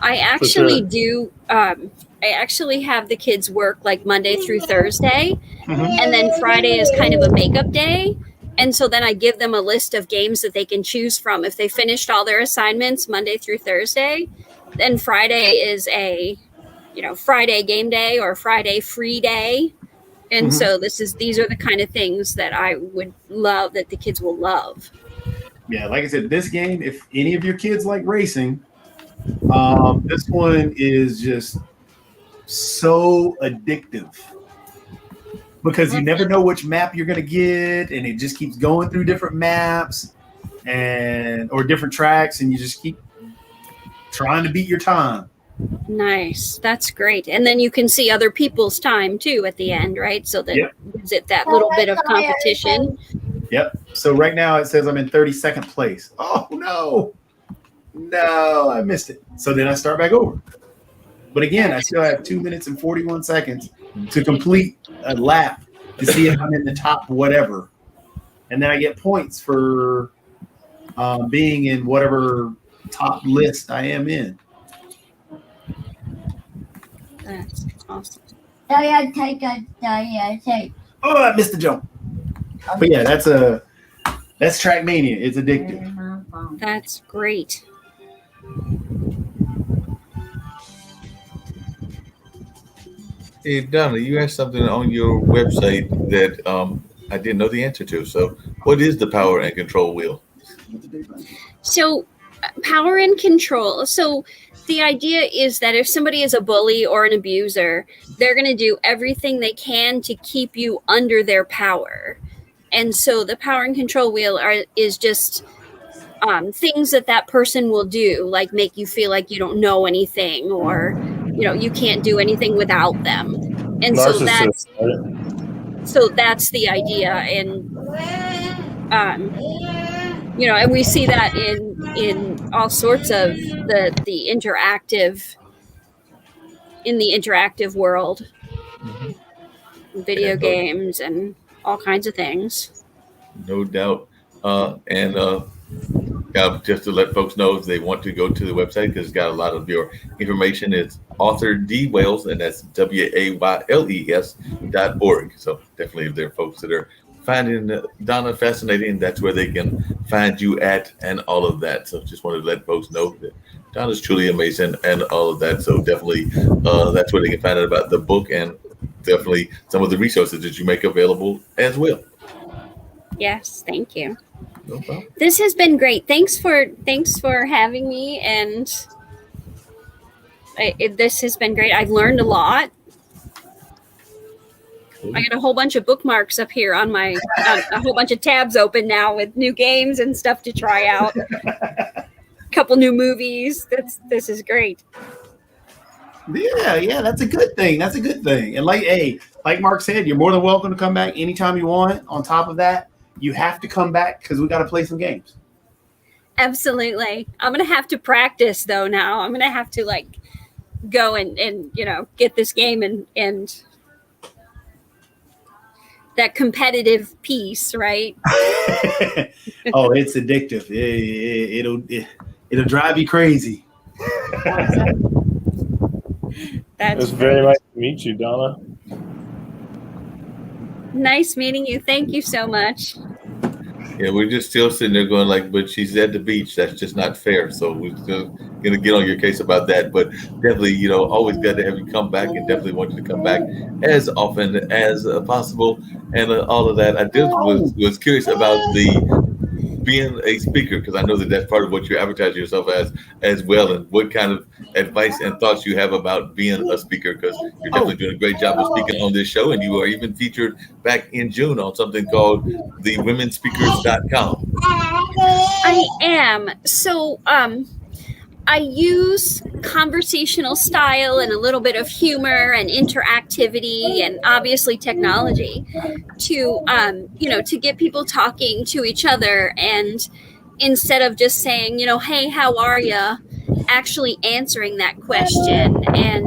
I actually do. I actually have the kids work like Monday through Thursday, and then Friday is kind of a makeup day. And so then I give them a list of games that they can choose from. If they finished all their assignments Monday through Thursday, then Friday is a, Friday game day or Friday free day. And so these are the kind of things that I would love that the kids will love. Yeah, like I said, this game, if any of your kids like racing, this one is just so addictive because you never know which map you're going to get, and it just keeps going through different maps or different tracks, and you just keep trying to beat your time. Nice. That's great. And then you can see other people's time too at the end, right? So that gives it that little bit of competition. Yep. So right now it says I'm in 32nd place. Oh, no, I missed it. So then I start back over. But again, I still have 2 minutes and 41 seconds to complete a lap to see if I'm in the top whatever. And then I get points for being in whatever top list I am in. That's awesome. Oh, I missed the jump. But yeah, that's Trackmania. It's addictive. That's great. Hey, Donna, you asked something on your website that I didn't know the answer to. So What is the power and control wheel? So, power and control. So, the idea is that if somebody is a bully or an abuser, they're going to do everything they can to keep you under their power. And so, the power and control wheel is just things that person will do, like make you feel like you don't know anything, or you can't do anything without them. And Narcissist, so that's the idea. And and we see that in all sorts of the interactive world, video games and all kinds of things. No doubt. Just to let folks know, if they want to go to the website, because it's got a lot of your information, it's author D Wales, and that's WAYLES.org. So definitely, if there are folks that are finding Donna fascinating, that's where they can find you at, and all of that. So just wanted to let folks know that Donna's truly amazing and all of that. So definitely, that's where they can find out about the book, and definitely some of the resources that you make available as well. Yes, thank you. No problem. This has been great. Thanks for having me, and this has been great. I've learned a lot. I got a whole bunch of bookmarks up here on my a whole bunch of tabs open now with new games and stuff to try out. A couple new movies. This is great. Yeah, that's a good thing. That's a good thing. And like Mark said, you're more than welcome to come back anytime you want. On top of that, you have to come back because we got to play some games. Absolutely. I'm going to have to practice though now. I'm going to have to go and get this game and that competitive piece, right? Oh, it's addictive. It'll drive you crazy. It's very nice to meet you, Donna. Nice meeting you. Thank you so much. Yeah, we're just still sitting there going but she's at the beach. That's just not fair. So we're still going to get on your case about that. But definitely, always got to have you come back, and definitely want you to come back as often as possible, and all of that. I just was curious about being a speaker, because I know that's part of what you advertise yourself as well, and what kind of advice and thoughts you have about being a speaker, because you're definitely doing a great job of speaking on this show, and you are even featured back in June on something called the womenspeakers.com. I am. So I use conversational style and a little bit of humor and interactivity and obviously technology to to get people talking to each other, and instead of just saying, hey, how are you, actually answering that question, and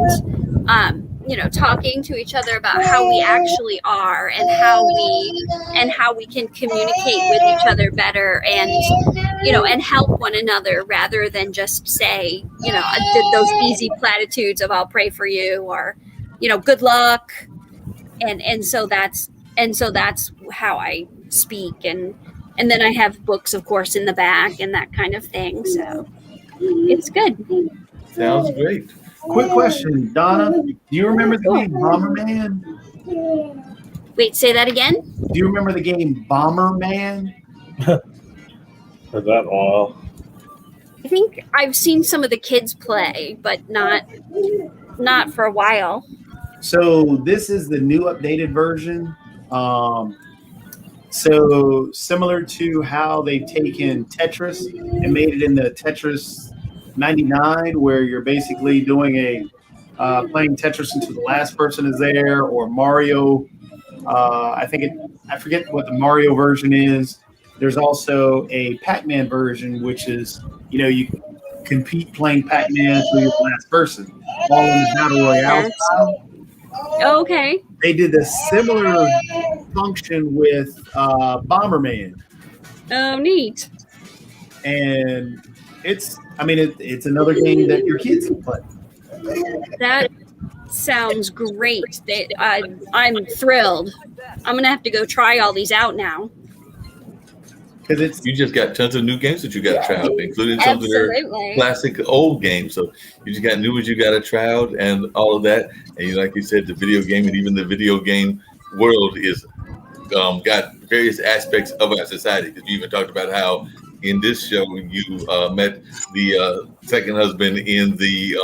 talking to each other about how we actually are, and how we can communicate with each other better, and and help one another, rather than just say those easy platitudes of I'll pray for you, or good luck, and so that's how I speak, and then I have books, of course, in the back and that kind of thing, so it's good. Sounds great. Quick question, Donna. Do you remember the game Bomberman? Wait, say that again? Do you remember the game Bomberman? For that while. I think I've seen some of the kids play, but not for a while. So this is the new updated version. So similar to how they've taken Tetris and made it into Tetris 99, where you're basically doing playing Tetris until the last person is there, or Mario. I forget what the Mario version is. There's also a Pac-Man version, which is, you compete playing Pac-Man until you're the last person, all in the Battle Royale style. Okay. They did a similar function with Bomberman. Oh, neat. And it's another game that your kids can play. That sounds great. I'm thrilled. I'm gonna have to go try all these out now. Because you just got tons of new games that you got to try out, including some of their classic old games. So you just got new ones you got to try out, and all of that. And like you said, the video game, and even the video game world is got various aspects of our society. Because you even talked about how in this show you met the second husband in the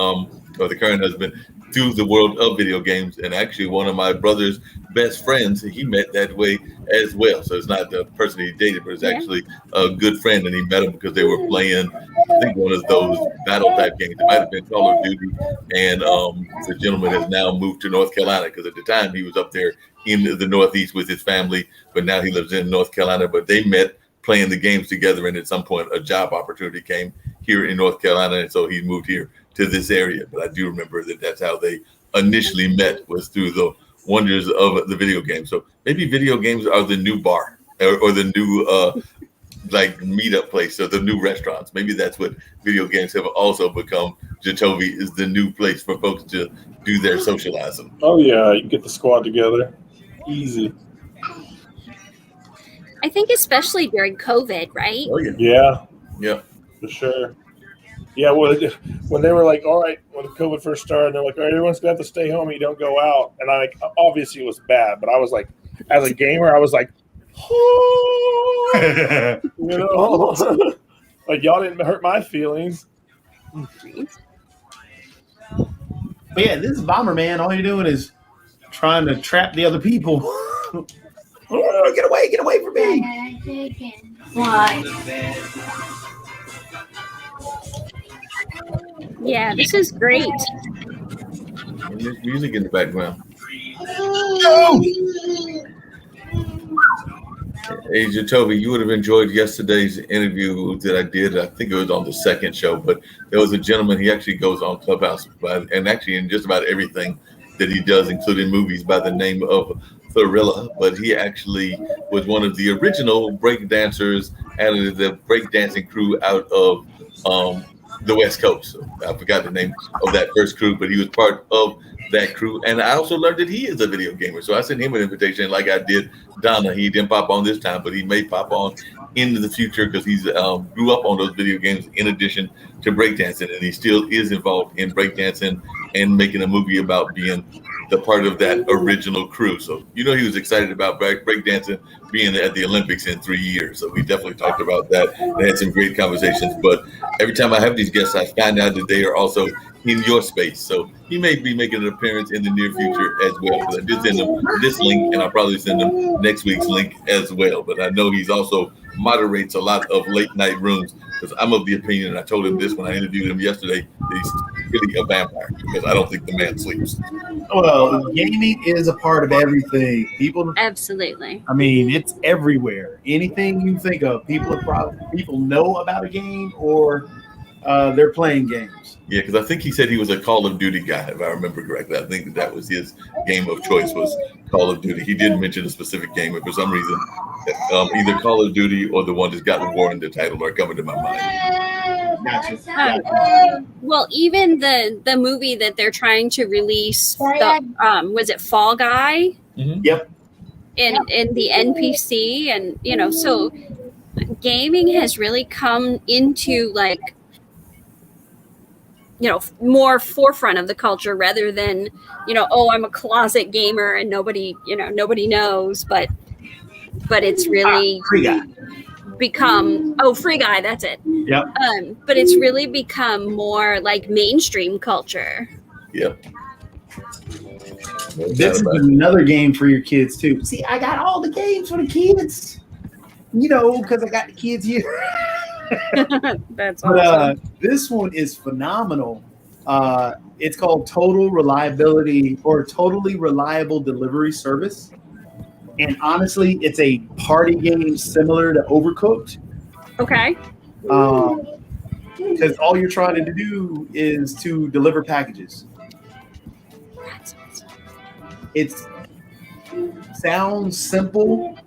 or the current husband through the world of video games, and actually one of my brother's best friends he met that way as well. So it's not the person he dated, but it's actually a good friend, and he met him because they were playing, I think, one of those battle type games. It might have been Call of Duty, and the gentleman has now moved to North Carolina because at the time he was up there in the Northeast with his family, but now he lives in North Carolina. But they met playing the games together, and at some point a job opportunity came here in North Carolina, and so he moved here to this area. But I do remember that that's how they initially met, was through the wonders of the video game. So maybe video games are the new bar or the new like meetup place or the new restaurants. Maybe that's what video games have also become. Jacoby is the new place for folks to do their socializing. Oh yeah, you can get the squad together, easy. I think especially during COVID, right? Oh yeah, Yeah, yeah. for sure. Yeah, well, when they were like, all right, when COVID first started, they're like, all right, everyone's gonna have to stay home. You don't go out, and I like, obviously it was bad, but I was like, as a gamer, I was like, oh, you know, like y'all didn't hurt my feelings. But yeah, this is Bomberman. All you're doing is trying to trap the other people. Oh, get away from me! Yeah, this is great. And there's music in the background. Hey, Jacoby, you would have enjoyed yesterday's interview that I did. I think it was on the second show, but there was a gentleman. He actually goes on Clubhouse, and actually in just about everything that he does, including movies, by the name of Thrilla. But he actually was one of the original break dancers and the break dancing crew out of the West Coast. So I forgot the name of that first crew, but he was part of that crew. And I also learned that he is a video gamer. So I sent him an invitation like I did Donna. He didn't pop on this time, but he may pop on into the future because he's grew up on those video games in addition to breakdancing. And he still is involved in breakdancing and making a movie about being the part of that original crew. So, you know, he was excited about breakdancing being at the Olympics in 3 years. So we definitely talked about that. They had some great conversations. But every time I have these guests, I find out that they are also in your space. So he may be making an appearance in the near future as well. Because I did send him this link, and I'll probably send him next week's link as well. But I know he's also moderates a lot of late night rooms, because I'm of the opinion, and I told him this when I interviewed him yesterday, that he's really a vampire, because I don't think the man sleeps. Well, gaming is a part of everything. People, Absolutely. I mean, it's everywhere. Anything you think of, people know about a game or they're playing games. Yeah, because I think he said he was a Call of Duty guy, if I remember correctly. I think that was his game of choice, was Call of Duty. He didn't mention a specific game, but for some reason, either Call of Duty or the one that's got War in the title are coming to my mind. Gotcha. Well, even the movie that they're trying to release, was it Fall Guy? Mm-hmm. Yep. In the NPC, and you know, so gaming has really come into, like, you know, more forefront of the culture, rather than, you know, oh, I'm a closet gamer and nobody knows, but it's really Free Guy. become Free Guy, that's it. Yep. But it's really become more like mainstream culture. Yep. This is another game for your kids too. See, I got all the games for the kids. You know, because I got the kids here. That's awesome. But this one is phenomenal. It's called Total Reliability, or Totally Reliable Delivery Service. And honestly, it's a party game similar to Overcooked. Okay. Because all you're trying to do is to deliver packages. It sounds simple,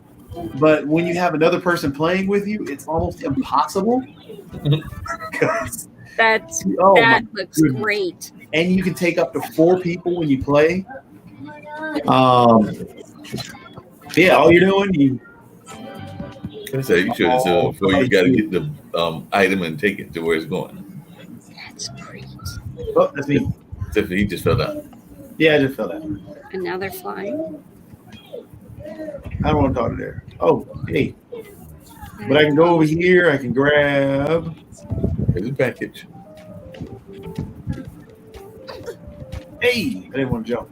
but when you have another person playing with you, it's almost impossible. That looks great. And you can take up to 4 people when you play. Yeah, all you're doing, I say you should before you got to get the item and take it to where it's going. That's great. Oh, that's me. Except for he just fell down. Yeah, I just fell down. And now they're flying. I don't want to talk to there. Oh, hey. But I can go over here. I can grab. Here's the package. Hey, I didn't want to jump.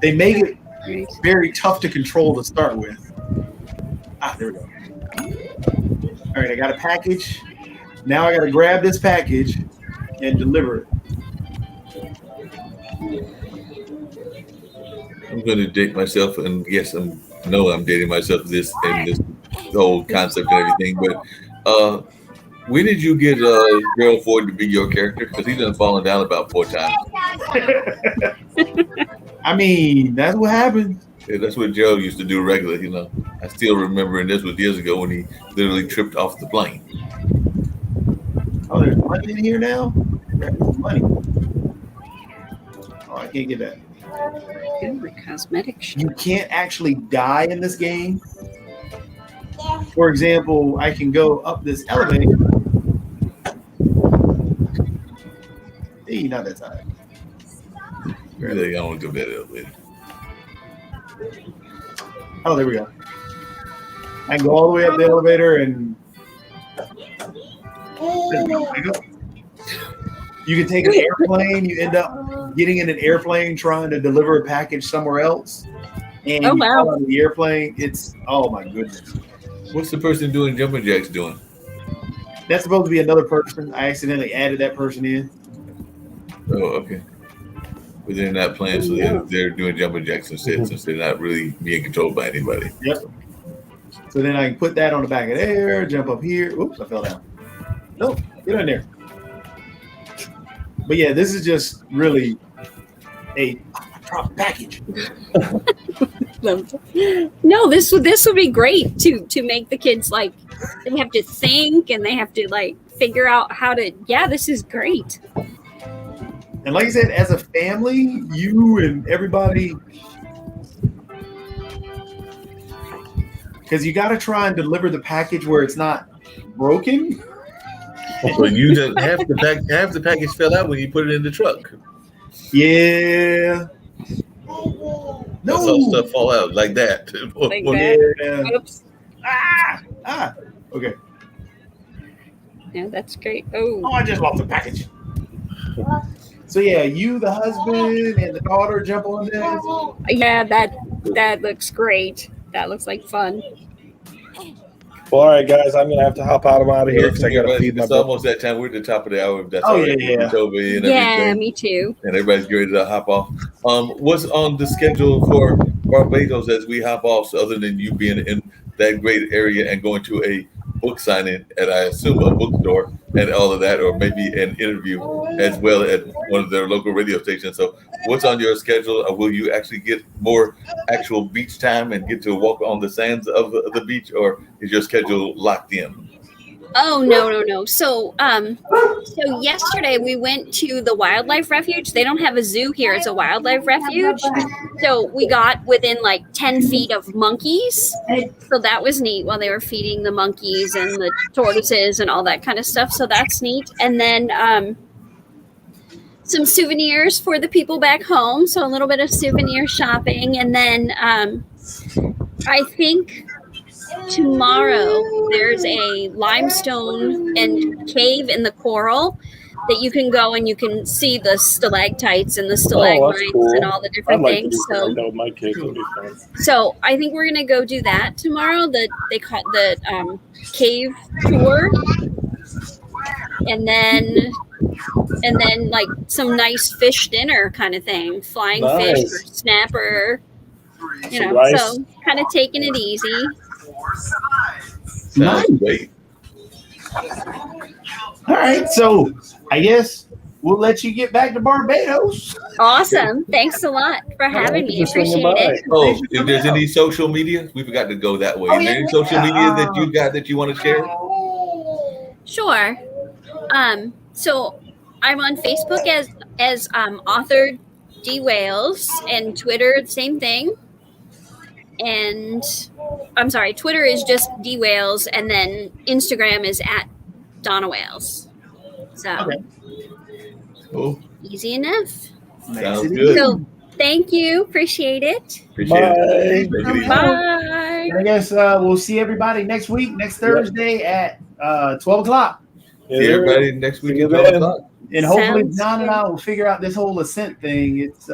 They make it very tough to control to start with. Ah, there we go. All right, I got a package. Now I got to grab this package and deliver it. I'm going to date myself, and yes, I'm dating myself this whole concept and everything. But when did you get Gerald Ford to be your character? Because he's done fallen down about 4 times. I mean, that's what happens. Yeah, that's what Gerald used to do regularly. I still remember, and this was years ago when he literally tripped off the plane. Oh, there's money in here now? Grab some money. Oh, I can't get that. The cosmetic shop. You can't actually die in this game. For example, I can go up this elevator. Hey, not that side. Really, I don't do that elevator. Oh, there we go. I can go all the way up the elevator and you can take an airplane. You end up getting in an airplane trying to deliver a package somewhere else. And you fall out of the airplane. Oh my goodness. What's the person doing jumping jacks doing? That's supposed to be another person. I accidentally added that person in. Oh, okay. But they're not playing, so they're doing jumping jacks instead, since they're not really being controlled by anybody. Yep. So then I can put that on the back of there, jump up here. Oops, I fell down. Nope, get in there. But yeah, this is just really a drop package. No, this would be great to make the kids like they have to think and they have to like figure out how to. Yeah, this is great. And like I said, as a family, you and everybody, because you got to try and deliver the package where it's not broken. But you just half the package fell out when you put it in the truck. Yeah. No. I saw stuff fall out like that. Like that. Yeah. Oops. Okay. Yeah, that's great. Oh, I just lost the package. So yeah, you, the husband, and the daughter jump on this. Yeah, that looks great. That looks like fun. Well, all right, guys, I'm gonna have to hop out. I'm out of here because I gotta feed my It's almost that time. We're at the top of the hour. That's Oh, all right. yeah. It's over and Yeah, everything. me too. And everybody's ready to hop off. What's on the schedule for Barbados as we hop off, so other than you being in that great area and going to a book signing at, I assume, a bookstore and all of that, or maybe an interview as well at one of their local radio stations. So what's on your schedule? Will you actually get more actual beach time and get to walk on the sands of the beach, or is your schedule locked in? Oh no. So yesterday we went to the wildlife refuge. They don't have a zoo here, it's a wildlife refuge. So we got within like 10 feet of monkeys. So that was neat while they were feeding the monkeys and the tortoises and all that kind of stuff. So that's neat. And then some souvenirs for the people back home. So a little bit of souvenir shopping. And then I think tomorrow there's a limestone and cave in the coral that you can go and you can see the stalactites and the stalagmites and all the different things. So that with my kids would be fun. So I think we're gonna go do that tomorrow. They call the cave tour, and then like some nice fish dinner kind of thing, flying fish or snapper. So kind of taking it easy. Sounds great. All right, so I guess we'll let you get back to Barbados. Awesome. Thanks a lot for having me. Appreciate it. Oh, if there's any social media, we forgot to go that way. Is there any social media that you got that you want to share? Sure. So I'm on Facebook as author D Wales, and Twitter, same thing. And I'm sorry, Twitter is just D Wales, and then Instagram is at Donna Wales. So Cool. easy enough. Sounds good. So Thank you. Appreciate it. Appreciate Bye. it. Take it easy. Bye. I guess we'll see everybody next week, next Thursday at 12 o'clock. See everybody next week See you at 12 then. o'clock. And hopefully Sounds John and good. I will figure out this whole Ascent thing. It's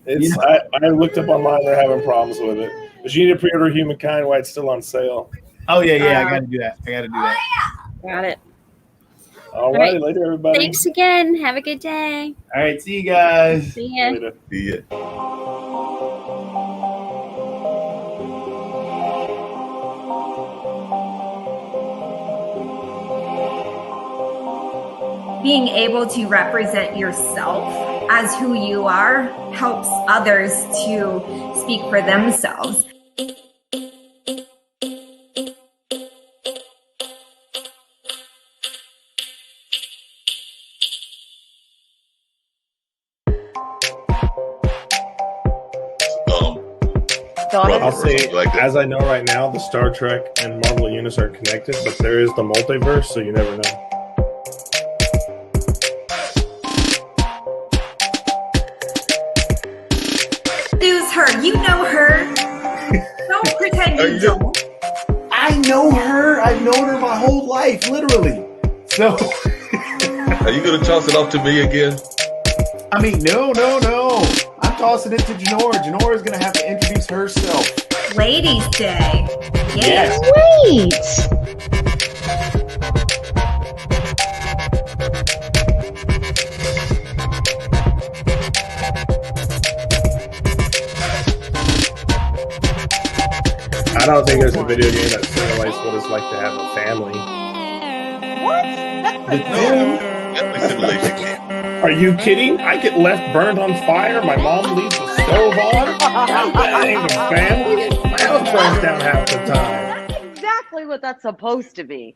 It's I looked up online. They're having problems with it, but you need to pre-order Humankind while it's still on sale. oh yeah, I got to do that. Got it. All right. right, later, everybody. Thanks again. Have a good day. All right, see you guys. See ya. Later. See ya. Being able to represent yourself as who you are helps others to speak for themselves. Donna? I'll say, Like that. as I know right now, the Star Trek and Marvel universe are connected, but there is the multiverse, so you never know. Who's her? You know her. Don't pretend you don't. I know her. I've known her my whole life, literally. So, Are you going to toss it off to me again? I mean, no. I'm tossing it to Janora. Janora is going to have to introduce herself. Ladies' Day. Yes. Wait. I don't think there's a video game that simulates what it's like to have a family. The two. Definitely simulation game. Are you kidding? I get left burned on fire. My mom leaves the stove on. That ain't a family. My house burns down half the time. That's exactly what that's supposed to be.